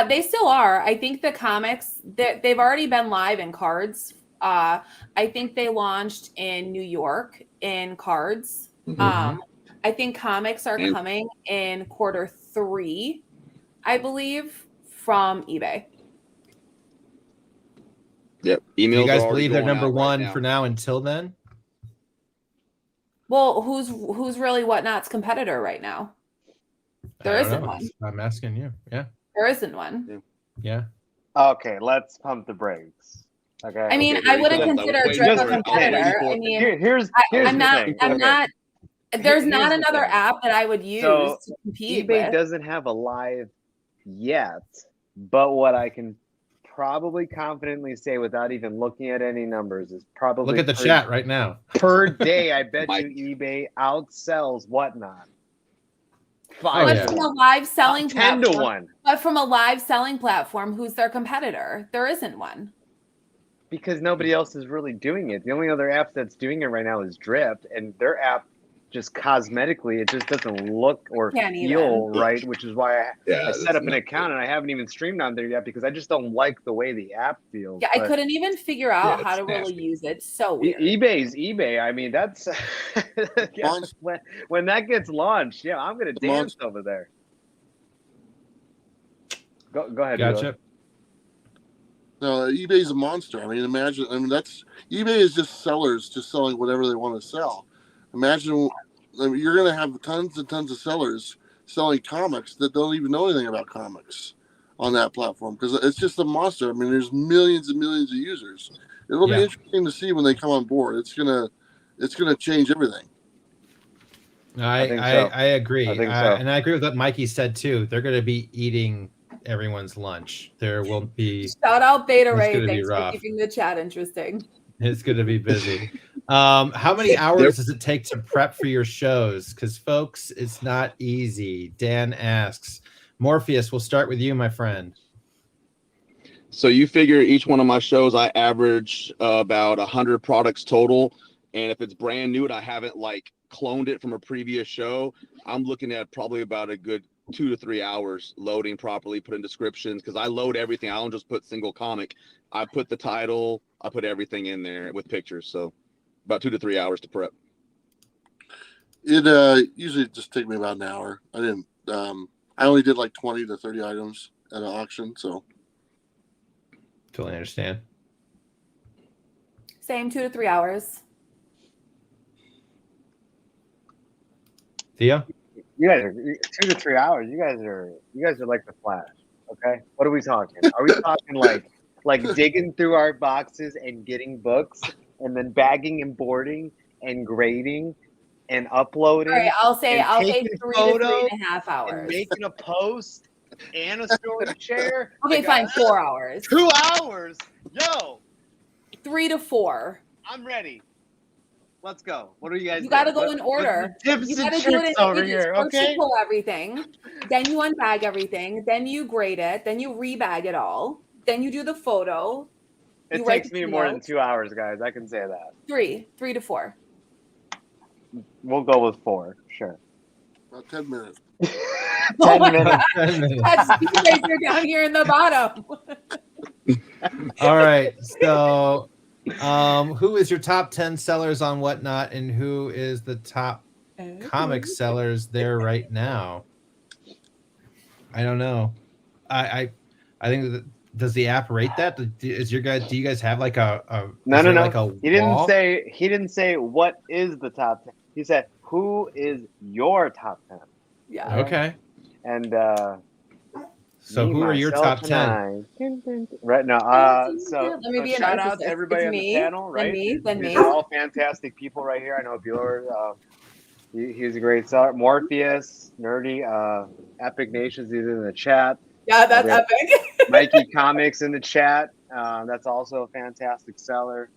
They still are. I think the comics they've already been live in cards. I think they launched in New York in cards. Mm-hmm. I think comics are coming in Q3, I believe, from eBay. Yep. Emails. You guys are already believe they're going out #1 right for now until then? Well, who's really Whatnot's competitor right now? There isn't one. I'm asking you. Yeah. There isn't one. Yeah. Okay, let's pump the brakes. Okay. I mean, Okay, I wouldn't I was consider waiting Drip for a it. competitor. I mean, here's I'm the not. thing. I'm Okay. not. There's Here's not the another thing. app that I would use So, to compete eBay with. doesn't have a live yet, but what I can probably confidently say without even looking at any numbers is probably Look at the chat right now. per day. I bet Mike. you eBay outsells Whatnot. Oh, But yeah. from a live selling 10 to platform, 1. but from a live selling platform, who's their competitor? There isn't one. Because nobody else is really doing it. The only other app that's doing it right now is Drip, and their app just cosmetically, it just doesn't look or Can't feel even. right, which is why I set up an not account and I haven't even streamed on there yet because I just don't like the way the app feels. Yeah, I But couldn't even figure out Yeah, how it's to really nasty. use it. So weird. eBay's eBay. I mean, that's Monster. when that gets launched. Yeah, I'm gonna dance over there. Go ahead. Gotcha. No, eBay's a monster. I mean, imagine. I mean, eBay is just sellers just selling whatever they want to sell. Imagine, I mean, you're going to have tons and tons of sellers selling comics that don't even know anything about comics on that platform because it's just a monster. I mean, there's millions and millions of users. It'll be interesting to see when they come on board. It's gonna change everything. I think so. I agree. I think so. And I agree with what Mikey said too. They're going to be eating everyone's lunch. There will be. Shout out Beta It's Ray. gonna be Thanks for rough. keeping the chat interesting. It's going to be busy. How many hours does it take to prep for your shows? Because folks, it's not easy. Dan asks. Morpheus, we'll start with you, my friend. So you figure each one of my shows, I average about 100 products total. And if it's brand new and I haven't like cloned it from a previous show, I'm looking at probably about a good 2 to 3 hours loading properly, putting descriptions, because I load everything. I don't just put single comic. I put the title, I put everything in there with pictures. So about 2 to 3 hours to prep. It usually just take me about an hour. I only did like 20 to 30 items at an auction, so. Totally understand. Same 2 to 3 hours. Theo? You guys are 2 to 3 hours. You guys are like the Flash. Okay, what are we talking? Are we talking like digging through our boxes and getting books, and then bagging and boarding and grading and uploading? All right, I'll say taking 3 to photos 3.5 and hours. making a post and a story share? Okay, Like, fine, 4 hours. 2 hours. Yo, 3 to 4. I'm ready. Let's go. What are you guys? You got to doing? go in order. Tips You and got to do it tricks in over stages. here, First okay? you pull everything, then you unbag everything, then you grade it, then you rebag it all, then you do the photo, It write takes the me more than notes. 2 hours, guys. I can say that. 3 to 4. We'll go with 4. Sure. About 10 minutes. 10 minutes. 10 minutes. That's you guys are down here in the bottom. All right. So, who is your top 10 sellers on Whatnot, and who is the top comic sellers there right now? I don't know. I think that, does the app rate that? Do you guys have like a No. like a He didn't wall? say what is the top 10. He said who is your top 10. Yeah. Okay. And So me, who are your myself, top and 10? Right now, Let me be a shout out to narcissist. everybody It's on me, the panel, then right? me, then These me. are all fantastic people right here. I know Bueller, he's a great seller. Morpheus, Nerdy, Epic Nations, he's in the chat. Yeah, that's epic. Mikey Comics in the chat. That's also a fantastic seller.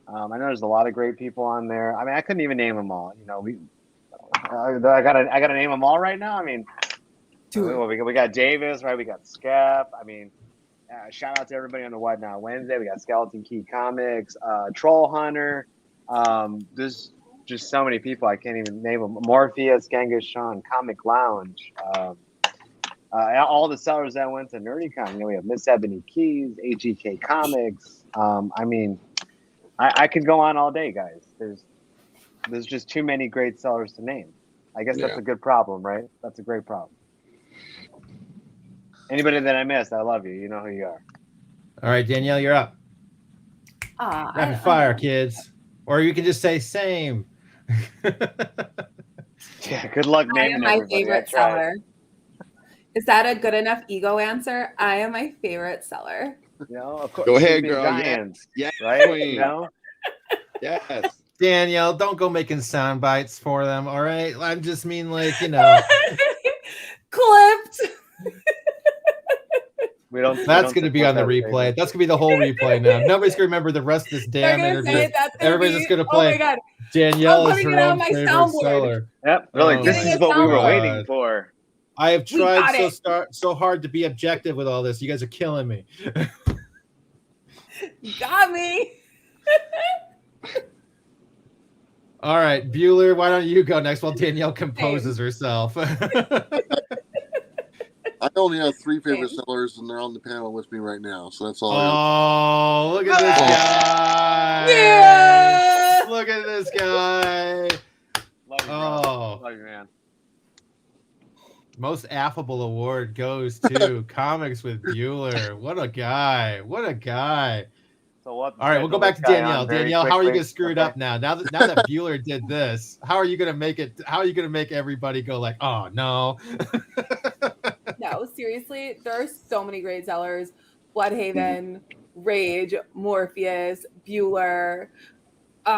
I know there's a lot of great people on there. I mean, I couldn't even name them all. You know, I gotta name them all right now. I mean, we got Davis, right? We got Scap. I mean, shout out to everybody on the Whatnot Wednesday. We got Skeleton Key Comics, Troll Hunter. There's just so many people I can't even name them. Morpheus, Genghis Sean, Comic Lounge. All the sellers that went to NerdyCon. You know, we have Miss Ebony Keys, AGK Comics. I mean, I could go on all day, guys. There's just too many great sellers to name. I guess that's a good problem, right? That's a great problem. Anybody that I missed, I love you. You know who you are. All right, Danielle, you're up. Rapid fire, kids. Or you can just say same. Yeah, good luck naming I am my everybody. favorite seller. Is that a good enough ego answer? I am my favorite seller. You know, of course. Go ahead, Sleeping girl. Giants, Yes. right? Queen. You know? Yes. Danielle, don't go making sound bites for them, all right? I just mean, like, you know. Clipped. That's going to be on the replay. That's going to be the whole replay now. Nobody's going to remember the rest of this damn interview. Everybody's just going to play. Oh my God. Danielle is her own favorite seller. Yep. Really, this is what we were waiting for. I have tried so hard to be objective with all this. You guys are killing me. Got me. All right, Bueller, why don't you go next while Danielle composes herself? I only have 3 favorite sellers, and they're on the panel with me right now. So that's all. Oh, look at this guy! Yeah! Look at this guy! Love you, bro. Love you, man. Most affable award goes to Comics with Bueller. What a guy! What a guy! So what? All right, we'll go back to Danielle. Danielle, how are you going to screw it up now? Now that Bueller did this, how are you going to make it? How are you going to make everybody go like, oh no? No, seriously, there are so many great sellers. Bloodhaven, Rage, Morpheus, Bueller. There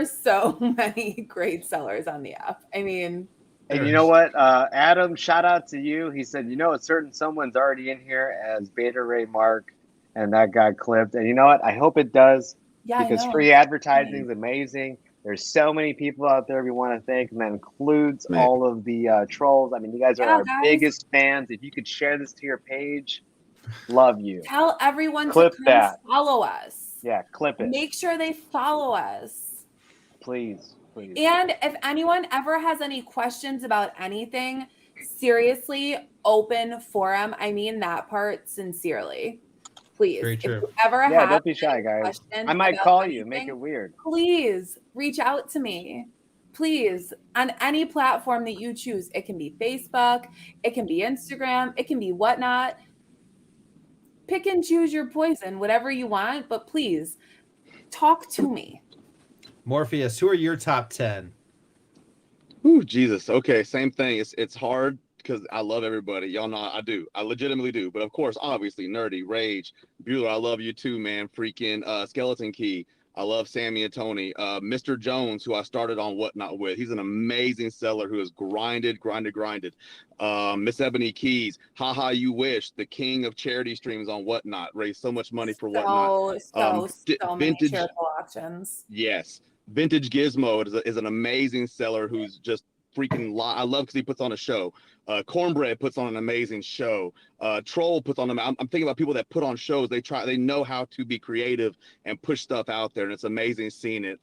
are so many great sellers on the app. I mean, and you know what? Adam, shout out to you. He said, you know, a certain someone's already in here as Beta Ray Mark, and that got clipped. And you know what? I hope it does, because free advertising is amazing. There's so many people out there we want to thank, and that includes all of the trolls. I mean, you guys are our biggest fans. If you could share this to your page, love you. Tell everyone clip to that. Follow us. Yeah, clip it. Make sure they follow us. Please. And if anyone ever has any questions about anything, seriously, open forum. I mean that part sincerely. Please, if you ever have don't be shy, guys. I might call you, make it weird. Please reach out to me. Please, on any platform that you choose. It can be Facebook, it can be Instagram, it can be Whatnot. Pick and choose your poison, whatever you want, but please talk to me. Morpheus, who are your top 10? Ooh, Jesus. Okay, same thing. It's hard because I love everybody. Y'all know I do. I legitimately do. But of course, obviously, Nerdy, Rage, Bueller, I love you too, man. Freaking Skeleton Key. I love Sammy and Tony. Mr. Jones, who I started on Whatnot with. He's an amazing seller who has grinded. Miss Ebony Keys, Haha You Wish, the king of charity streams on Whatnot. Raised so much money for Whatnot. So many charitable options. Yes. Vintage Gizmo is an amazing seller who's just freaking lot. I love because he puts on a show. Cornbread puts on an amazing show. Troll puts on them. I'm thinking about people that put on shows. They know how to be creative and push stuff out there, and it's amazing seeing it.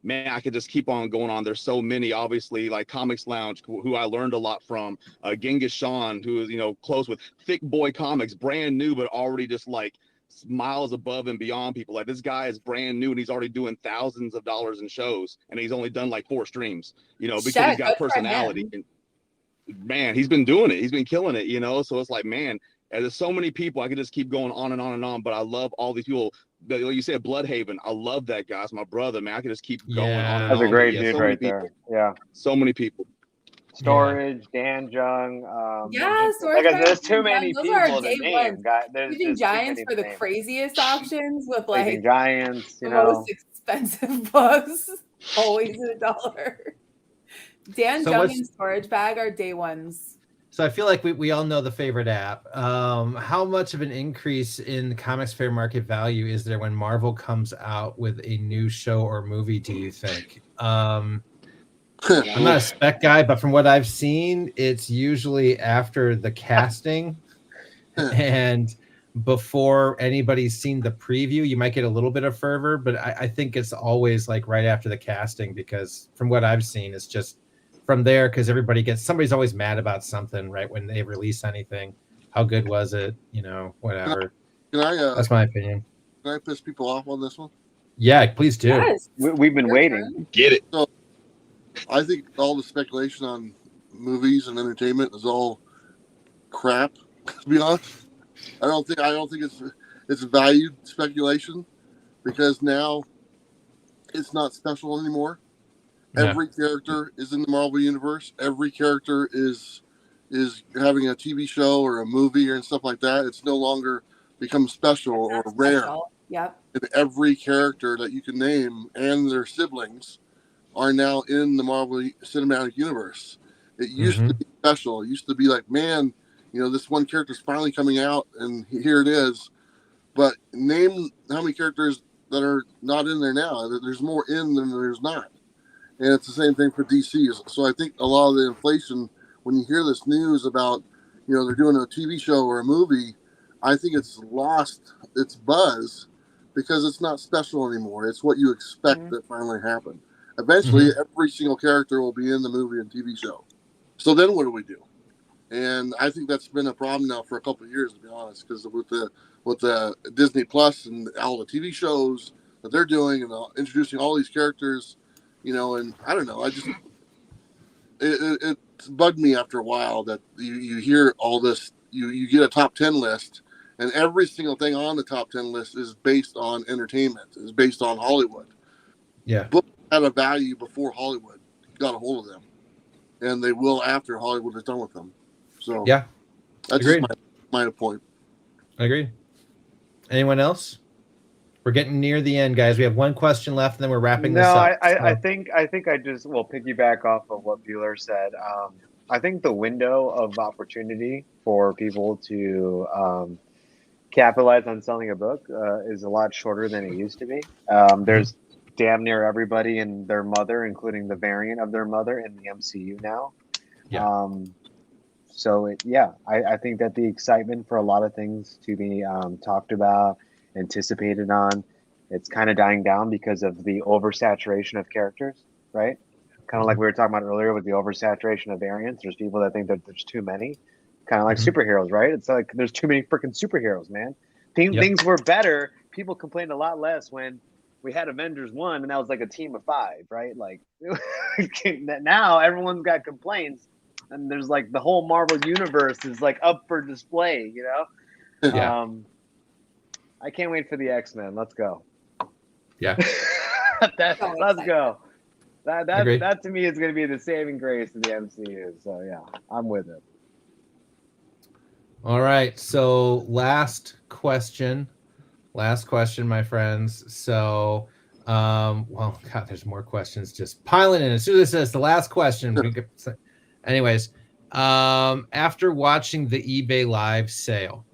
Man, I could just keep on going on. There's so many, obviously, like Comics Lounge, who I learned a lot from. Genghis Sean, who is, close with Thick Boy Comics, brand new, but already just like miles above and beyond people. Like, this guy is brand new and he's already doing thousands of dollars in shows, and he's only done like 4 streams, because he's got personality. And man, he's been doing it. He's been killing it, so it's like, man, and there's so many people. I could just keep going on and on and on, but I love all these people. Like you said, Bloodhaven, I love that guy. It's my brother, man. I could just keep going on and That's on. a great dude right there. Yeah. So many people. Storage, Dan Jung. Storage. Like, there's too many Those people to name. Sleeping Giants for the craziest auctions with like Sleeping Giants, the most expensive books, always $1. Dan Jung and Storage Bag are day ones. So I feel like we all know the favorite app. How much of an increase in comics fair market value is there when Marvel comes out with a new show or movie, do you think? I'm not a spec guy, but from what I've seen, it's usually after the casting and before anybody's seen the preview. You might get a little bit of fervor, but I think it's always like right after the casting, because from what I've seen, it's just from there, because somebody's always mad about something right when they release anything. How good was it? Whatever. That's my opinion. Can I piss people off on this one? Yeah, please do. Yes. We've been waiting. Get it. So, I think all the speculation on movies and entertainment is all crap. To be honest, I don't think it's valued speculation, because now it's not special anymore. Yeah. Every character is in the Marvel universe. Every character is having a TV show or a movie and stuff like that. It's no longer become special or rare. Yep. And every character that you can name and their siblings are now in the Marvel Cinematic Universe. It used to be special. It used to be like, man, this one character's finally coming out, and here it is. But name how many characters that are not in there now. There's more in than there's not. And it's the same thing for DC. So I think a lot of the inflation, when you hear this news about, they're doing a TV show or a movie, I think it's lost its buzz because it's not special anymore. It's what you expect that finally happened. Eventually, every single character will be in the movie and TV show. So then what do we do? And I think that's been a problem now for a couple of years, to be honest, because with the Disney Plus and all the TV shows that they're doing and introducing all these characters, and I don't know, it bugged me after a while that you hear all this, you get a top 10 list, and every single thing on the top 10 list is based on entertainment, is based on Hollywood. Yeah. Books had a value before Hollywood got a hold of them, and they will after Hollywood is done with them. So yeah, that's just my point. I agree. Anyone else? We're getting near the end, guys. We have one question left, and then we're wrapping this up. I think I just will piggyback off of what Bueller said. I think the window of opportunity for people to capitalize on selling a book is a lot shorter than it used to be. There's damn near everybody and their mother, including the variant of their mother, in the MCU now. Yeah. I think that the excitement for a lot of things to be talked about, anticipated on, it's kind of dying down because of the oversaturation of characters, right? Kind of like we were talking about earlier with the oversaturation of variants. There's people that think that there's too many, kind of like superheroes, right? It's like there's too many freaking superheroes, man. Things were better. People complained a lot less when we had Avengers 1 and that was like a team of 5, right? Like now everyone's got complaints, and there's like the whole Marvel universe is like up for display, Yeah. I can't wait for the X-Men. Let's go. Yeah. Let's go. That to me is going to be the saving grace of the MCU. So yeah, I'm with it. All right. So last question, my friends. So, well, God, there's more questions just piling in. As soon as it says the last question, anyways, after watching the eBay live sale,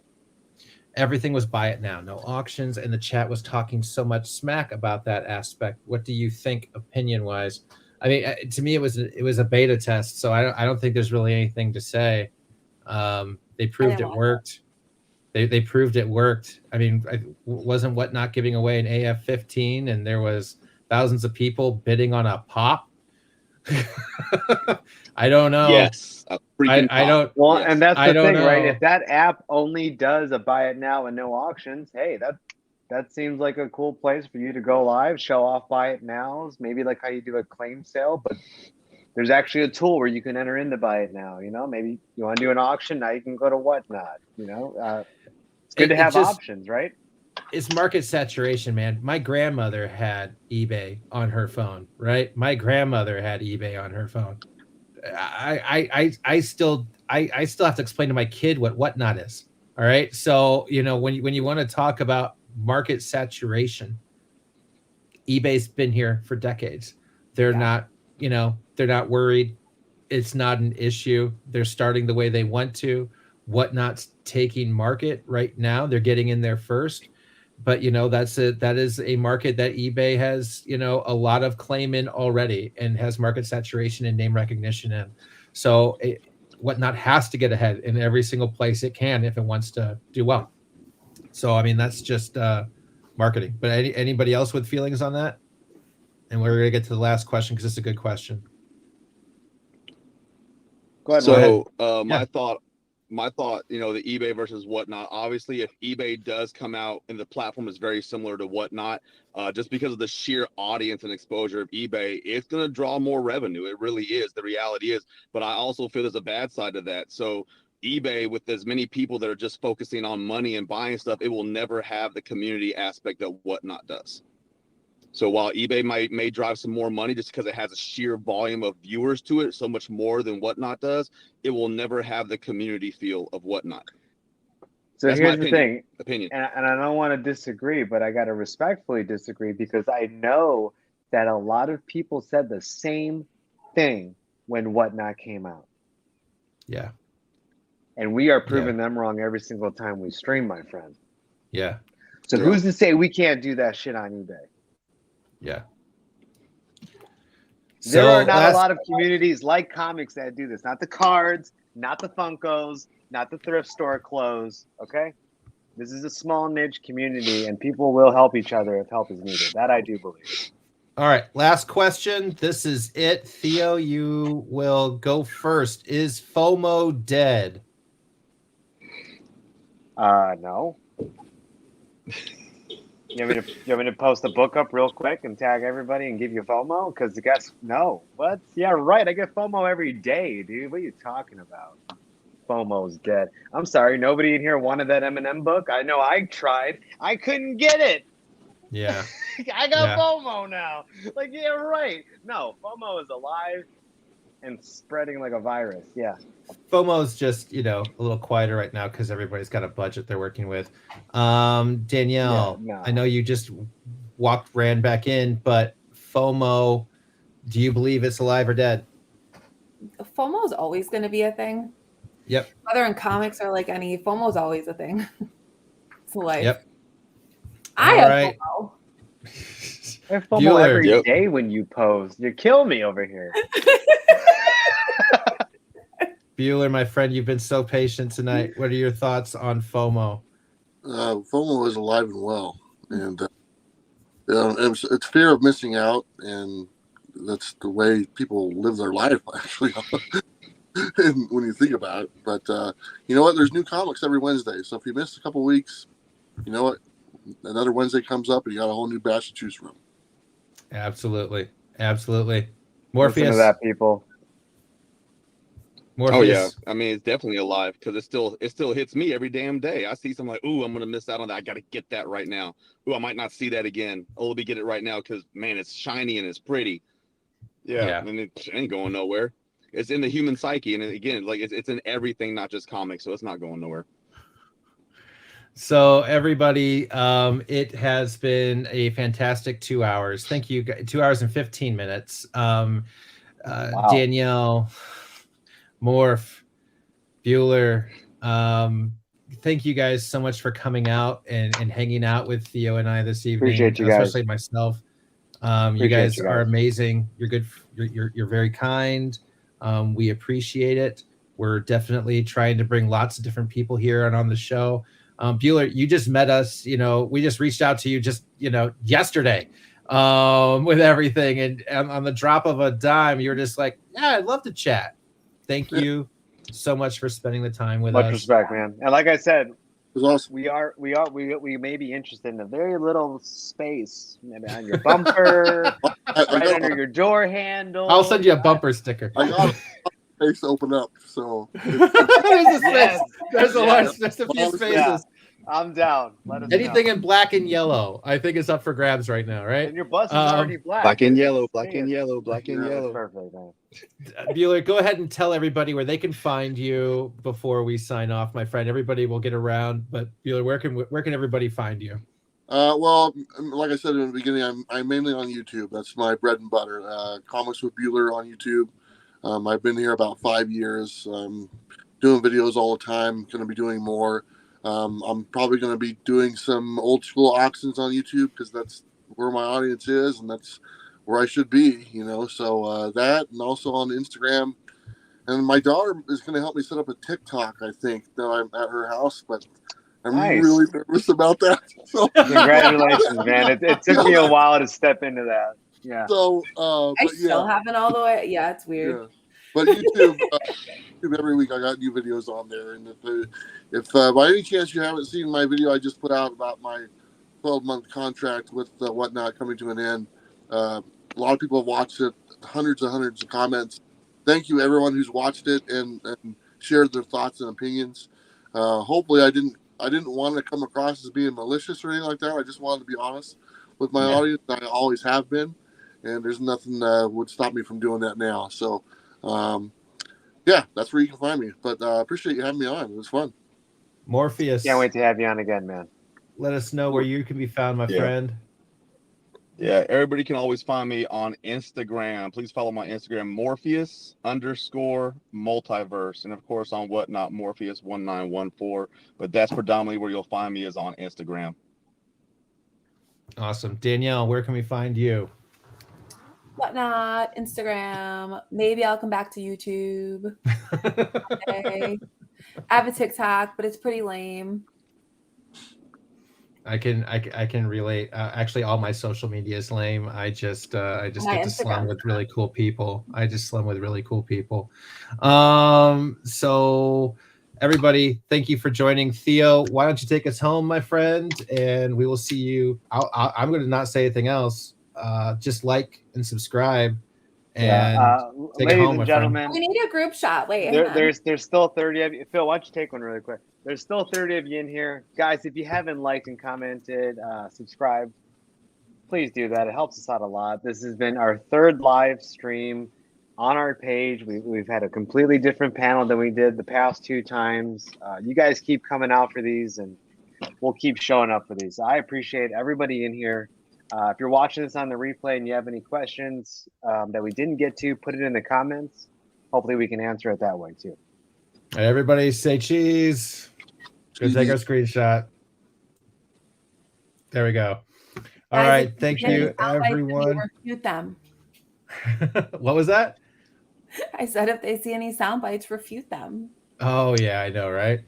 everything was buy it now, no auctions, and the chat was talking so much smack about that aspect. What do you think, opinion-wise, I mean, to me, it was a beta test, so I don't think there's really anything to say. They proved it worked. They proved it worked. I mean, wasn't Whatnot giving away an AF-15, and there was thousands of people bidding on a pop? I don't know. Yes, I don't. Well, yes. and that's I the don't thing, right? know. If that app only does a buy it now and no auctions, hey, that seems like a cool place for you to go live, show off buy it nows, maybe like how you do a claim sale, but there's actually a tool where you can enter in to buy it now. You know, maybe you want to do an auction now, you can go to Whatnot. You know, it's good to have options, right? It's market saturation, man. My grandmother had eBay on her phone, right? My grandmother had eBay on her phone. I still have to explain to my kid what Whatnot is. All right. So, you know, when you want to talk about market saturation, eBay's been here for decades. They're not, you know, they're not worried. It's not an issue. They're starting the way they want to. Whatnot's taking market right now. They're getting in there first. But, you know, that is a market that eBay has, you know, a lot of claim in already and has market saturation and name recognition in. So Whatnot has to get ahead in every single place it can if it wants to do well. So, I mean, that's just marketing. But anybody else with feelings on that? And we're going to get to the last question because it's a good question. Go ahead. So my thought, you know, the eBay versus Whatnot, obviously if eBay does come out and the platform is very similar to Whatnot, just because of the sheer audience and exposure of eBay, it's going to draw more revenue. It really is. The reality is, but I also feel there's a bad side to that. So eBay, with as many people that are just focusing on money and buying stuff, it will never have the community aspect that Whatnot does. So while eBay may drive some more money just because it has a sheer volume of viewers to it, so much more than Whatnot does, it will never have the community feel of Whatnot. So that's here's my the opinion. And I don't want to disagree, but I got to respectfully disagree because I know that a lot of people said the same thing when Whatnot came out. Yeah. And we are proving them wrong every single time we stream, my friend. Yeah. So who's to say we can't do that shit on eBay? Yeah. There are not a lot of communities like comics that do this. Not the cards, not the Funkos, not the thrift store clothes. Okay? This is a small niche community and people will help each other if help is needed. That I do believe. All right. Last question. This is it. Theo, you will go first. Is FOMO dead? No. You want me to post the book up real quick and tag everybody and give you FOMO? Because no. What? Yeah, right. I get FOMO every day, dude. What are you talking about? FOMO's dead. I'm sorry. Nobody in here wanted that Eminem book. I know I tried. I couldn't get it. Yeah. I got FOMO now. Like, yeah, right. No, FOMO is alive and spreading like a virus. Yeah. FOMO is just, you know, a little quieter right now because everybody's got a budget they're working with. Danielle, I know you just ran back in, but FOMO, do you believe it's alive or dead? FOMO is always going to be a thing. Yep. Whether in comics or like any, FOMO is always a thing. It's life. Yep. I have FOMO. I have FOMO every day when you post. You kill me over here. Bueller, my friend, you've been so patient tonight. What are your thoughts on FOMO? FOMO is alive and well, and it's fear of missing out, and that's the way people live their life, actually. And when you think about it, but you know what? There's new comics every Wednesday, so if you missed a couple weeks, you know what? Another Wednesday comes up, and you got a whole new batch to choose from. Absolutely, absolutely. Morpheus. Listen to that, people. Morpheus. Oh yeah, I mean it's definitely alive because it still hits me every damn day. I see something like, ooh, I'm gonna miss out on that. I gotta get that right now. Ooh, I might not see that again. Oh, let me get it right now because man, it's shiny and it's pretty. Yeah. And it ain't going nowhere. It's in the human psyche, and again, like it's in everything, not just comics. So it's not going nowhere. So everybody, it has been a fantastic 2 hours. Thank you. 2 hours and 15 minutes. Wow. Danielle, Morph, Bueller, thank you guys so much for coming out and hanging out with Theo and I this evening. Appreciate you guys. Especially myself. You guys are amazing. You're good. You're very kind. We appreciate it. We're definitely trying to bring lots of different people here and on the show. Bueller, you just met us. We just reached out to you just yesterday with everything, and on the drop of a dime, you were just like, "Yeah, I'd love to chat." Thank you so much for spending the time with us. Much respect, man. And like I said, awesome. we may be interested in a very little space, maybe on your bumper, right under your door handle. I'll send you a bumper sticker. I got a space open up, so there's a space. There's a large, there's a few spaces. Yeah. I'm down. Let us Anything know. in black and yellow, I think, is up for grabs right now, right? And your bus is already black. Black and yellow, black and yellow, black and yellow. Perfect, man. Bueller, go ahead and tell everybody where they can find you before we sign off, my friend. Everybody will get around, but Bueller, where can everybody find you? Well, like I said in the beginning, I'm mainly on YouTube. That's my bread and butter. Comics with Bueller on YouTube. I've been here about 5 years. Doing videos all the time. Going to be doing more. I'm probably going to be doing some old school auctions on YouTube because that's where my audience is and that's where I should be, So that, and also on Instagram. And my daughter is going to help me set up a TikTok, I think, that I'm at her house, but I'm really nervous about that. So, congratulations, man. It took me a while to step into that. Yeah. So, I still haven't all the way. Yeah, it's weird. Yeah. But YouTube, every week I got new videos on there. And if by any chance you haven't seen my video I just put out about my 12-month contract with Whatnot coming to an end, a lot of people have watched it, hundreds and hundreds of comments. Thank you, everyone who's watched it and shared their thoughts and opinions. Hopefully, I didn't want to come across as being malicious or anything like that. I just wanted to be honest with my audience. I always have been, and there's nothing would stop me from doing that now. So, that's where you can find me. But appreciate you having me on. It was fun. Morpheus. Can't wait to have you on again, man. Let us know where you can be found, my friend. Yeah, everybody can always find me on Instagram. Please follow my Instagram, Morpheus_multiverse. And of course on Whatnot, Morpheus1914. But that's predominantly where you'll find me is on Instagram. Awesome. Danielle, where can we find you? Whatnot, Instagram. Maybe I'll come back to YouTube. Okay. I have a TikTok, but it's pretty lame. I can relate. Actually, all my social media is lame. I just get to slum with really cool people. So everybody, thank you for joining. Theo, why don't you take us home, my friend? And we will see you. I'm going to not say anything else. Just like and subscribe. And take it home, and gentlemen. We need a group shot. Wait, there's still 30 of you. Phil, why don't you take one really quick? There's still 30 of you in here. Guys, if you haven't liked and commented, subscribed, please do that. It helps us out a lot. This has been our third live stream on our page. We've had a completely different panel than we did the past 2 times. You guys keep coming out for these, and we'll keep showing up for these. I appreciate everybody in here. If you're watching this on the replay and you have any questions that we didn't get to, put it in the comments. Hopefully we can answer it that way too. Everybody say cheese. Go take our screenshot. There we go. All right. Thank you, everyone. Refute them. What was that? I said if they see any sound bites, refute them. Oh, yeah, I know, right?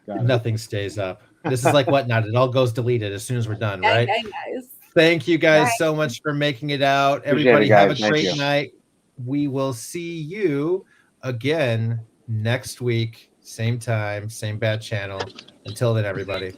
Nothing stays up. This is like Whatnot. It all goes deleted as soon as we're done, right? Guys. Thank you guys so much for making it out. Everybody have a great night. We will see you again next week. Same time, same bad channel. Until then, everybody.